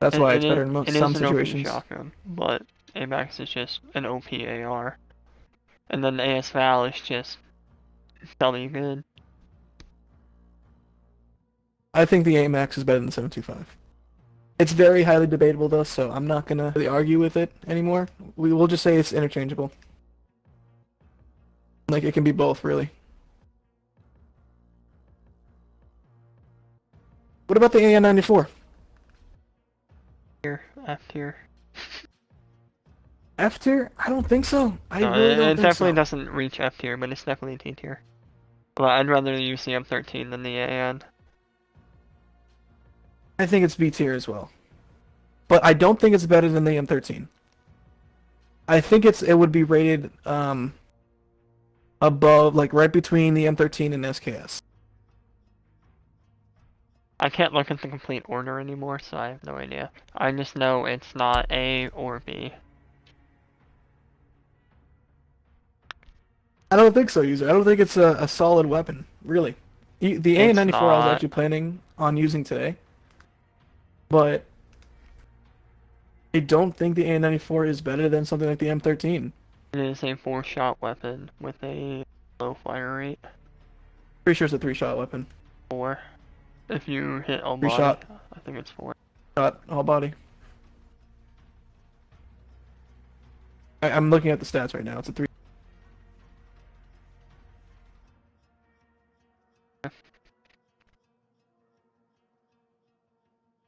That's It, why it it's better is in it most some is an OP situations. shotgun, but AMAX is just an OP AR, and then the AS Val is just fairly good. I think the AMAX is better than 725. It's very highly debatable though, so I'm not gonna really argue with it anymore. We will just say it's interchangeable. Like it can be both, really. What about the AN94? Here, F tier. F tier? I don't think so. I No, really don't it think definitely so. doesn't reach F tier, but it's definitely T tier. Well, I'd rather use the M13 than the AN. I think it's B tier as well. But I don't think it's better than the M13. I think it would be rated above, like right between the M13 and SKS. I can't look at the complete order anymore, so I have no idea. I just know it's not A or B. I don't think so, user. I don't think it's a solid weapon, really. The It's AN94 I was not. actually planning on using today, but I don't think the AN94 is better than something like the M13. It is a 4-shot weapon with a low fire rate. Pretty sure it's a three-shot weapon. 4. If you hit all body, Three-shot, I think it's 4. shot, all body. I'm looking at the stats right now. It's a three.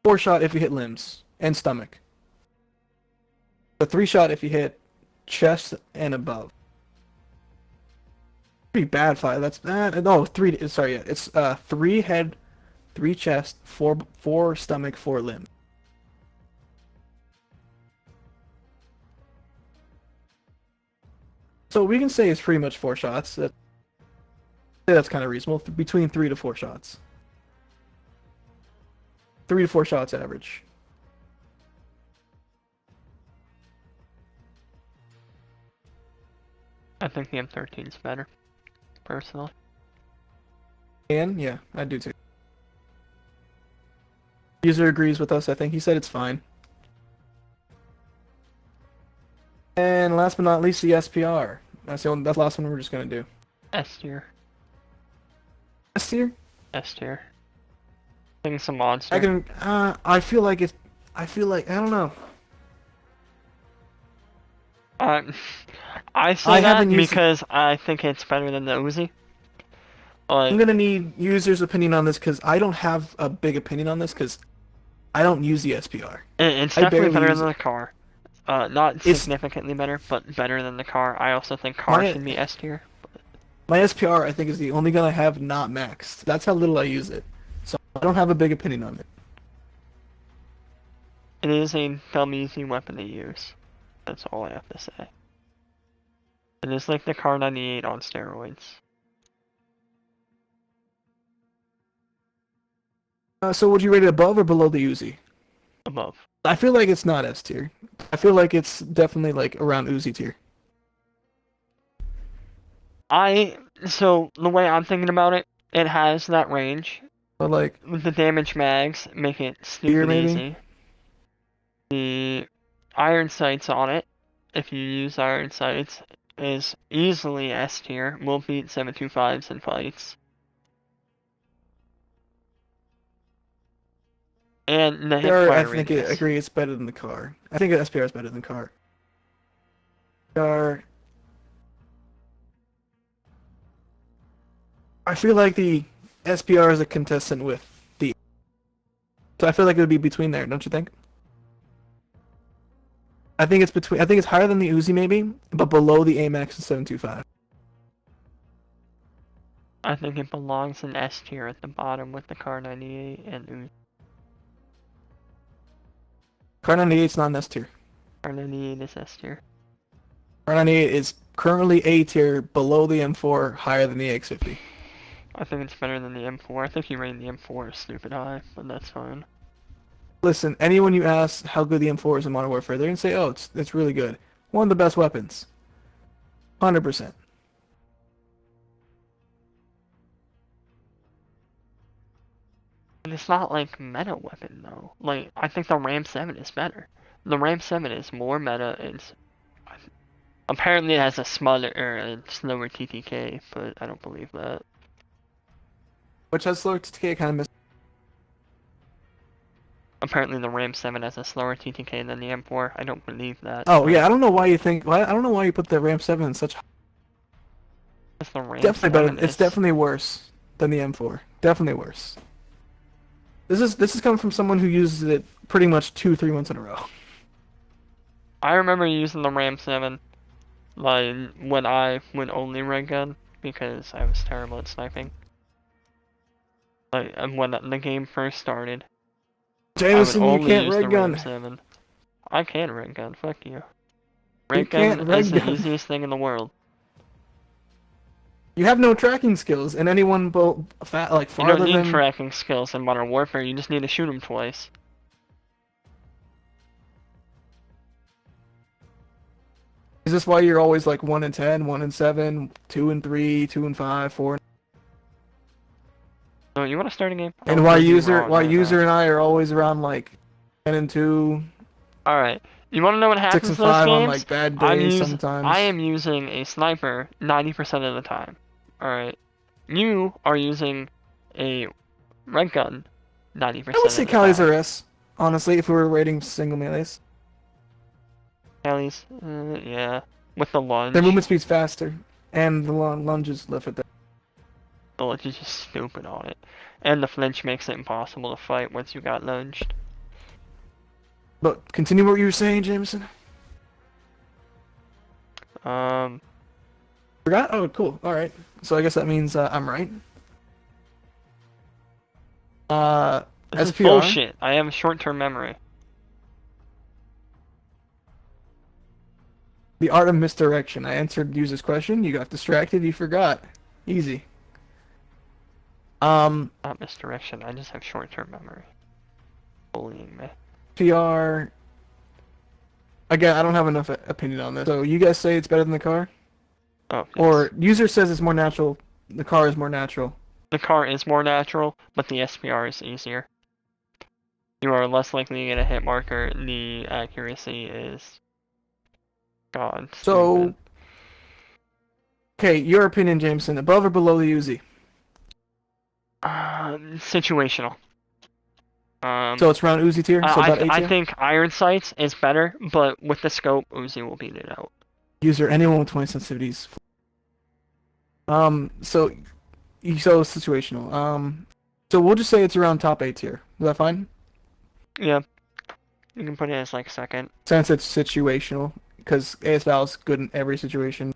Four shot if you hit limbs and stomach. A three shot if you hit chest and above. Pretty bad five. That's bad. No, three. Sorry, yeah. It's three head, three chest, four stomach, four limb. So we can say it's pretty much four shots. That's kind of reasonable. Between 3 to 4 shots. 3 to 4 shots average. I think the M13 is better, personally. And yeah, I do too. User agrees with us. I think he said it's fine. And last but not least, the SPR. That's the last one we're just gonna do. S tier. S tier. S tier. I think it's a I monster. can. I feel like it's. I feel like I don't know. Uh, I say I that haven't used. because I think it's better than the Uzi. I'm Like, gonna need users' opinion on this because I don't have a big opinion on this because I don't use the SPR. it's I definitely barely better use than it. the car. Not It's significantly better, but better than the car. I also think car my should be S tier. my SPR. I think is the only gun I have not maxed. That's how little I use it. So I don't have a big opinion on it. It is a dumb easy weapon to use. That's all I have to say. It is like the Car 98 on steroids. So would you rate it above or below the Uzi? Above. I feel like it's not S tier. I feel like it's definitely like around Uzi tier. So the way I'm thinking about it, it has that range. But like The damage mags make it tier stupid maybe. easy. The iron sights on it if you use iron sights, is easily S tier. Will beat 725s in fights. And the hip SPR, I fire think I radius. agree it's better than the car. I think SPR is better than the car. Car, I feel like the SPR is a contestant with the, so I feel like it would be between there, don't you think? I think it's between. I think it's higher than the Uzi maybe, but below the AMAX and 725. I think it belongs in S tier at the bottom with the Car 98 and Car 98 is not an S tier. Car 98 is S tier. Car 98 is currently A tier, below the M4, higher than the X50. I think it's better than the M4. I think you rated the M4 stupid high, but that's fine. Listen, anyone you ask how good the M4 is in Modern Warfare, they're gonna say, "Oh, it's really good. One of the best weapons." 100%. And it's not like meta weapon though. Like I think the Ram 7 is better. The Ram 7 is more meta. It's apparently it has a smaller or a slower TTK, but I don't believe that. Which has slower TK kind of miss. Apparently the Ram 7 has a slower TTK than the M4. I don't believe that, Oh but yeah, I don't know why you think. Why I don't know why you put the Ram 7 in such. it's the Ram Definitely better. 7 It's is. definitely worse than the M4. Definitely worse. This is coming from someone who uses it pretty much 2, 3 months in a row. I remember using the Ram 7 like when I would only red gun because I was terrible at sniping. Like and when the game first started, I would Jameson, you only can't use the red Ram gun. 7. I can red gun, fuck you. You Red can't gun is red the gun. easiest thing in the world. You have no tracking skills, and anyone like You don't farther need than. tracking skills in Modern Warfare, you just need to shoot them twice. Is this why you're always like 1 in 10, 1 in 7, 2 in 3, 2 in 5, 4? So you want to start a game? I'll And why prove you user wrong why right now. user and I are always around like 10 and 2, Alright, you want to know what six happens and in those five on games? like bad days I sometimes. am using a sniper 90% of the time. Alright. You are using a red gun I would 90% say of the Callie's time. are S, honestly, if we were rating single melees. Kelly's, yeah. With the Their lunge. movement speed's faster, and the lunges lift it. The lunge is just stupid on it. And the flinch makes it impossible to fight once you got lunged. But continue what you were saying, Jameson. Um, Forgot? Oh, cool. All right. So I guess that means I'm right. Uh, this is SPR. bullshit. I have a short-term memory. The art of misdirection. I answered user's question. You got distracted. You forgot. Easy. Um, Not misdirection, I just have short-term memory. Bullying me. PR. Again, I don't have enough opinion on this. So you guys say it's better than the car, Oh, yes. or user says it's more natural. The car is more natural. The car is more natural, but the SPR is easier. You are less likely to get a hit marker. The accuracy is god So, stupid. okay, your opinion, Jameson. Above or below the Uzi? Situational. Um, So it's around Uzi tier. So about A I tier. think Iron Sights is better, but with the scope, Uzi will beat it out. User anyone with 20 sensitivities. So so situational. So we'll just say it's around top A tier. Is that fine? Yeah, you can put it as like second. Since it's situational, because AS is good in every situation.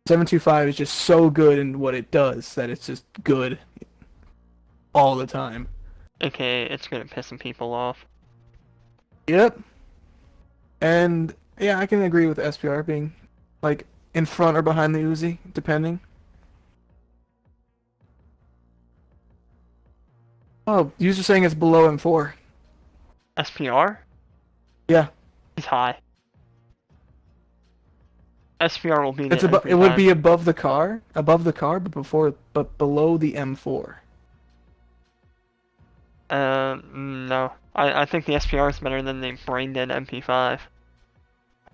725 is just so good in what it does that it's just good all the time. AKA, it's good at pissing people off. Yep. And yeah, I can agree with SPR being like in front or behind the Uzi, depending. Oh, user saying it's below M4. SPR Yeah, is high. SPR will beat it's it above. every It would time. be above the car, but below the M4. No. I think the SPR is better than the brain dead MP5. I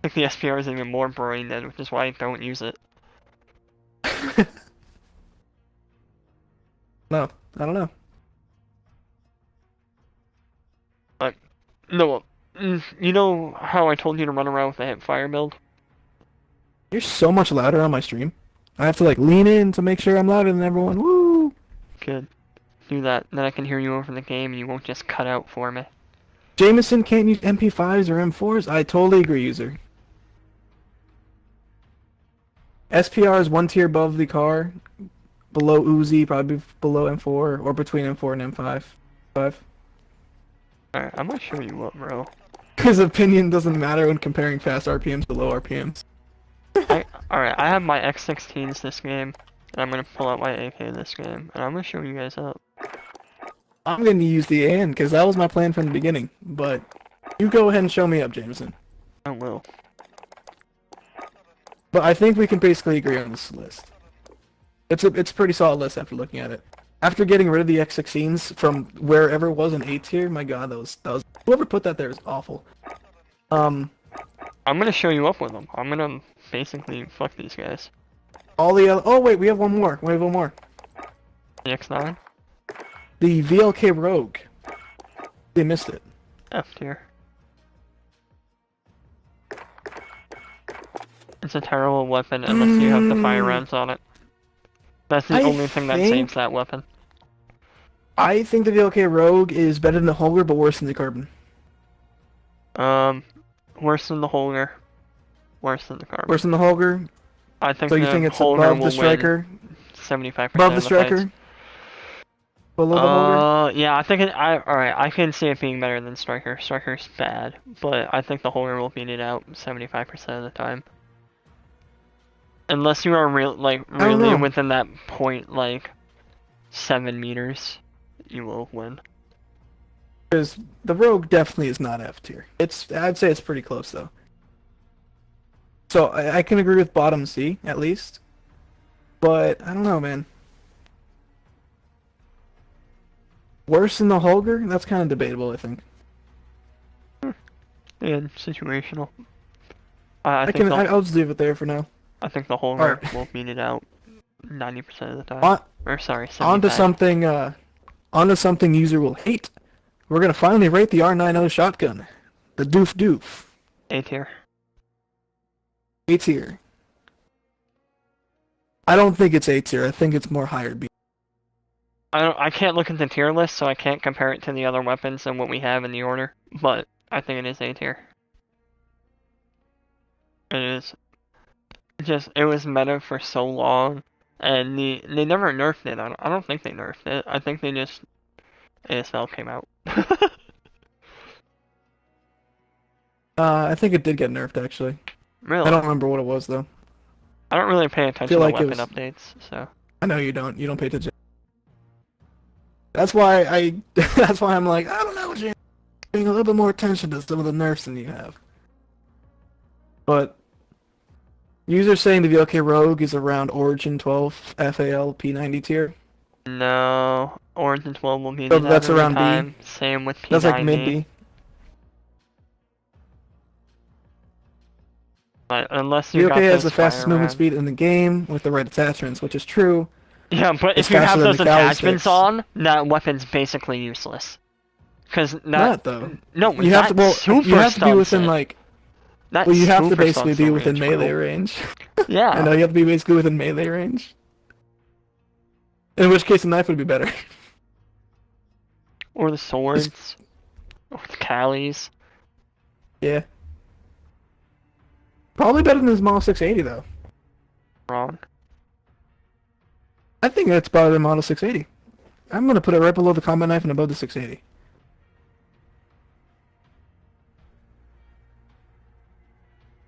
think the SPR is even more brain dead, which is why I don't use it. No, I don't know. But no, you know how I told you to run around with the hip fire build? You're so much louder on my stream. I have to like lean in to make sure I'm louder than everyone. Woo! Good. Do that, then I can hear you over the game and you won't just cut out for me. Jameson can't use MP5s or M4s. I totally agree, user. SPR is one tier above the car, below Uzi, probably below M4, or between M4 and M5. Five. Alright, I'm gonna show you what, bro. His opinion doesn't matter when comparing fast RPMs to low RPMs. Alright, I have my X16s this game, and I'm gonna pull out my AK this game, and I'm gonna show you guys up. I'm going to use the AN because that was my plan from the beginning. But you go ahead and show me up, Jameson. I will. But I think we can basically agree on this list. It's a pretty solid list after looking at it. After getting rid of the X16s from wherever it was in A tier, my god, that was whoever put that there is awful. Um, I'm gonna show you up with them. I'm gonna basically fuck these guys. all the other. Oh wait, we have one more. We have one more. The X9? The VLK Rogue. They missed it. F tier. It's a terrible weapon unless you have the fire rounds on it. That's the I only thing that saves think that weapon. I think the VLK Rogue is better than the Holger, but worse than the Carbon. Um, Worse than the Holger. Worse than the Carbon. Worse than the Holger. I think So you the think it's Holger above the will win Striker? 75% Above the of the fights. Striker? Below the Holger? Yeah, I think alright, I can see it being better than Striker. Striker's bad, but I think the Holger will beat it out 75% of the time. Unless you are I don't really know. within that point, like 7 meters, you will win. Because the Rogue definitely is not F tier. I'd say it's pretty close though. So I can agree with bottom C at least, but I don't know, man. Worse than the Holger? That's kind of debatable, I think. And situational. I think I'll just leave it there for now. I think the All Holger right, will beat it out 90% of the time. on Or sorry, onto 75. something. Onto something user will hate. We're gonna finally rate the R90 shotgun, the Doof Doof. A tier. A tier. I don't think it's A tier. I think it's more higher B. I can't look at the tier list, so I can't compare it to the other weapons and what we have in the order, but I think it is A tier. It is just it was meta for so long, and they never nerfed it. I don't think they nerfed it. I think they just ASL came out. I think it did get nerfed actually. I Really? don't remember what it was though. I don't really pay I feel attention to like it weapon was. updates, so I know you don't. You don't pay attention. That's why I. That's why I'm like I don't know, James. Paying a little bit more attention to some of the nerfs than you have. But users saying the VLK Rogue is around Origin 12 FAL P90 tier. no. Origin 12 will beat So it out that's every around B. time. Same with That's like mid P90. B. But unless you VLK got has those the fastest fire movement rounds. speed in the game with the right attachments, which is true. Yeah, but It's if you faster have than the those Cali attachments sticks. on, that weapon's basically useless. Cause that Not though. no, You have to that you super have to be stunts within it. like That well you have to super basically stunts the be within range, melee bro. range. I Yeah. know you have to be basically within melee range. In which case a knife would be better. Or the Just swords. Or the Callies. yeah. Probably better than his Model 680 though. Wrong. I think it's better than Model 680. I'm gonna put it right below the combat knife and above the 680.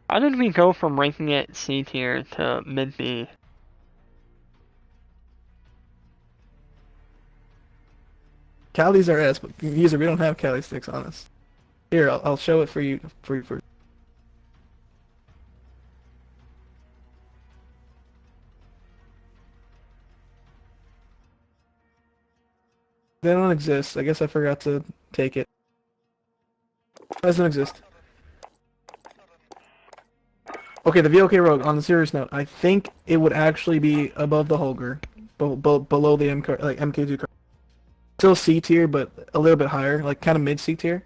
How did we go from ranking it C tier to mid B? Cali's are S, but user we don't have Cali sticks on us. Here, I'll show it for you for They don't exist. I guess I forgot to take it. Doesn't exist. Okay, the VOK Rogue, on the serious note, I think it would actually be above the Holger, below the MK2 car. Still C tier, but a little bit higher, like kind of mid C tier.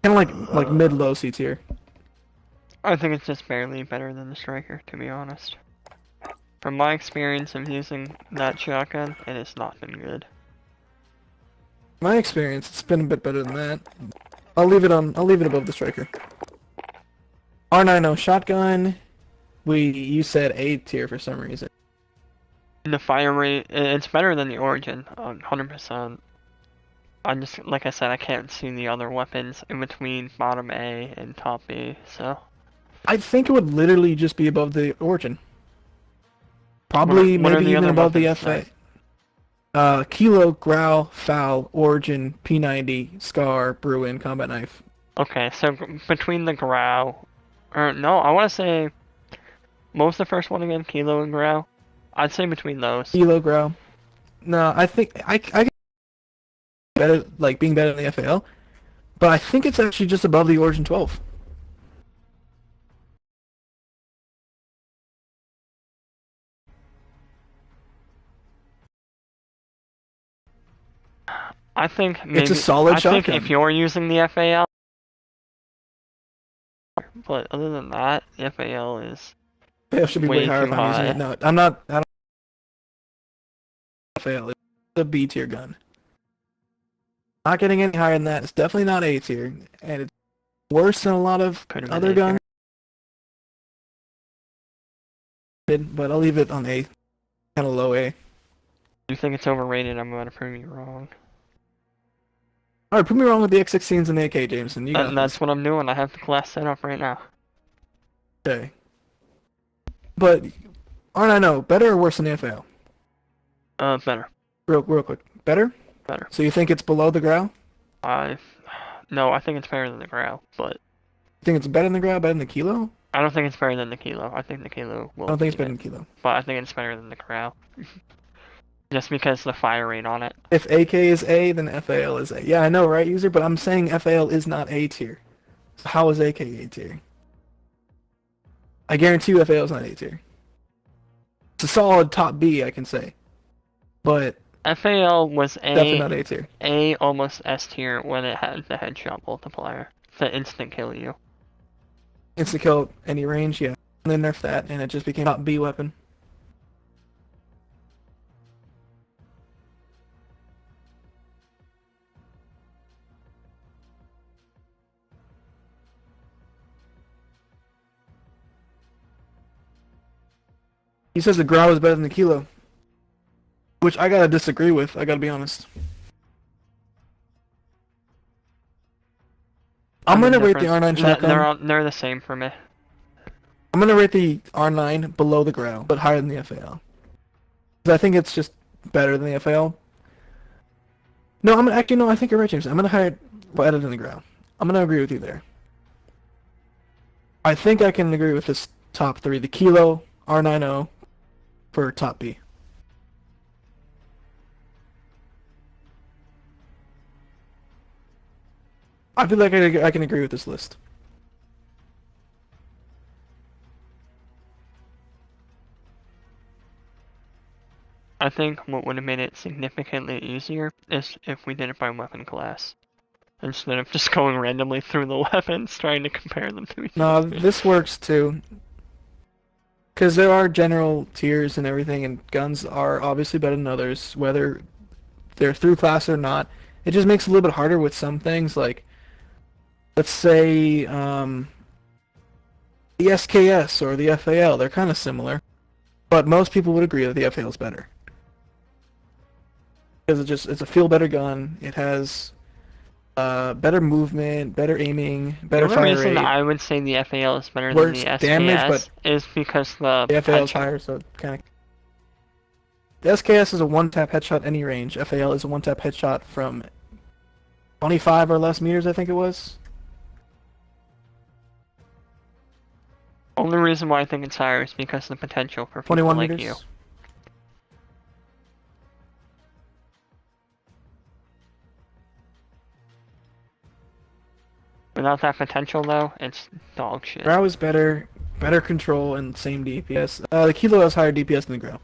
Kind of like mid low C tier. I think it's just barely better than the Striker, to be honest. From my experience of using that shotgun, it has not been good. My experience, it's been a bit better than that. I'll leave it above the Striker. R90 shotgun. You said A tier for some reason. The fire rate, it's better than the Origin, 100%. I just, like I said, I can't see the other weapons in between bottom A and top B, so. I think it would literally just be above the Origin. What Probably, what are maybe the even other above the weapons FA. then? Kilo, Growl, Foul, Origin, P90, Scar, Bruin, Combat Knife. Okay, so between the Grau, or no, I want to say, what was the first one again? Kilo and Grau? I'd say between those. Kilo, Growl. No, I think I better like being better than the FAL, but I think it's actually just above the Origin 12. I think It's a maybe, solid I think if shotgun. you're using the FAL, but other than that, the FAL is FAL should be way way higher too if I'm using it. high. No, I'm not. I don't FAL. It's a B tier gun. Not getting any higher than that. It's definitely not A tier, and it's worse than a lot of Could have been other A tier. guns. But I'll leave it on A, kind of low A. You think it's overrated? I'm going to prove you wrong. All right, prove me wrong with the X16s and the AK, Jameson. You got That's this. what I'm doing. I have the class set up right now. Okay. But aren't I know better or worse than the FAL? Better. Real quick. Better? Better. So you think it's below the Grau? I, no, I think it's better than the Grau, but You think it's better than the Grau, better than the Kilo? I don't think it's better than the Kilo. I think the Kilo I will don't think it's beat better it, than Kilo. but I think it's better than the Grau. Just because the fire rate on it. If AK is A, then FAL is A. Yeah, I know, right, user? But I'm saying FAL is not A tier. So how is AK A tier? I guarantee you FAL is not A tier. It's a solid top B, I can say. But FAL was definitely not A tier. A almost S tier when it had the headshot multiplier. The instant kill you. Instant kill any range, yeah. And then nerfed that, and it just became top B weapon. He says the Grau is better than the Kilo. Which I gotta disagree with, I gotta be honest. I I'm mean, gonna rate the difference. R9 shotgun. They're the same for me. I'm gonna rate the R9 below the Grau, but higher than the FAL. Because I think it's just better than the FAL. No, I'm gonna actually no. I think you're right, James. I'm gonna hire it better than the Grau. I'm gonna agree with you there. I think I can agree with this top three: the Kilo, R90 for top B. I feel like I can agree with this list. I think what would have made it significantly easier is if we did it by weapon class. Instead of just going randomly through the weapons, trying to compare them to each No, other. this works too. Because there are general tiers and everything, and guns are obviously better than others, whether they're through class or not. It just makes it a little bit harder with some things, like, let's say, the SKS or the FAL. They're kind of similar, but most people would agree that the FAL is better. Because it's a feel better gun. It has better movement, better aiming, The better only fire reason rate, I would say the FAL is better than worse the damage, but SKS is because the the FAL is headshot. higher, so it kind of. The SKS is a one-tap headshot any range. FAL is a one-tap headshot from 25 or less meters, I think it was. Only reason why I think it's higher is because of the potential for people 21 like you. meters. Without that potential, though, it's dog shit. Grau is better control and same DPS. The Kilo has higher DPS than the Grau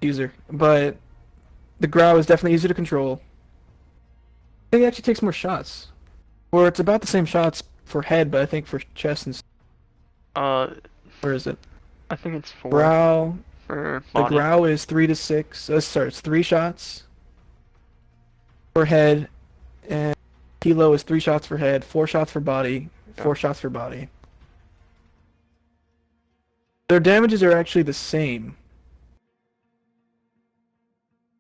user, but the Grau is definitely easier to control. I think it actually takes more shots, or it's about the same shots for head, but I think for chest and Uh, where is it? I think it's 4 Grau. for The body. Grau is 3 to 6. Sorry, it's 3 shots for head, and Kilo is 3 shots for head, 4 shots for body, Yeah. 4 shots for body. Their damages are actually the same,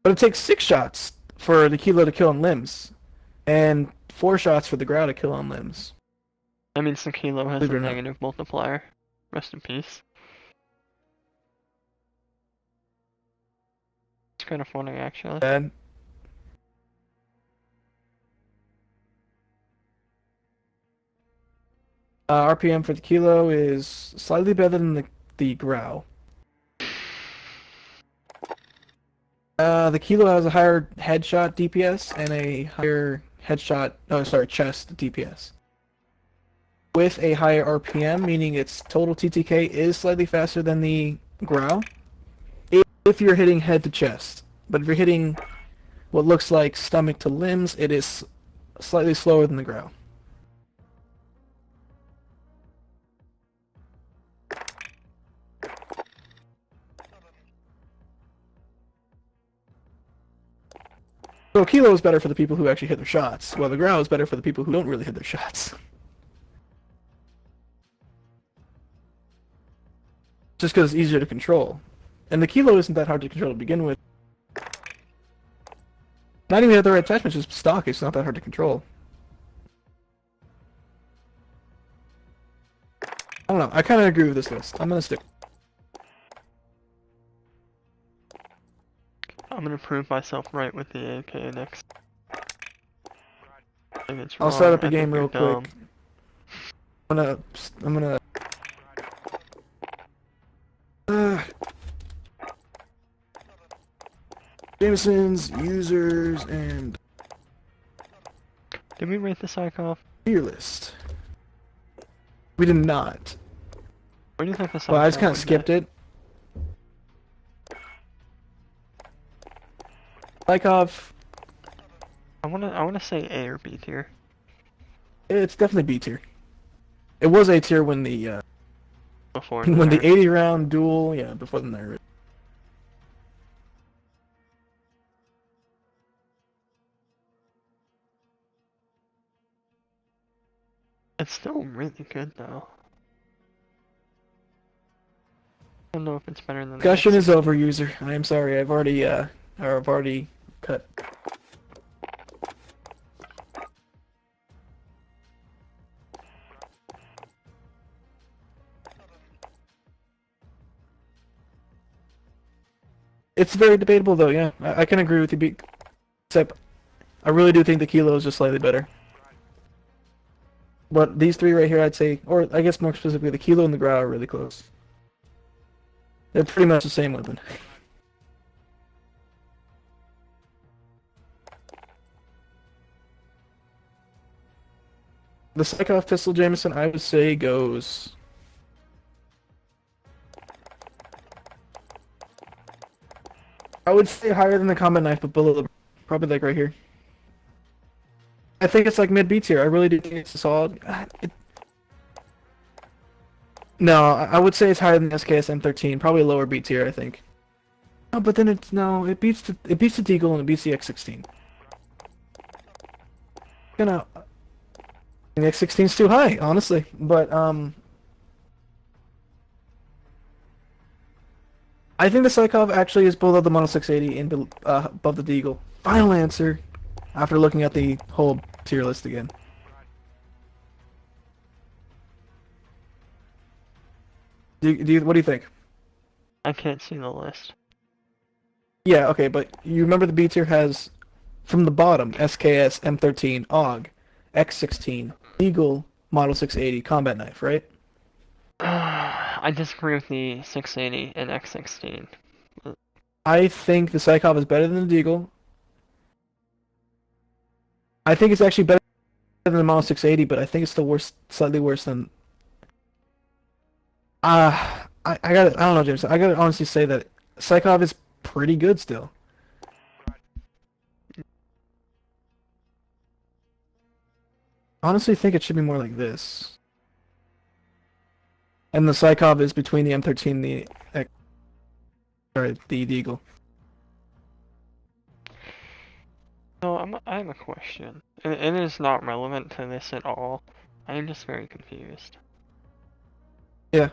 but it takes 6 shots for the Kilo to kill on limbs, and 4 shots for the Grau to kill on limbs. That means the Kilo has Believe a it or not. negative multiplier. Rest in peace. It's kind of funny, actually. Bad. RPM for the Kilo is slightly better than the Grau. The Kilo has a higher headshot DPS and a higher chest DPS. With a higher RPM, meaning its total TTK is slightly faster than the Grau. If you're hitting head to chest. But if you're hitting what looks like stomach to limbs, it is slightly slower than the Grau. So Kilo is better for the people who actually hit their shots, while the Grau is better for the people who don't really hit their shots. Just because it's easier to control. And the Kilo isn't that hard to control to begin with. Not even at the right attachments, just stock, it's not that hard to control. I don't know, I kind of agree with this list. I'm gonna stick. I'm gonna prove myself right with the AK next. If it's I'll wrong, start up a I game think you're real dumb. quick. I'm gonna uh, Jameson's, users, and Did we rate the Psychoff? tier list. We did not. Where do you think the Psychoff Well, I just kind of would skipped get? it. Lykov, I wanna say A or B tier. it's definitely B tier. It was A tier when the Before when the nerf. 80 round duel, yeah, before the nerf. It's still really good though. I don't know if it's better than the Discussion is X16. over, user. I am sorry. I've already cut. It's very debatable, though. Yeah, I can agree with you. Except, I really do think the Kilo is just slightly better. But these three right here, I'd say, or I guess more specifically, the Kilo and the Grau are really close. They're pretty much the same weapon. The Psychoff pistol, Jameson, I would say goes. I would say higher than the combat knife, but below the, probably like right here. I think it's like mid B tier. I really do think it's a solid. No, I would say it's higher than SKS M13, probably lower B tier, I think. No, but then it's no, it beats the Deagle and it beats the X16. Gonna, the X16 is too high, honestly, but I think the Psychov actually is below the Mono 680 and above the Deagle. Final answer, after looking at the whole tier list again. What do you think? I can't see the list. Yeah, okay, but you remember the B tier has, from the bottom, SKS, M13, AUG, X16, Eagle, Model 680, Combat Knife, right? I disagree with the 680 and X16. I think the Psychov is better than the Deagle. I think it's actually better than the Model 680, but I think it's still worse, slightly worse than. I don't know, James. I gotta honestly say that Psychov is pretty good still. Honestly, think it should be more like this. And the Psychov is between the M13 and sorry, the Eagle. So I have a question. It is not relevant to this at all. I am just very confused. Yeah.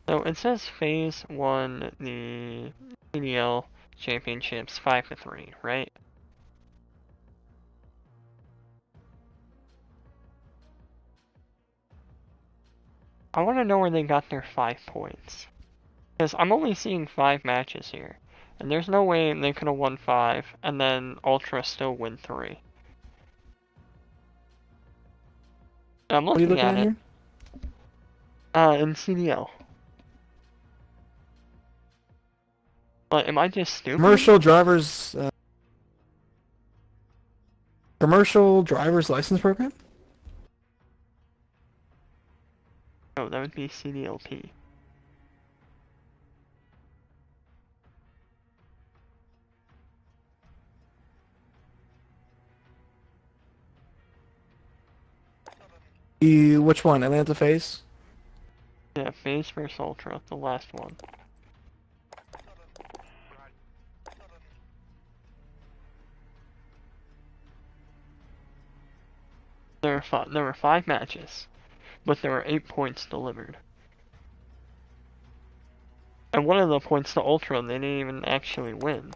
So it says Phase won the CDL championships 5-3, right? I want to know where they got their 5 points. Because I'm only seeing 5 matches here. And there's no way they could have won 5 and then Ultra still win 3. And I'm What are you looking looking at at it here? in CDL. But am I just stupid? Commercial drivers, commercial driver's license program? No, that would be CDLP. Which one? Atlanta Phase? Yeah, Phase vs Ultra, the last one. There were 5 matches, but there were 8 points delivered. And one of the points to Ultra, they didn't even actually win.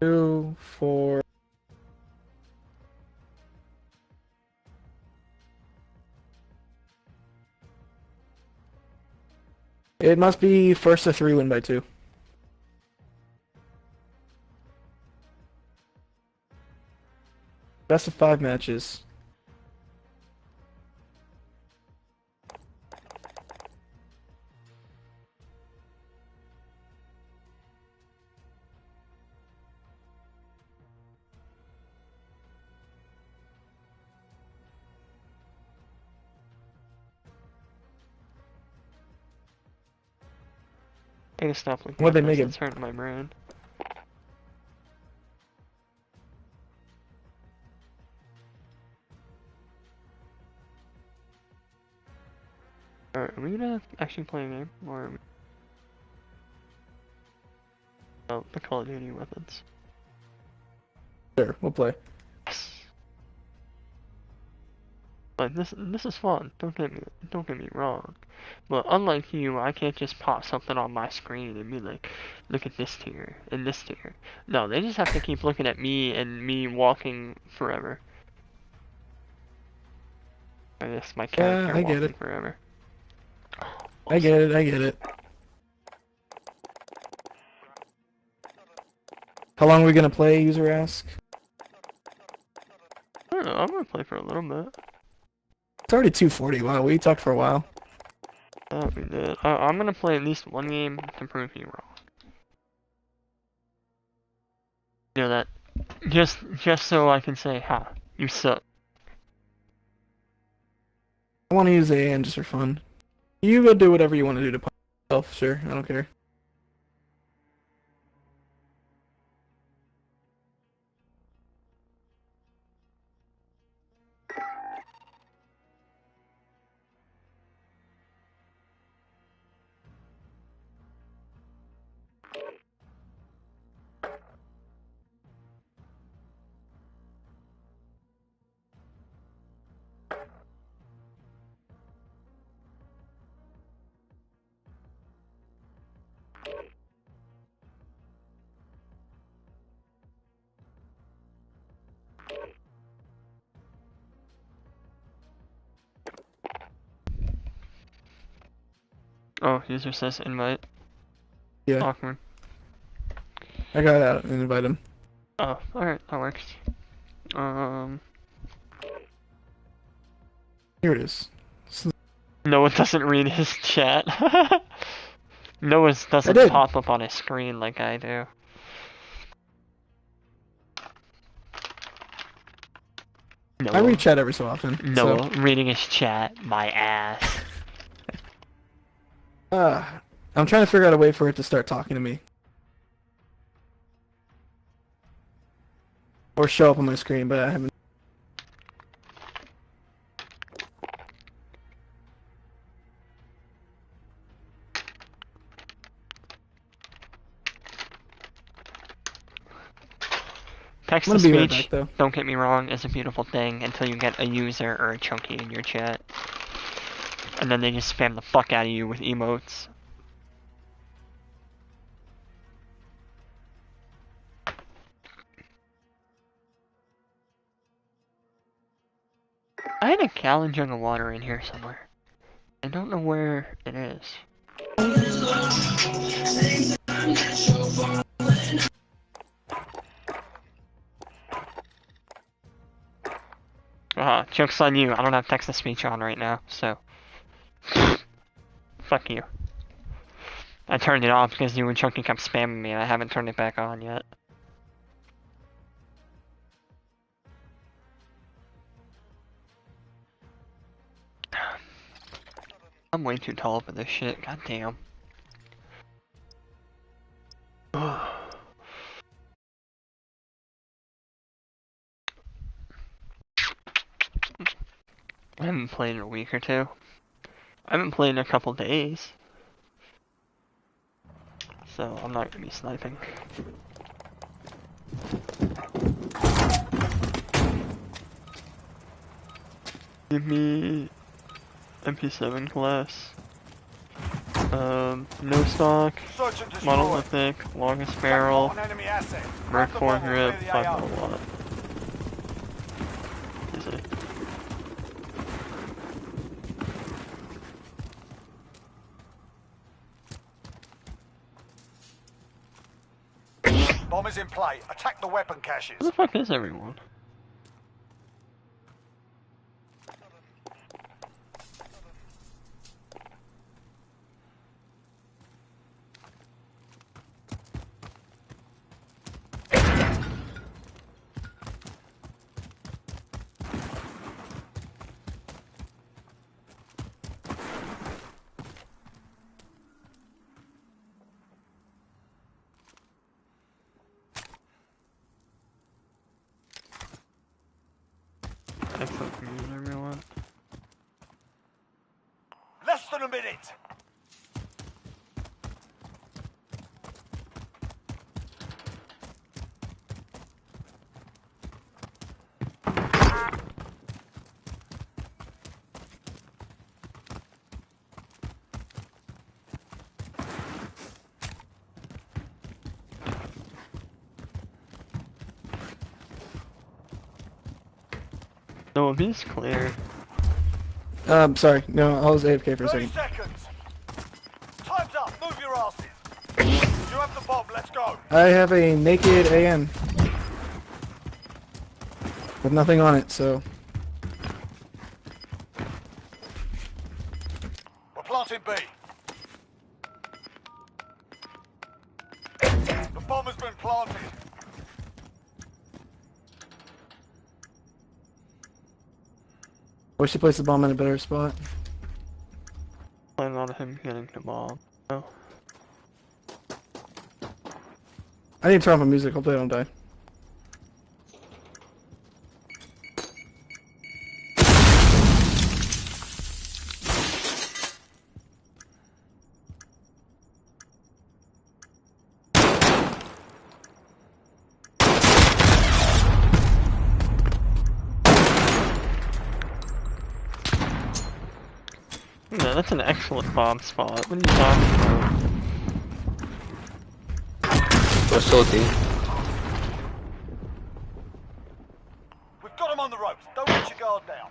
Two, four. It must be first to three win by two. Best of five matches. I gotta stop looking What at they this, make it? it's hurting my brain. Alright, are we gonna actually play a game? Or are we... Oh, the Call of Duty weapons. Sure, we'll play. Like this is fun. Don't get me wrong. But unlike you, I can't just pop something on my screen and be like, look at this tier and this tier. No, they just have to keep looking at me and me walking forever. I guess my Yeah, character I get walking it. forever. I Awesome. get it. I get it. How long are we gonna play? User ask. I don't know, I'm gonna play for a little bit. It's already 2:40. Wow, we talked for a while. That'd be good. I'm gonna play at least one game to prove you wrong. You know that just so I can say, ha, you suck. I want to use AN just for fun. You go do whatever you want to do to punish yourself. Sure, I don't care. Oh, user says invite. Yeah, Awkward. I got out and invite him. Oh, alright, that works. Um, Here it is. Noah doesn't read his chat. Noah's I doesn't did. pop up on his screen like I do. I read Noah. chat every so often. So, Noah reading his chat. My ass. uh, I'm trying to figure out a way for it to start talking to me or show up on my screen, but I haven't. Text I'm to gonna be right back speech, though. don't get me wrong, is a beautiful thing until you get a user or a chunky in your chat. And then they just spam the fuck out of you with emotes. I had a gallon jug of water in here somewhere. I don't know where it is. Joke's on you. I don't have text to speech on right now, so. Fuck you. I turned it off because you and Chunky kept spamming me and I haven't turned it back on yet. I'm way too tall for this shit, god damn. I haven't played in a week or two. I haven't played in a couple days. So I'm not gonna be sniping. Give me MP7 class. No stock, monolithic, longest barrel, Merc foregrip, 5mm. Easy. Bomb is in play. Attack the weapon caches. Where the fuck is everyone? Excellent news, everyone. Less than a minute. No, B's clear. Sorry. No, I was AFK for a 30 second. seconds. Time's up. Move your asses. You have the bomb. Let's go. I have a naked AN with nothing on it, so We're planting B. The bomb has been planted. we should place the bomb in a better spot. Plan on him getting the bomb. Oh. I need to turn off my music. Hopefully I don't die. Yeah, that's an excellent bomb spot. What are you talking about? We're salty. We've got them on the ropes. Don't let your guard down.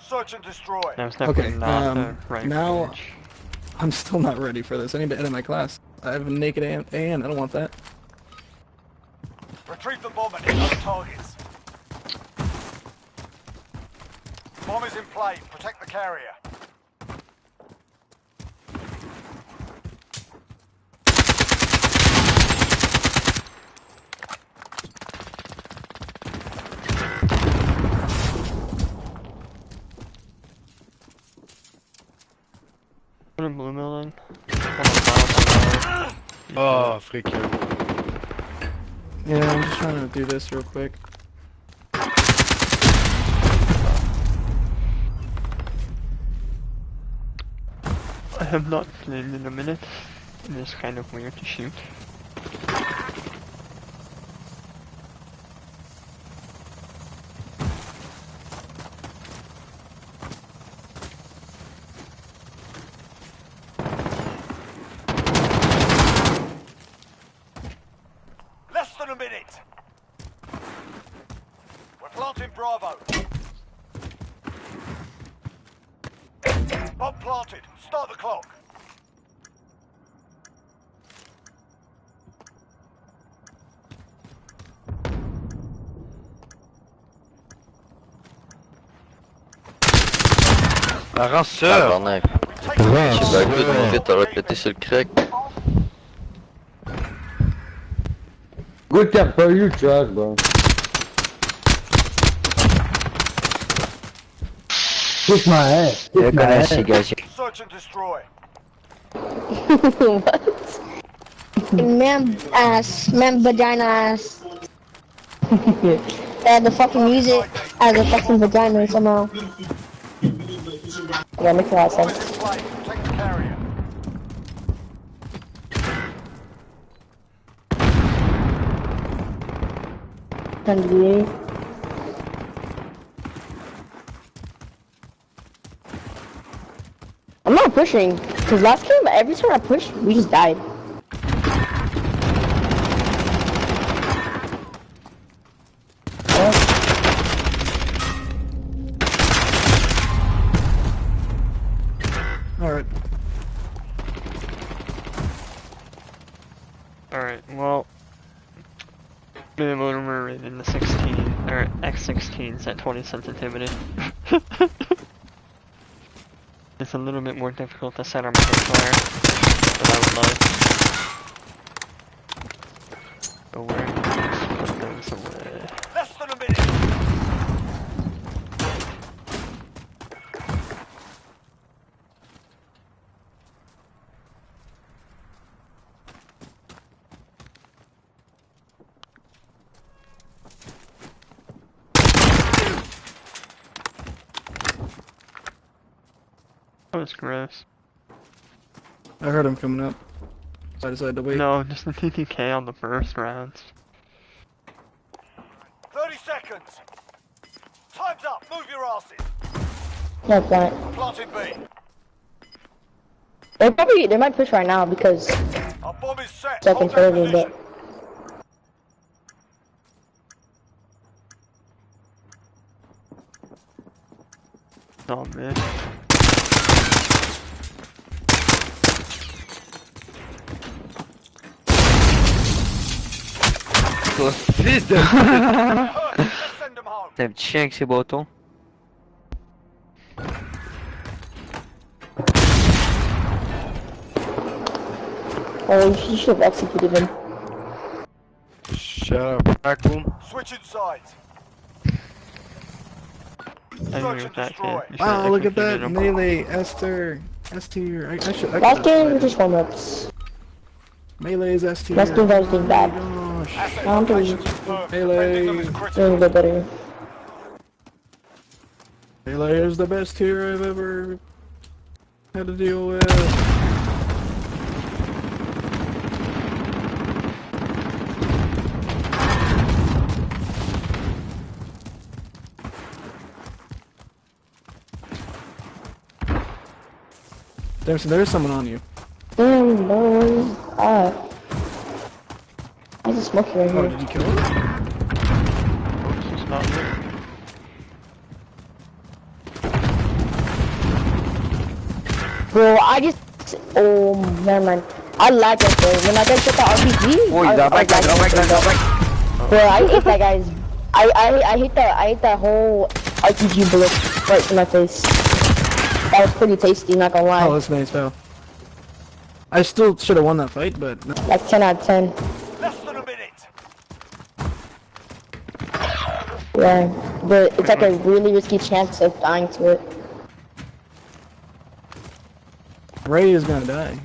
Search and destroy. That was definitely Okay, not the right now page. I'm still not ready for this. I need to edit my class. I have a naked AN. I don't want that. Retrieve the bomb and hit those targets. Bomb is in play. Protect the carrier. Put a blue mill in. Oh, freak you. Yeah, I'm just trying to do this real quick. I have not played in a minute. It is kind of weird to shoot. Less than a minute. We're planting Bravo. Bomb planted. Start the clock. La ranceur! Tabarnak. Take the lead. J'ai pas vu de vite, t'aurais pété sur le crack. Good job for you, Josh, bro. Kiss my ass. Kiss my ass. Search and destroy. What? Man ass, man vagina ass. They had the fucking music as a fucking vagina somehow. Yeah, makes a lot of Bomb is sense. in play. Protect the carrier. I'm not pushing, cause last game every time I pushed, we just died. Alright. Alright, well, the motor rated in the 16, or X16's at 20 sensitivity. It's a little bit more difficult to set on my fire, but I would like. But where put those away. Less than a minute. That was gross. I heard him coming up. So I decided to wait. No, just the TTK on the first rounds. 30 seconds. Time's up. Move your asses. No point. Planting B. They might push right now because Our bomb is set. second, Hold that third, position. but Oh man. Fils de... Let's send them home. T'es un petit chien avec ses bâtons. oh, you should have executed him. Shut up, raccoon. Switching sides. I agree Search with and that destroy. kid. Wow, look at that. Melee, Esther, S tier. I should. Last game was just warm-ups. Melee's S tier. Last game was doing bad. Oh my gosh. Asset I don't think locations confirmed. Melee. Defending them is Doing critical. a bit better. Melee is the best tier I've ever had to deal with. There's someone on you. Damn, boy. There's a smoke right Oh, here. did you kill him? It's not me. Bro, I just Oh, never mind. I like it though. When I get shot the RPG, Oh, I go back, like go back, it. go back. Bro, I hate that guy's. I hate that whole RPG bullet right in my face. That was pretty tasty, not gonna lie. Oh, that's nice, pal. I still should have won that fight, but no. Like 10 out of 10. Less than a minute. Yeah, but it's like a really risky chance of dying to it. Ray is gonna die.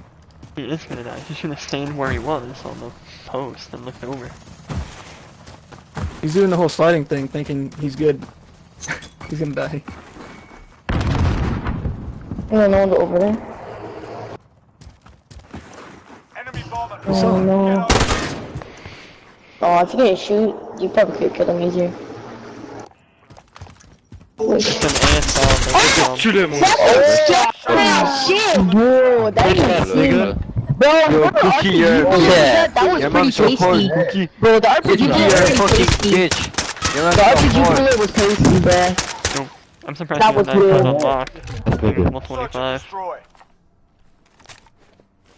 He is gonna die. He should have stayed where he was on the post and looked over. He's doing the whole sliding thing, thinking he's good. He's gonna die. No one's over there. Enemy bomber. Oh no. Get over. Oh, if you can shoot, you probably could kill him easier. It's an ASL. Tue-le, mon Shit, bro, that is insane. Bro, remember Cookie, RPG? you're- That was Your pretty mom's so hard, tasty. Cookie. Bro, the RPG Cookie, bullet you're a was fucking tasty. bitch. Your mom's The so RPG hard. bullet was tasty, bruh. I'm surprised That you was had that good. unlocked. Like level Search and 25. destroy.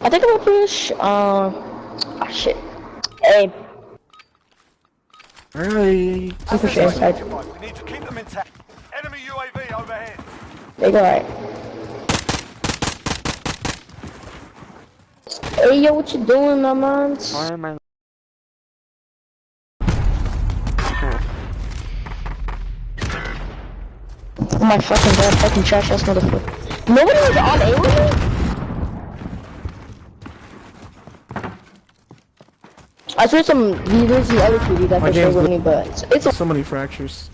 I think I'm gonna push, ah, shit. Hey, Alright. I'm pushing inside. We need to keep them intact. Enemy UAV overhead. They go right. Hey, yo, what you doing, my mans? Why am I? Oh my fucking god, fucking trash ass motherfucker. Nobody was on A with me? I saw some videos the other TV that My for sure game's with me, but it's So many fractures.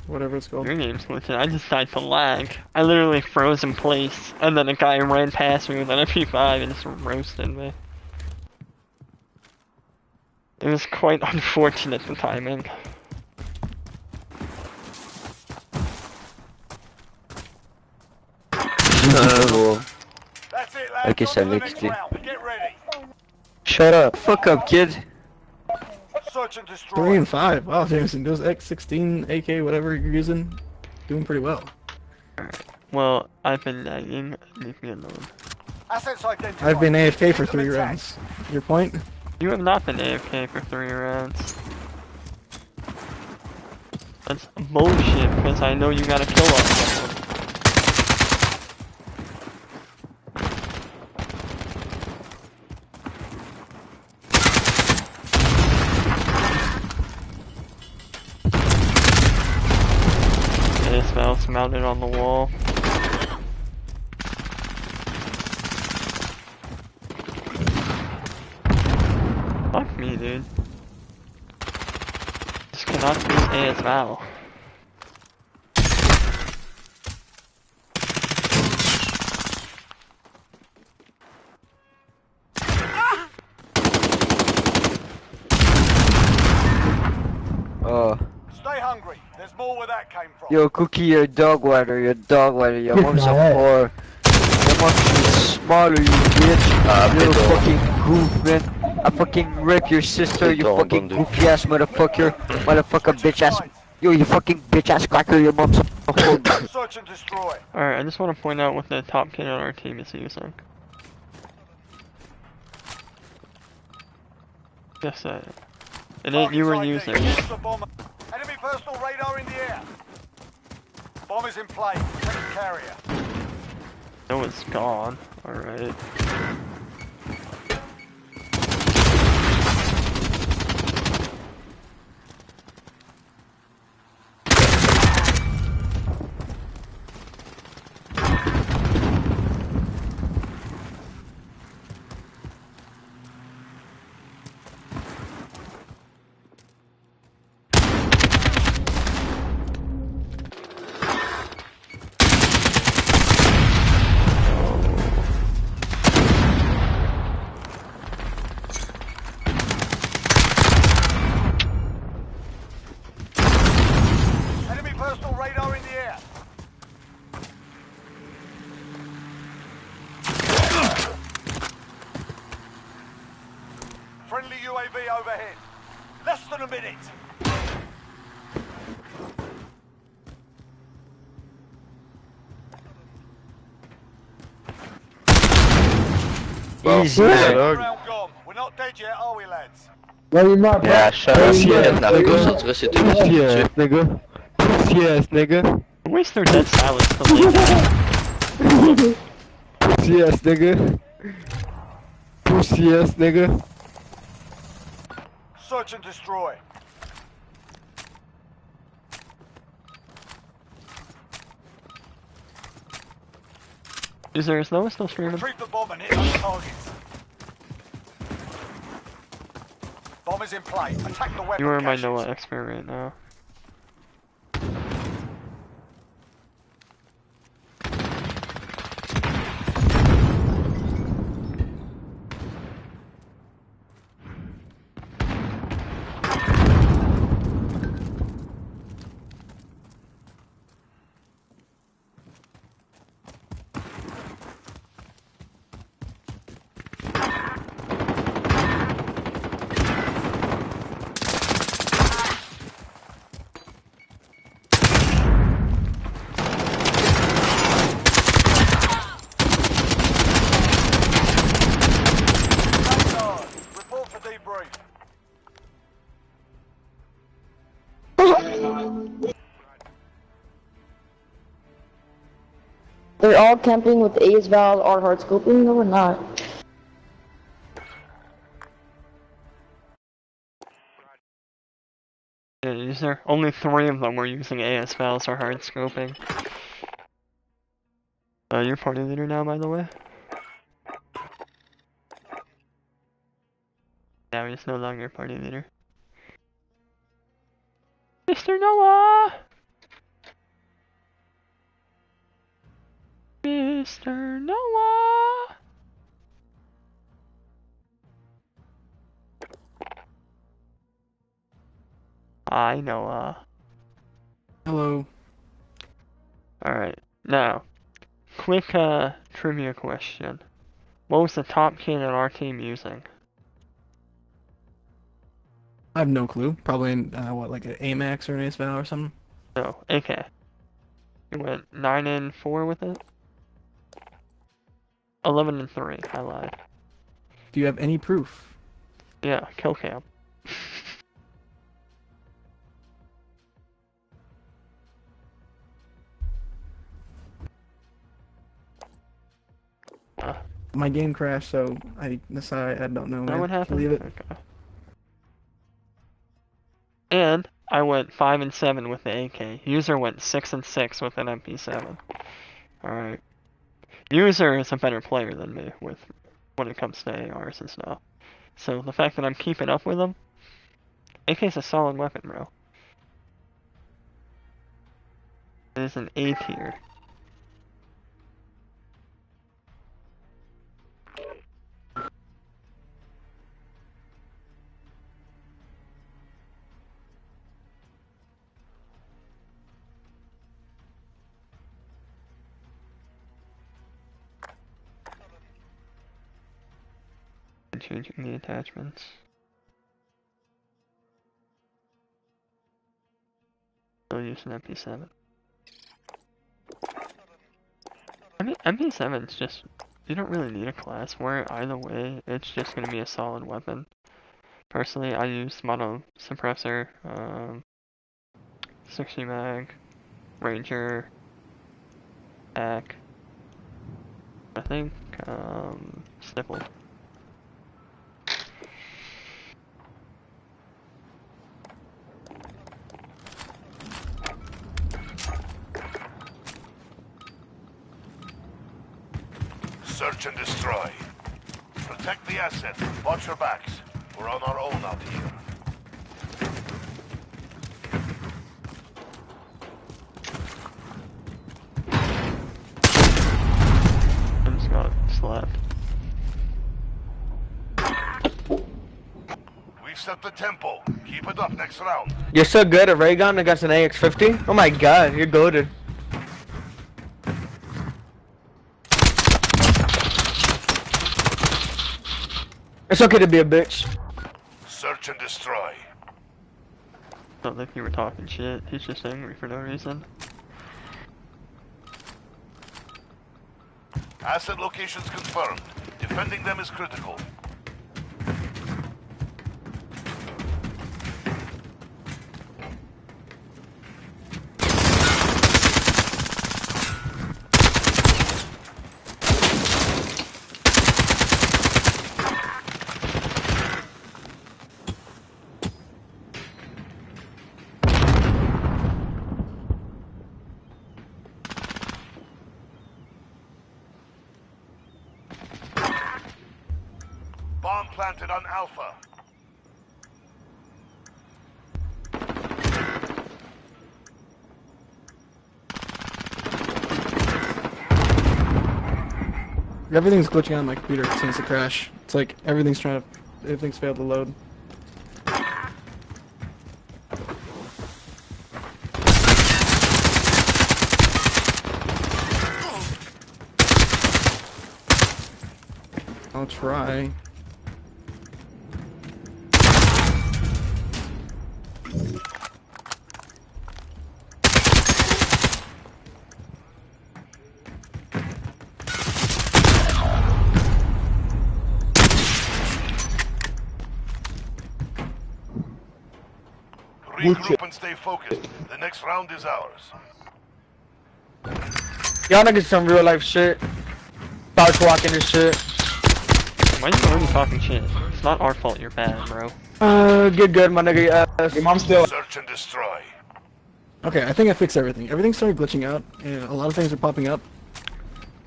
Whatever it's called. Your game's glitching. I just died to lag. I literally froze in place, and then a guy ran past me with an MP5 and just roasted me. It was quite unfortunate, the timing. Bon. That's it, lads. Ok, On ça to the va next exciter. round. Get ready. Shut up. Fuck up, kid. Search and 3 destroy. and 5. Wow, Jameson. Those X16, AK, whatever you're using, doing pretty well. Well, I've been lagging. Leave me alone. Assets identified. I've been AFK for Keep them 3 intact. rounds. Your point? You have not been AFK for 3 rounds. That's bullshit, because I know you gotta kill off someone. This mouse mounted on the wall. Fuck me, dude. This cannot be ASL. Oh. Stay hungry. There's more where that came from. Yo, Cookie, you're a dog water, you're a dog water, your mom's a whore. Your mom's smaller, you bitch. You little fucking goof, man. I fucking rape your sister, you fucking goofy ass motherfucker. Motherfucker, bitch ass. Yo, you fucking bitch ass cracker, your mom's a whore. Search and destroy. Alright, I just want to point out what the top kid on our team is using. Just say it. It ain't you were Target's using. ID. Here's the bomber. Enemy personal radar in the air. Bomb is in play. Take the carrier. No, it's gone. Alright. Enemy personal radar in the air. Friendly UAV overhead. Less than a minute. Easy. Yeah, Second dog. round gone. We're not dead yet, are we, lads? No, you're not, bro. Yeah, shut No, up, you're Pussy kid. not. ass La nigga. concentrer, c'est tout Pussy dessus. ass nigga. Pussy ass nigga. Waste their dead silence to lay down. Pussy ass nigga. Pussy ass nigga. Search and destroy. Is Noah still streaming? Retrieve the bomb and hit those targets. Bomb is in play. Attack the weapon You are my caches. Noah expert right now. Report for debrief. They're all camping with AS Val or hard scoping. No, we're not. Is there only 3 of them were using AS valves or hard scoping? You're party leader now, by the way. Now he's no longer party leader. Mr. Noah! Mr. Noah! Hi, Noah. Hello. Alright, now, quick trivia question. What was the top kid in our team using? I have no clue. Probably in, what, like an AMAX or an ASVAL or something? No, AK. You went 9 and 4 with it? 11 and 3, I lied. Do you have any proof? Yeah, kill cam. My game crashed, so I decided I don't know. Know Man. what happened? Leave it. Okay. And I went 5 and 7 with the AK. User went 6 and 6 with an MP7. Alright. User is a better player than me when it comes to ARs and stuff. So the fact that I'm keeping up with him, AK's a solid weapon, bro. It is an A tier. Changing the attachments. Still using MP7. I mean, MP7's just, you don't really need a class for it either way, it's just gonna be a solid weapon. Personally, I use mono suppressor, 60 mag, ranger, AK, I think, stipple. Search and destroy. Protect the asset. Watch your backs. We're on our own out here. I just got slapped. We've set the tempo. Keep it up next round. You're so good at ray gun against an AX-50? Oh my god, you're goated. It's okay to be a bitch. Search and destroy. Don't think you were talking shit, he's just angry for no reason. Asset locations confirmed. Defending them is critical. Bomb planted on Alpha. Everything's glitching on my computer since the crash. It's like everything's failed to load. I'll try. Regroup and stay focused. The next round is ours. Y'all niggas some real life shit. Couch walking this shit. Why are you already talking shit? It's not our fault you're bad, bro. Get good, my nigga. Your mom's still. Search and destroy. Okay, I think I fixed everything. Everything started glitching out, and a lot of things are popping up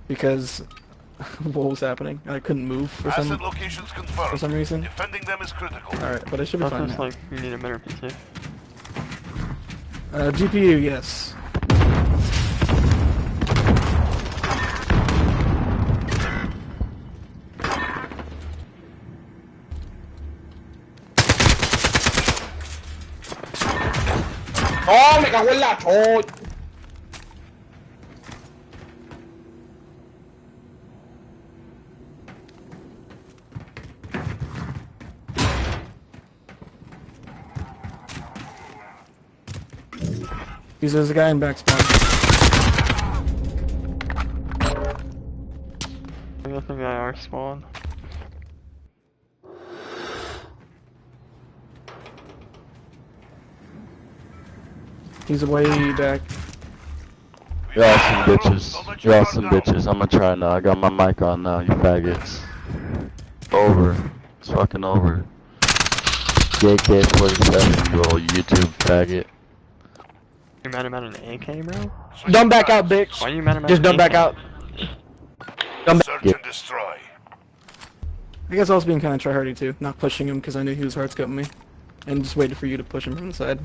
because what was happening? I couldn't move for Asset locations confirmed. some reason. Defending them is critical. All right, but I should be fine That's now. like you need a better PC. GPU, yes. ¡Oh, me cago en la choy! There's a guy in back spawn. I guess maybe IR spawn. He's way back. Y'all some bitches. Y'all some bitches. I'ma try now. I got my mic on now, you faggots. Over. It's fucking over. JK47, you old YouTube faggot. You're mad about an AK, bro? Don't back out, bitch. Why are you mad about Just an don't back AK? out. Don't back. Search and destroy. I guess I was being kind of tryhardy too, not pushing him because I knew he was hard scoping me, and just waited for you to push him from the side.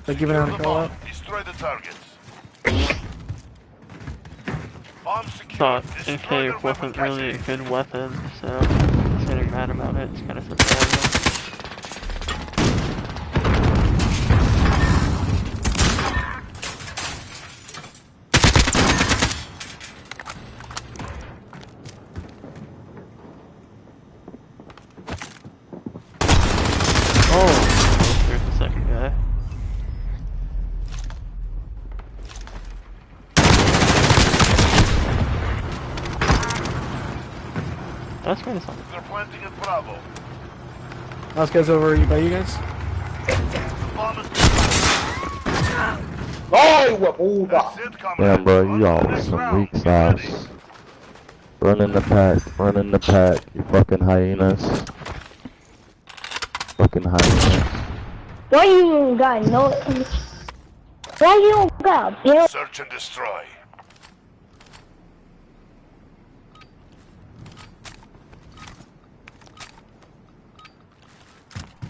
Like giving out a Secure the call bomb. out. Destroy the targets. Bomb secure. Thought Destroy AK their weapon wasn't really a caches. good weapon, so just getting mad about it. It's kind of surprising. Oh, there's the second guy. That's kind of something. They're planting at Bravo. Last guy's over by you guys. Bomb is ¡Ay, hueputa! That's it, comrade. Damn, bro, On you to the all next some round. weak Get ready. sauce. Run in the pack. Run in the pack. You fucking hyenas. Fucking hyenas. Why you got no? Why you got build? Search and destroy.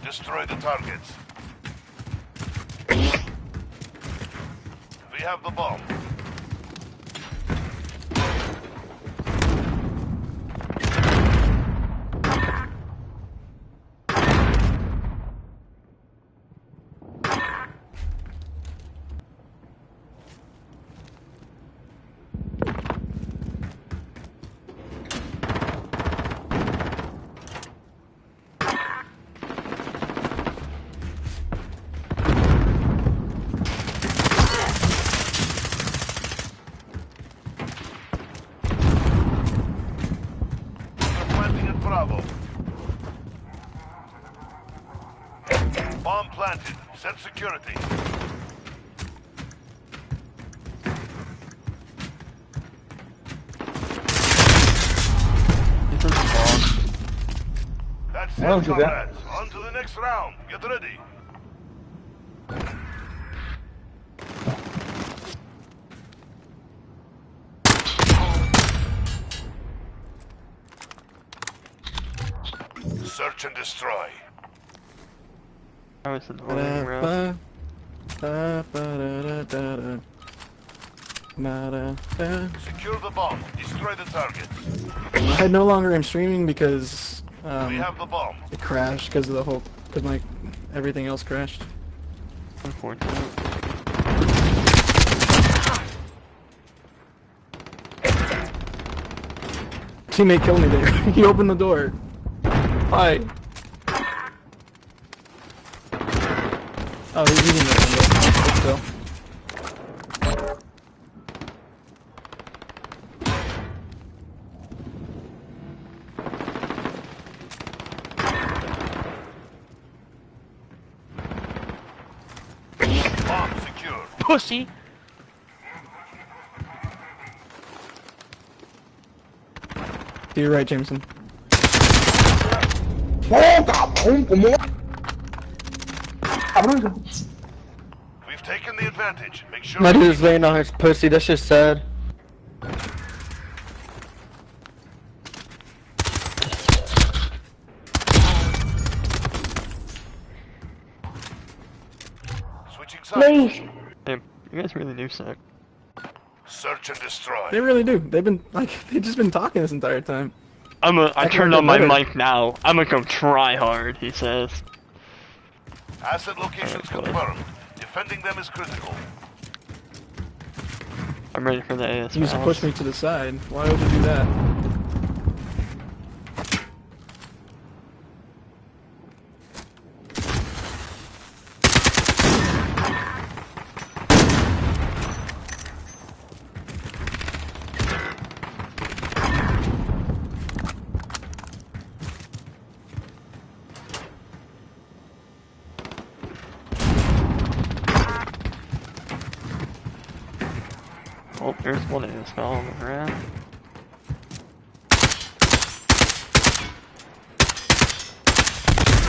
Destroy the targets. We have the bomb. Bravo. Bomb planted. Set security. That's Oh, it, you comrades. On to the next round. Get ready. Search and destroy. That was annoying, bro. Secure the bomb. Destroy the targets. I no longer am streaming because We have the bomb. it crashed because of the whole, because my everything else crashed. Unfortunate. Teammate killed me there. He opened the door. Hi. Oh, he's using the window. But still. Bomb secured. Pussy! To your right, Jameson. Oh, cabrón, ¿cómo? Cabrón. We've taken the advantage. Make sure. My dude's laying on his pussy. That's just sad. Switching sides. Damn, you guys really do suck. Search and destroy. They really do. They've been, like, they've just been talking this entire time. I can turned get on my better. mic now. I'm gonna go try hard, he says. Asset locations Alright, confirmed. Defending them is critical. I'm ready for the AS. You used to push me to the side. Why would you do that? Oh, there's one AS following around.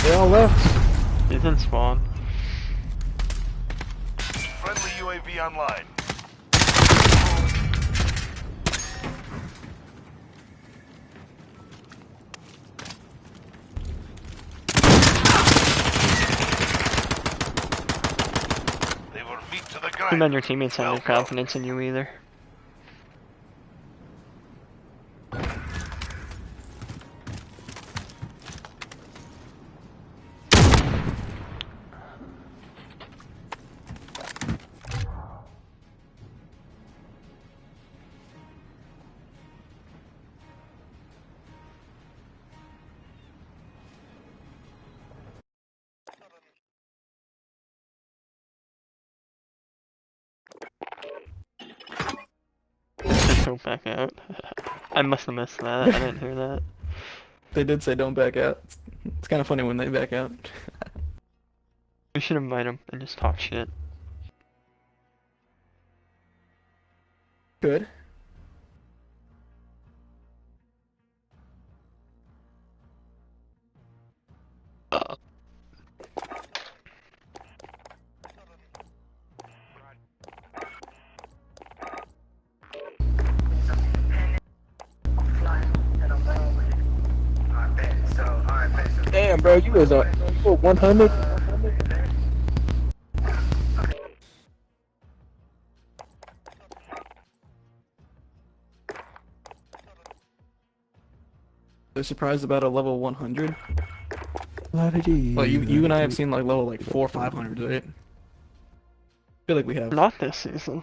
They all left. He's in spawn. Friendly UAV online. They were meat to the Too grind. bad your teammates have no Well, confidence in you either. Just don't back out. I must have missed that. I didn't hear that. They did say don't back out. It's kind of funny when they back out. We should invite him and just talk shit. Good. Damn, bro, you was on 100. They're surprised about a level 100. La-di-dee, Well, you and I have la-di-dee. seen like level like 400 or 500, right? I feel like we have. I Not this season.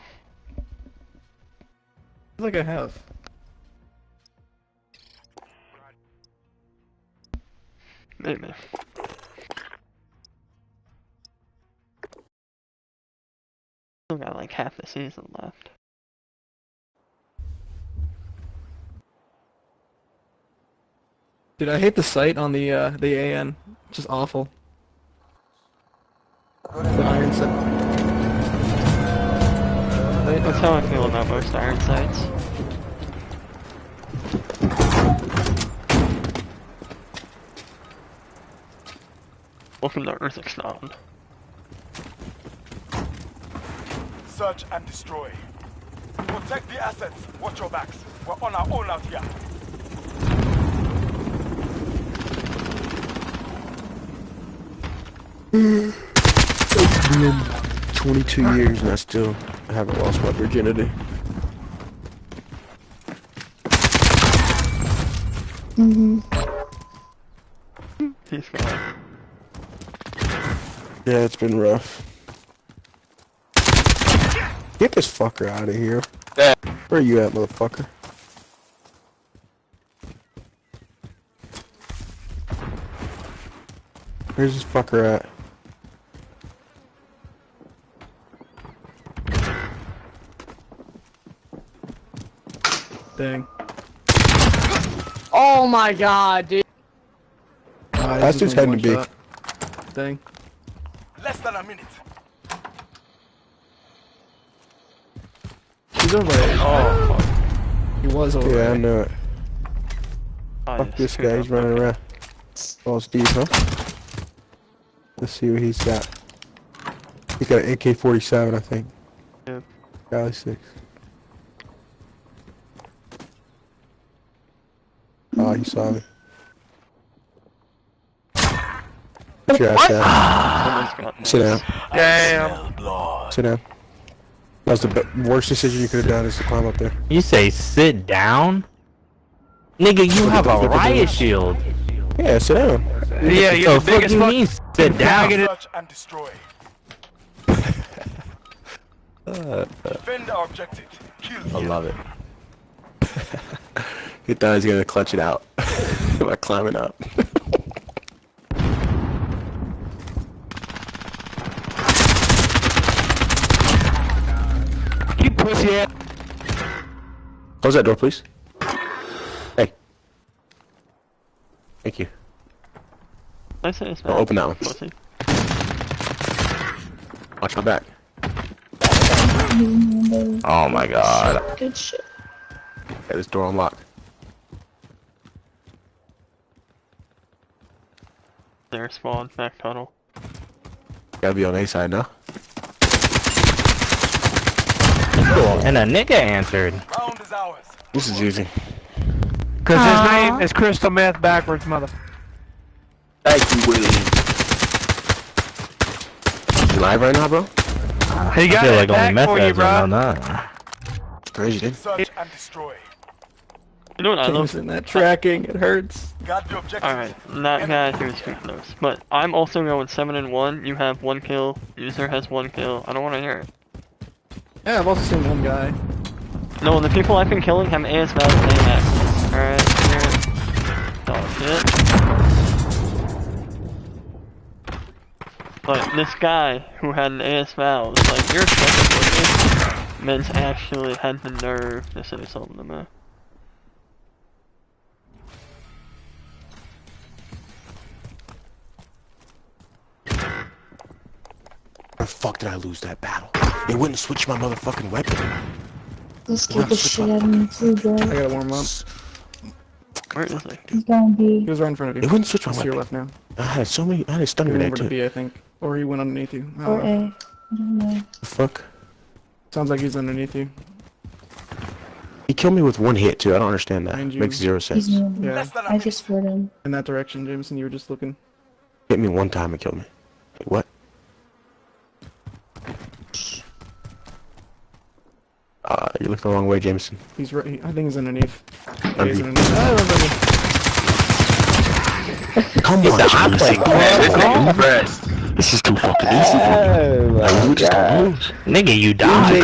feel like I have. Maybe. Still got like half the season left. Dude, I hate the sight on the AN. Just awful. The iron sight. That's how I feel about most iron sights. Welcome to Earth Expound. Search and destroy. Protect the assets. Watch your backs. We're on our own out here. It's been 22 years and I still haven't lost my virginity. He's gone. Yeah, it's been rough. Get this fucker out of here. Where you at, motherfucker? Where's this fucker at? Dang. Oh my god, dude. That's just heading to B. Dang. Less than a minute. He's over there. Oh, fuck. He was over Yeah, I there. know it. Oh, Fuck yeah, this screwed guy, up. he's running around. Oh, it's deep, huh? Let's see what he's got. He's got an AK-47, I think. Yeah. Valley 6. Oh, he saw me. Sure, Someone's got Sit down. Damn. Sit down. That was the worst decision you could have done is to climb up there. You say sit down? Nigga, you have a riot shield. Yeah, sit down. Yeah, So you're the fuck biggest you fuck. mean sit down? Search and destroy. Defend our objective. Kill I here. love it. He thought he was gonna clutch it out by climbing up. You pussy ass. Close that door, please. Hey. Thank you. I say it's Oh, open that one. pussy. Watch my back. Oh my god. Good shit. Got this door unlocked. There, spawn, back tunnel. Gotta be on A side now. And a nigga answered. Round is ours. This is easy. Cause his name is Crystal Meth backwards, mother. Thank you, William. You live right now, bro? He I got feel it like only back meth for you, heads bro. will know that. It's crazy, dude. Search and destroy. You know what I love? Jameson, that tracking, it hurts. Got the objective. Alright, not gonna do speak notes, but I'm also going 7 and 1. You have 1 kill. User has 1 kill. I don't want to hear it. Yeah, I've also seen one guy. No, the people I've been killing have AS Valve and AMAX. Alright, here. Dog shit. But this guy who had an AS Valve is like, you're fucking men's actually had the nerve to say something to me. Why the fuck did I lose that battle? It wouldn't switch my motherfucking weapon. Let's get the shit out of me too, bro. I gotta warm up. Where is he? He's gonna be. He was right in front of you. It wouldn't switch my He's to your weapon. left now. I had so many. I had a stun He went grenade over to too. B, I think. Or he went underneath you. I Or don't know. A. I don't know. The fuck? Sounds like he's underneath you. He killed me with one hit too. I don't understand that. Behind you. Makes zero sense. He's moving. Yeah. Less than a I minute. just heard him. In that direction, Jameson, you were just looking. Hit me one time and killed me. Wait, what? You looked the wrong way, Jameson. He's right. I think he's underneath. Yeah, he's Underneath. underneath. Oh, underneath. Come on, I play Jameson. This is too fucking easy for me. Like, you just don't lose. Nigga, you died.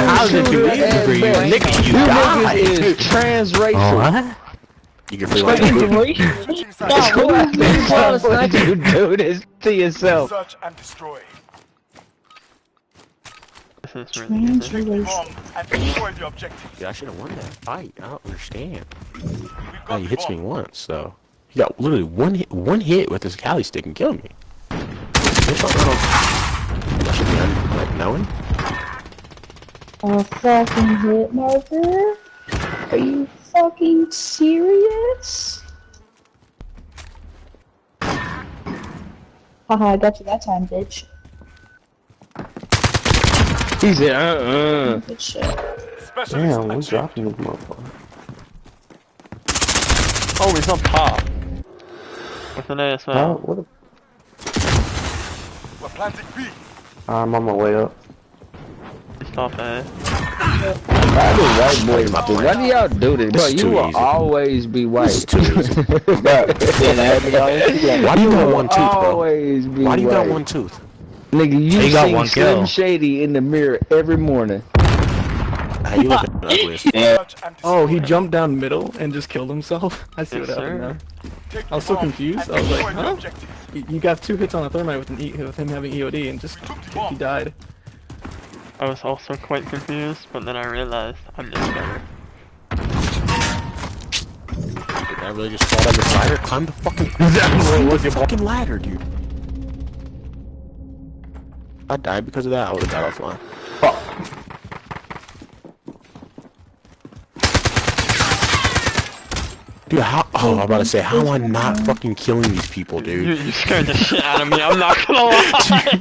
How's it too easy for you? Nigga, you died. is transracial. What? You get free life. Switching sides. What you do this to yourself. Search and destroy. This is really easy. Take bomb and destroy the objective. Yeah, I should have won that fight. I don't understand. We've Oh, got he the hits me bomb. once, so he got literally one hit with his Cali stick and killed me. I should be like knowing. A fucking hit marker? Are you fucking serious? Haha, I got you that time, bitch. He said, Good shit. Specialist Damn, we achieved. dropping this motherfucker. Oh, he's up top. With an Oh, ASL. what a... We're planting B. I'm on my way up. He's top A. Why do white boys do? Why do y'all do this? Bro, is you too will easy. always be white. This is too easy. Why do you got one tooth, bro? Always be Why do you got white. one tooth? Nigga, you He got see one Slim kill. Shady in the mirror every morning. How you looking ugly? Search and Oh, he destroy. jumped down middle and just killed himself. I see Yes, what happened sir. now. Take I was the so bomb confused. and I was like, destroy the huh? objective. You got 2 hits on a thermite with with him having EOD and just Took the bomb. he died. I was also quite confused, but then I realized I'm just better. Did I really just fall down this ladder? Climb the fucking. Climb the fucking ladder, dude. I died because of that. I would have died offline. Dude, how? Oh, I'm about to say, how am I not fucking killing these people, dude? You scared the shit out of me, I'm not gonna lie!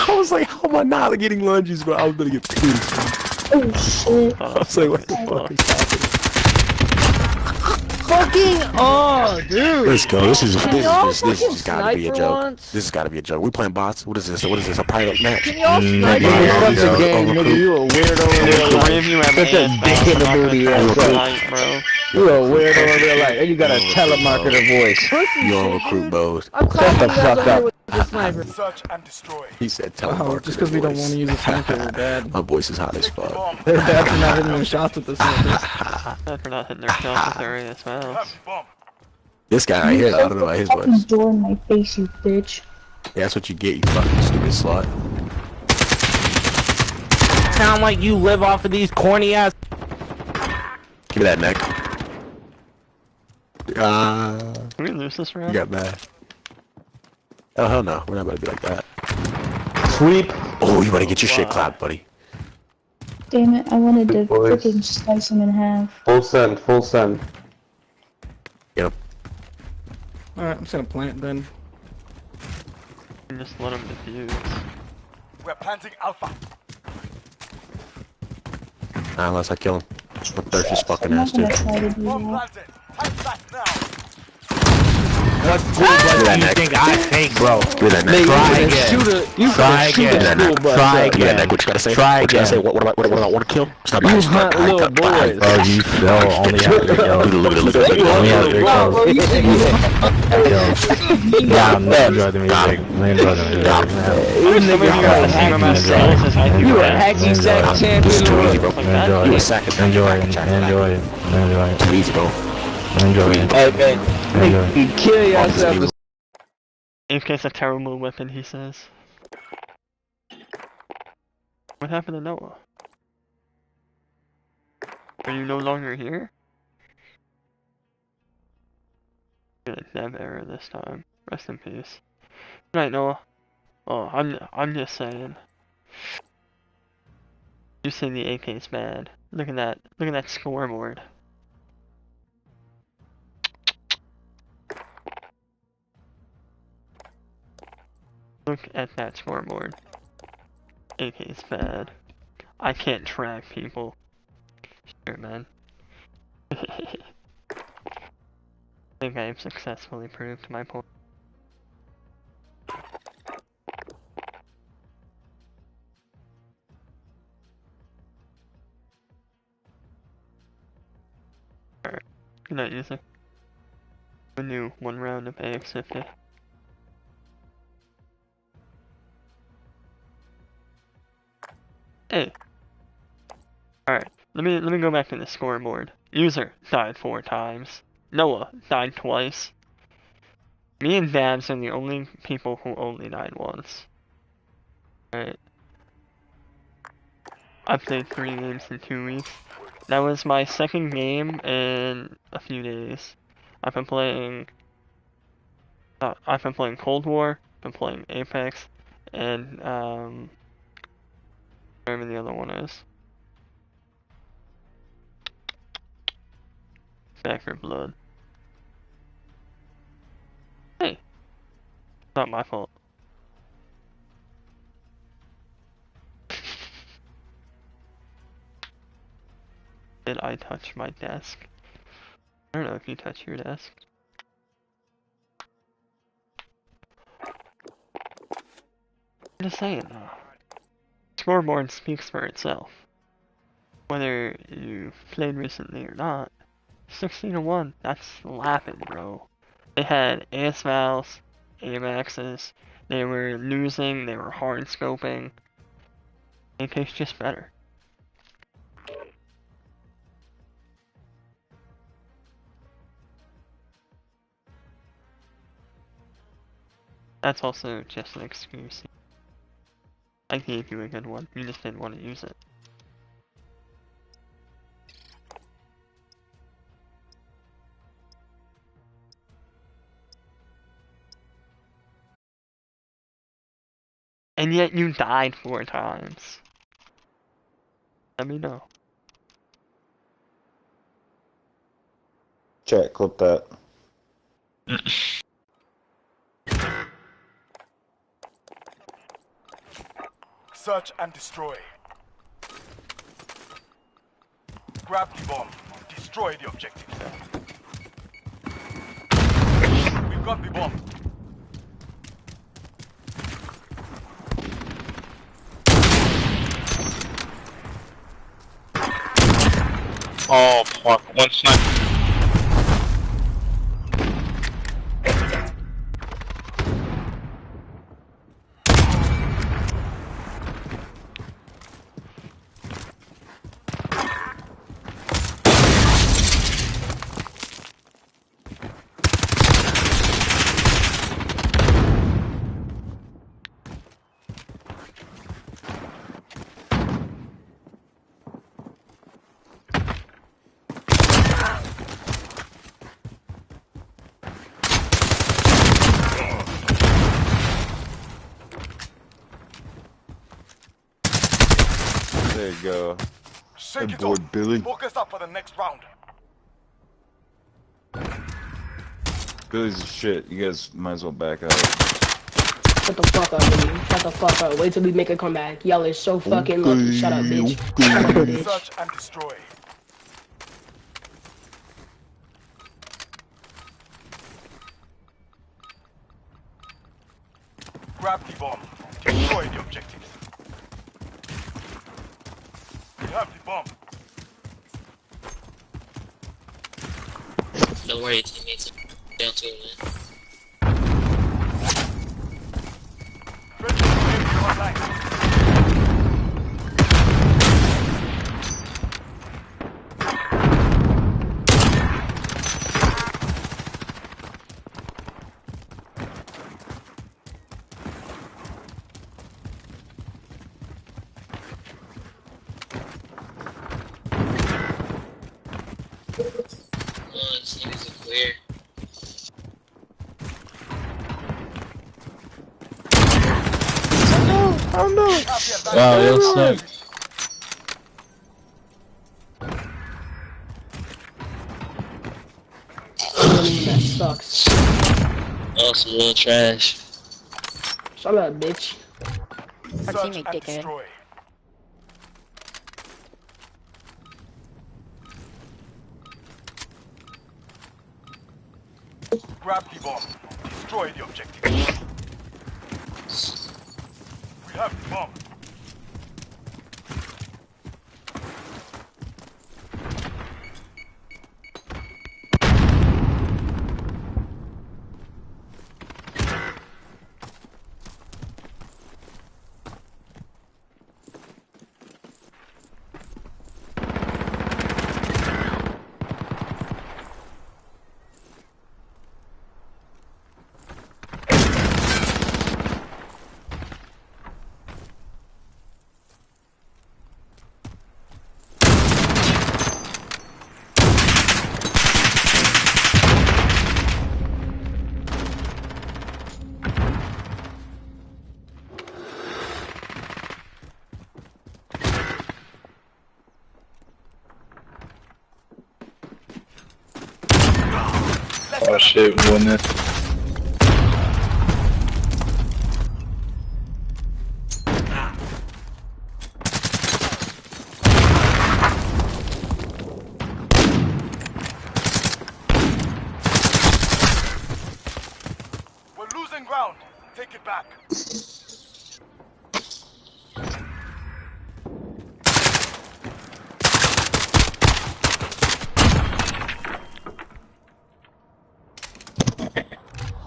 I was like, how am I not getting lunges, but I was gonna get pissed. Oh shit. I was like, what the fuck is happening? Fucking oh, dude. Let's go. This is fucking just gotta be a sniper joke. once? This has gotta be a joke. We playing bots. What is this? What is this? A pilot match? Can y'all sniper? Nigga, Nigga, fuck the yo, game, overcooked. nigga. You a weirdo in Dude, real 3 life. of you have Such a ASL, dick in the I'm not booty gonna ass, try bro. tonight, bro. You a weirdo in real life, and you got a telemarketer voice. You on recruit mode. I'm Shut the clapping you guys fuck over here up. with the sniper. Search and destroy. He said Oh, telemarketer just because we don't voice. want to use a sniper, we're bad. My voice is hot as Take the fuck. bomb. They're bad for not hitting their shots with the snipers. Bad for not hitting their shots with their Have ASLs. the bomb. This guy right here, I don't know about his Fucking voice. door in my face, you bitch. Yeah, that's what you get, you fucking stupid slut. Sound like you live off of these corny ass. Give me that neck. Can we lose this You round? got mad. Oh hell no, we're not about to be like that. Sweep. Oh, you wanna get your shit clapped, buddy. Damn it, I wanted to Boys. freaking slice him in half. Full send, full send. Yep. Alright, I'm just gonna plant then. And just let them defuse. We're planting Alpha. Nah, unless I kill him. I'm thirsty as fucking I'm ass not too. gonna try to do Bomb that. planted. Fight back now. What school Give me bus that do you neck. think I take, bro? Give me that neck. Nigga, Try you again. finna shoot a, you Try finna shoot again. a school bus Try up. Give me that again. neck. What you gotta say? Try What you gotta say? again. What do I want to kill? Stop You behind, stop hunt behind, little stop behind. boys. Bro, you still only have 3 kills. Look at You it. hunt We have little 3 boys. kills. You think you- Yeah, I'm not enjoying the music. I enjoy the music. You nigga, you a hacky myself sack. as I do You a that. hacky sack This champion. is too easy, bro. Like that? Enjoy You a it. sack of Enjoy it. Enjoy it. Enjoy it. Too easy, bro. Enjoy it. Hey, man, Enjoy it. you kill yourself. AK's a terrible weapon, he says. What happened to Noah? Are you no longer here? Good, dev error this time. Rest in peace. Good night, Noah. Oh, I'm just saying. You say the AK's bad. Look at that scoreboard. Look at that scoreboard. AK's bad. I can't track people. Sure, man. I think I have successfully proved my point. Alright. Good night, user. A new 1 round of AX50. Hey. Alright, let me go back to the scoreboard. User died 4 times. Noah died twice. Me and Dabs are the only people who only died once. Alright. I played 3 games in 2 weeks. That was my second game in a few days. I've been playing. I've been playing Cold War. Been playing Apex, and whatever the other one is. Back for Blood. Hey, not my fault. Did I touch my desk? I don't know if you touch your desk. I'm just saying though. Scoreboard speaks for itself. Whether you've played recently or not, 16-1, that's laughing, bro. They had AS Vals, AMAXs, they were losing, they were hard scoping. AK's just better. That's also just an excuse. I gave you a good one, you just didn't want to use it. And yet you died 4 times. Let me know. Chat, clip that. Search and destroy. Grab the bomb. Destroy the objective. We've got the bomb. Oh fuck, one sniper. There you go. Shake Good it boy, off. Billy. Focus up for the next round. Billy's a shit. You guys might as well back out. Shut the fuck up, Billy. Shut the fuck up. Wait till we make a comeback. Y'all is so fucking lucky. Shut up, bitch. Shut up, bitch. Search and destroy. Grab the bomb. Destroy the objectives. We have the bomb. Don't worry, teammates. Down to it, man. Friendly UAV online. This nigga's a clear. Oh no! Wow, yo, snap. That sucks. Oh, some little trash. Shut up, bitch. Our teammate dickhead. Grab the bomb. Destroy the objective. We have the bomb. Oh shit, we won this. We're losing ground. Take it back.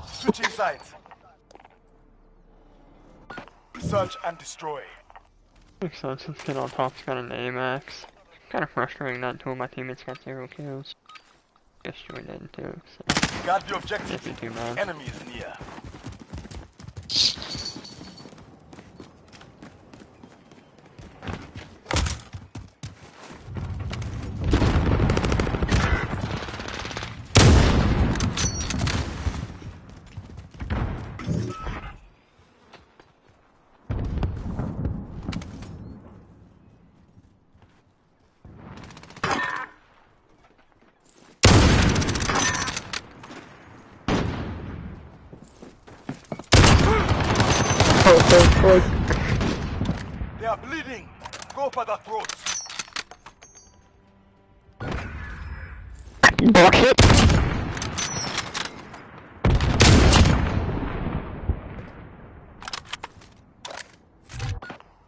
Switching sides. Search and destroy. Makes sense, this kid on top's got an AMAX. Kinda frustrating that two of my teammates got 0 kills. Guess joined in too, so. Guard the objective. Can't be too mad. Enemy is near. They are bleeding. Go for the throats. Bullshit.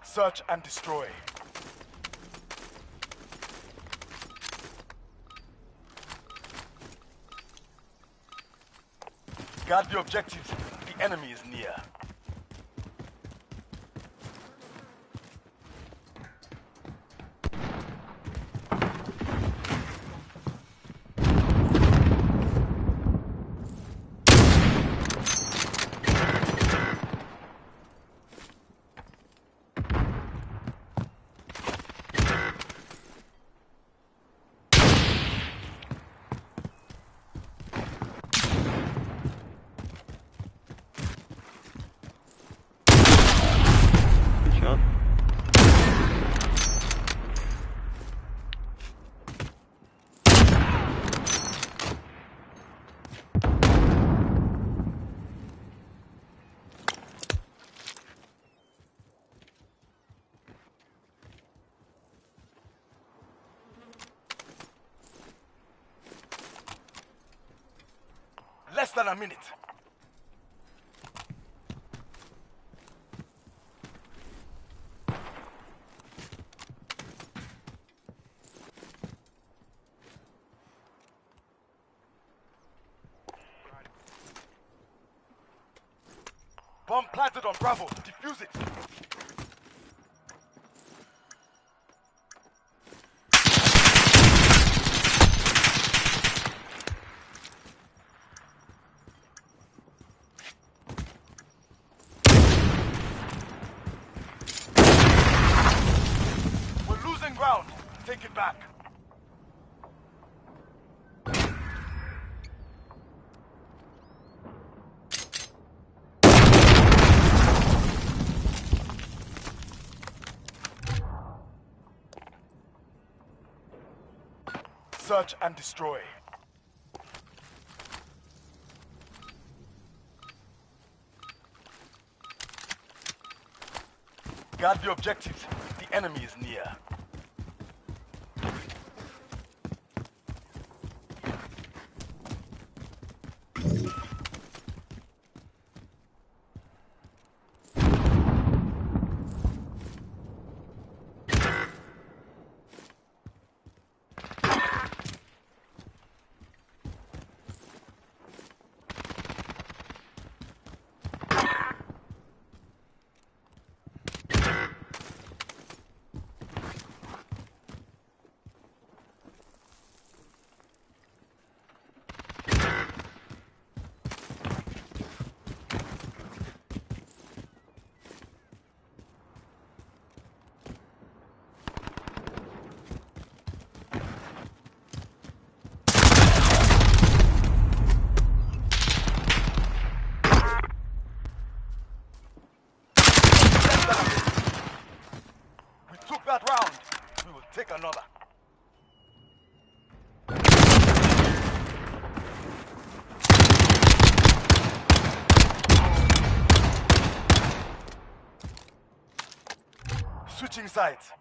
Search and destroy. Guard the objectives. The enemy is near. Good shot. Less than a minute. Bomb planted on Bravo. Defuse it. We're losing ground. Take it back. Search and destroy. Guard the objectives. The enemy is near. Switching sides.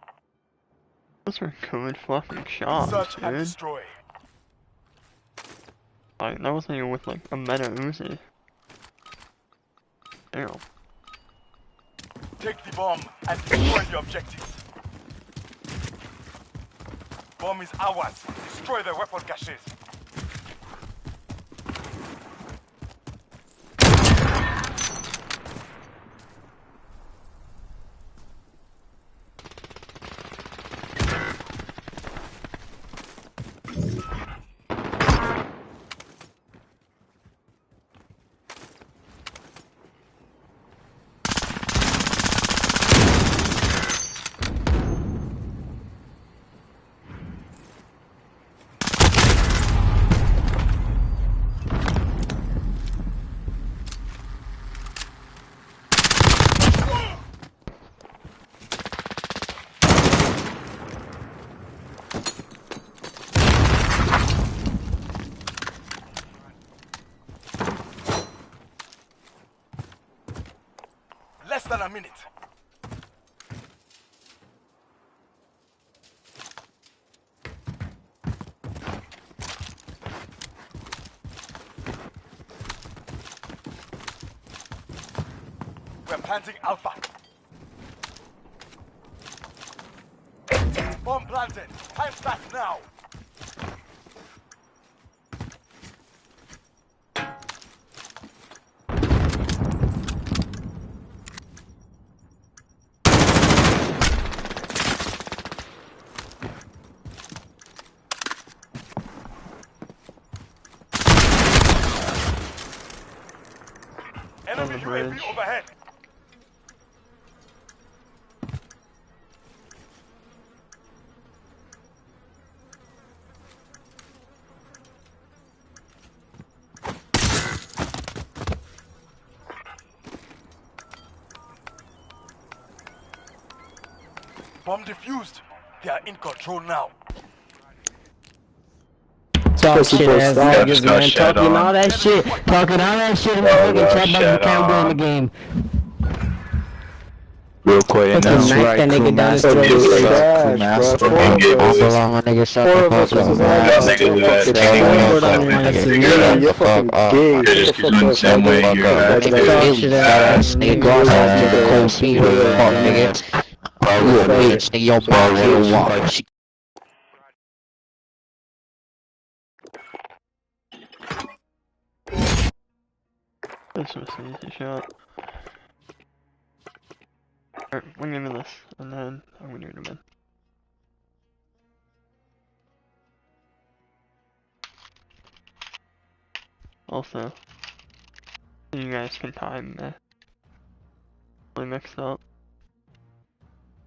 Those are good fucking shots, Search and dude. destroy. Like, that wasn't even with like a meta Uzi. Damn. Take the bomb and destroy the objectives. Bomb is ours. Destroy the weapon caches. Less than a minute. We're planting Alpha. Bomb planted. Time back now. Enemy UAV overhead. Bomb defused. They are in control now. Talk shit ass niggas, man. Talking all that shit. Talking all that shit in the fucking chat box. You can't win the game. Real quick, and Fucking that's knife right, that nigga down his throat. Crewmaster, Four of us was You're fucking gay. Just keep doing the same way you're Nigga, go outside to the cold feet. Fuck, nigga. You a bitch, nigga. Your ball will walk. This was an easy shot. Alright, we're gonna do this, and then I'm gonna do it again. Also, you guys can time me. Really mixed up.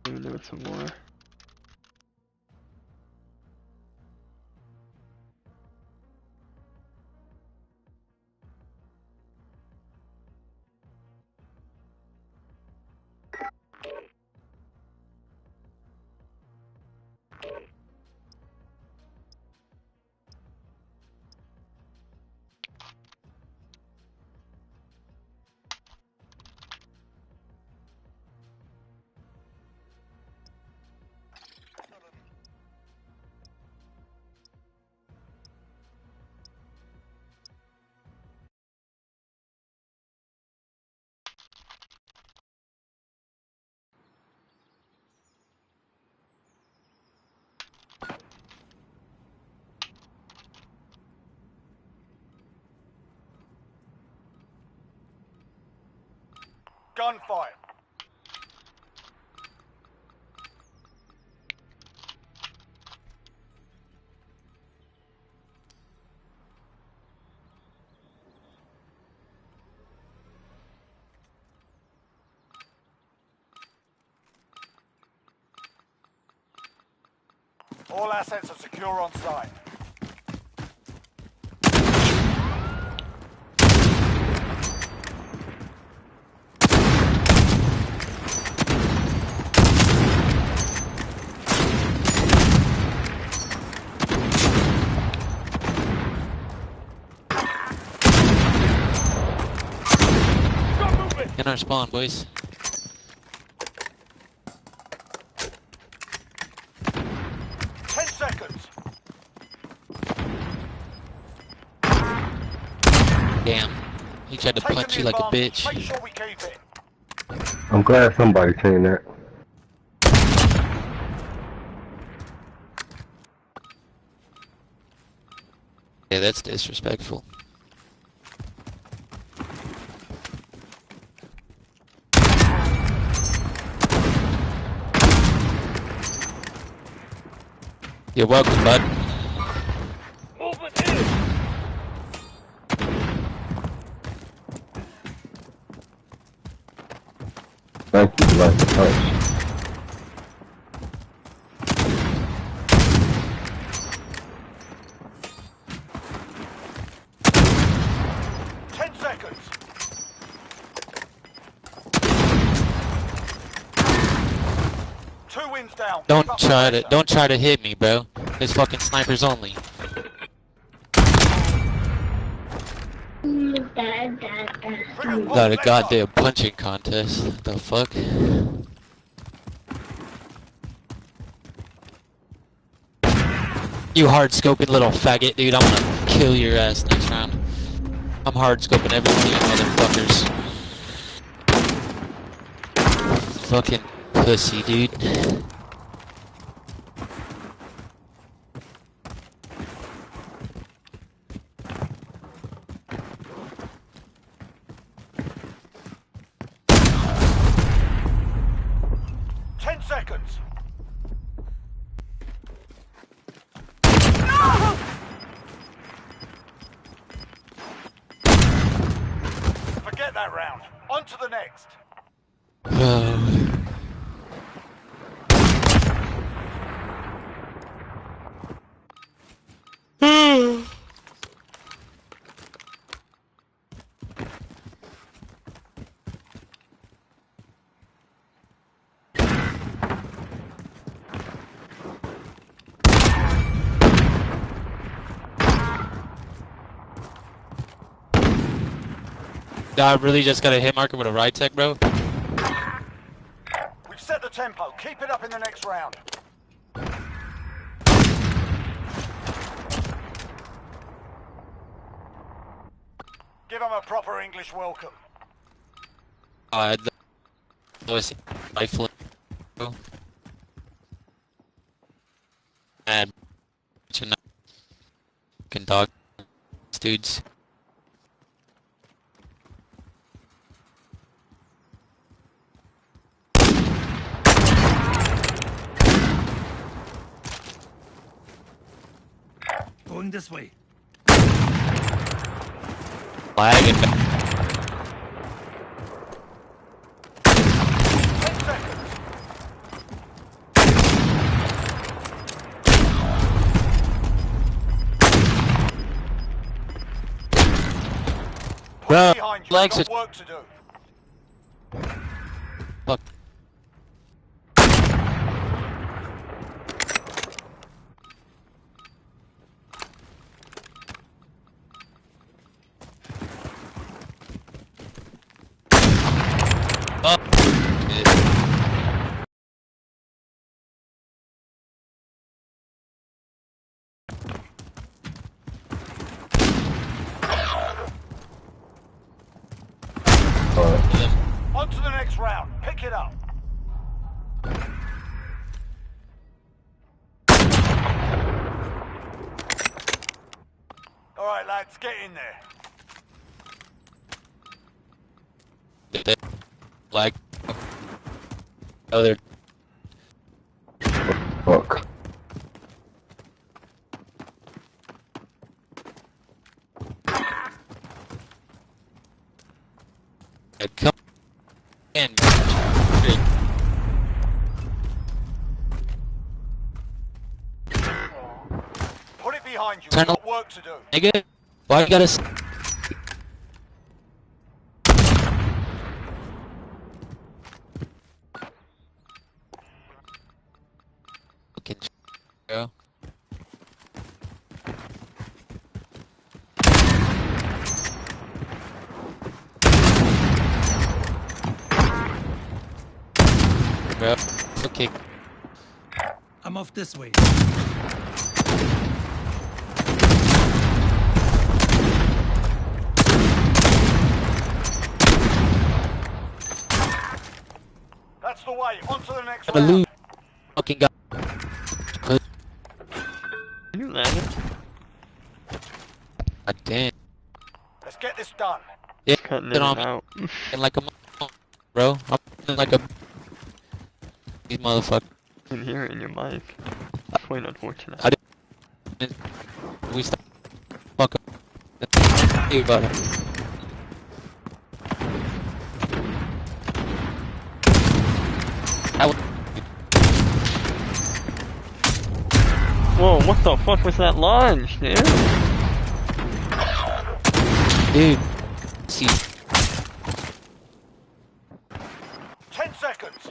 I'm gonna do it some more. Gunfire. All assets are secure on site. In our spawn, boys. Damn. He tried to punch you like a bitch. Make sure we keep it. I'm glad somebody's saying that. Yeah, that's disrespectful. You're welcome, bud. Thank you for that touch. 10 seconds. Two wins down. Don't try to hit me, bro. There's fucking snipers only. Got a goddamn punching contest. What the fuck? You hard scoping little faggot, dude. I'm gonna kill your ass next round. I'm hard scoping every one of you motherfuckers. Fucking pussy, dude. Seconds. Forget that round. On to the next. I really just got a hit marker with a ride tech, bro. We've set the tempo. Keep it up in the next round. Give them a proper English welcome. Was rifle. And fucking dog dudes. Going this way. Lagging. Bro, legs are work to do. fuck. Oh. On to the next round. Pick it up. All right, lads, get in there. Lag. Oh, they're. Fuck. Come in. Put it behind you. Turn We've got work to do. Nigga, why you gotta? Fucking bro. Bro, okay. I'm off this way. gonna lose. Fucking got. You lagging? God damn. Let's get this done. Yeah, Cutting it in on and me out. like a bro. I'm like a these motherfuckers. I can hear it in your mic. Quite unfortunate. I didn't. We stop. Fuck up. Hey, about it. Whoa, what the fuck was that launch, dude? Dude. See. 10 seconds.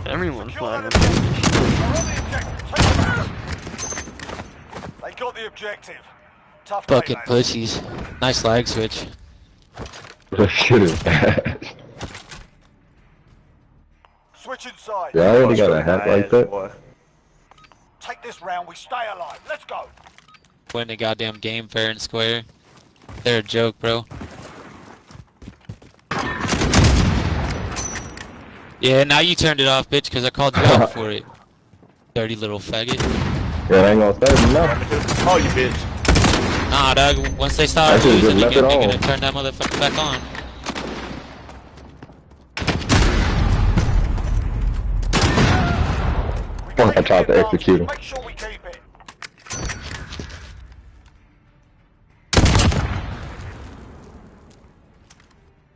Everyone's lagging. They got the objective. Tough Fucking day, lads. pussies. Nice lag switch. That shit is bad. Switch inside. Yeah, I already got a hat like that. Take this round, we stay alive. Let's go. Win the goddamn game fair and square. They're a joke, bro. Yeah, now you turned it off, bitch, because I called you out for it. Dirty little faggot. Yeah, I ain't gonna start enough. Oh, you bitch. Nah, dog, once they start I should've losing, just they're left it gonna on. turn that motherfucker back on. I tried to execute him. Make sure we keep it.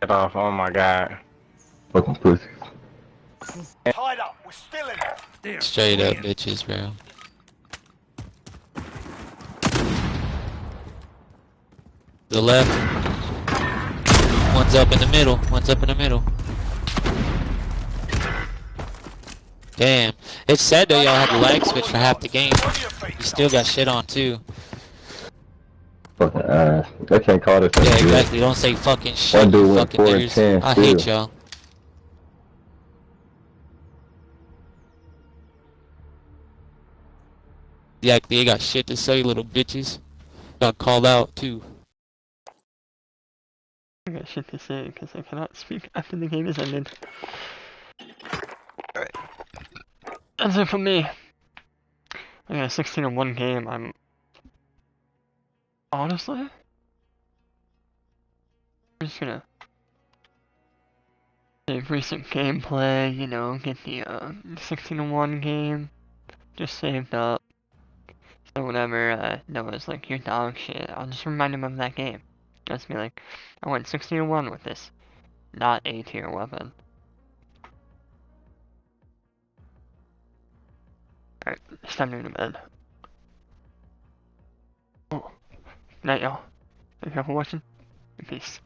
Get off. Oh my god. Fucking pussy. Tied up. We're still in it. Straight up, bitches, bro. The left. One's up in the middle. One's up in the middle. Damn. It's sad though y'all had the lag switch for half the game. You still got shit on too. Fucking ass. They can't call this. Yeah, exactly. Don't say fucking shit, One dude you went fucking 4 and niggers. 10 I hate still. y'all. Yeah, they got shit to say, little bitches. Got called out too. I got shit to say because I cannot speak after the game is ended. Alright. That's it for me. I got a 16-1 game. I'm honestly, I'm just gonna save recent gameplay, you know, get the 16-1 game just saved up. So whenever Noah's like, you're dog shit, I'll just remind him of that game. Just be like, I went 16-1 with this, not A tier weapon. Alright, it's time to go to bed. Oh, night y'all. Thank you all for watching. Peace.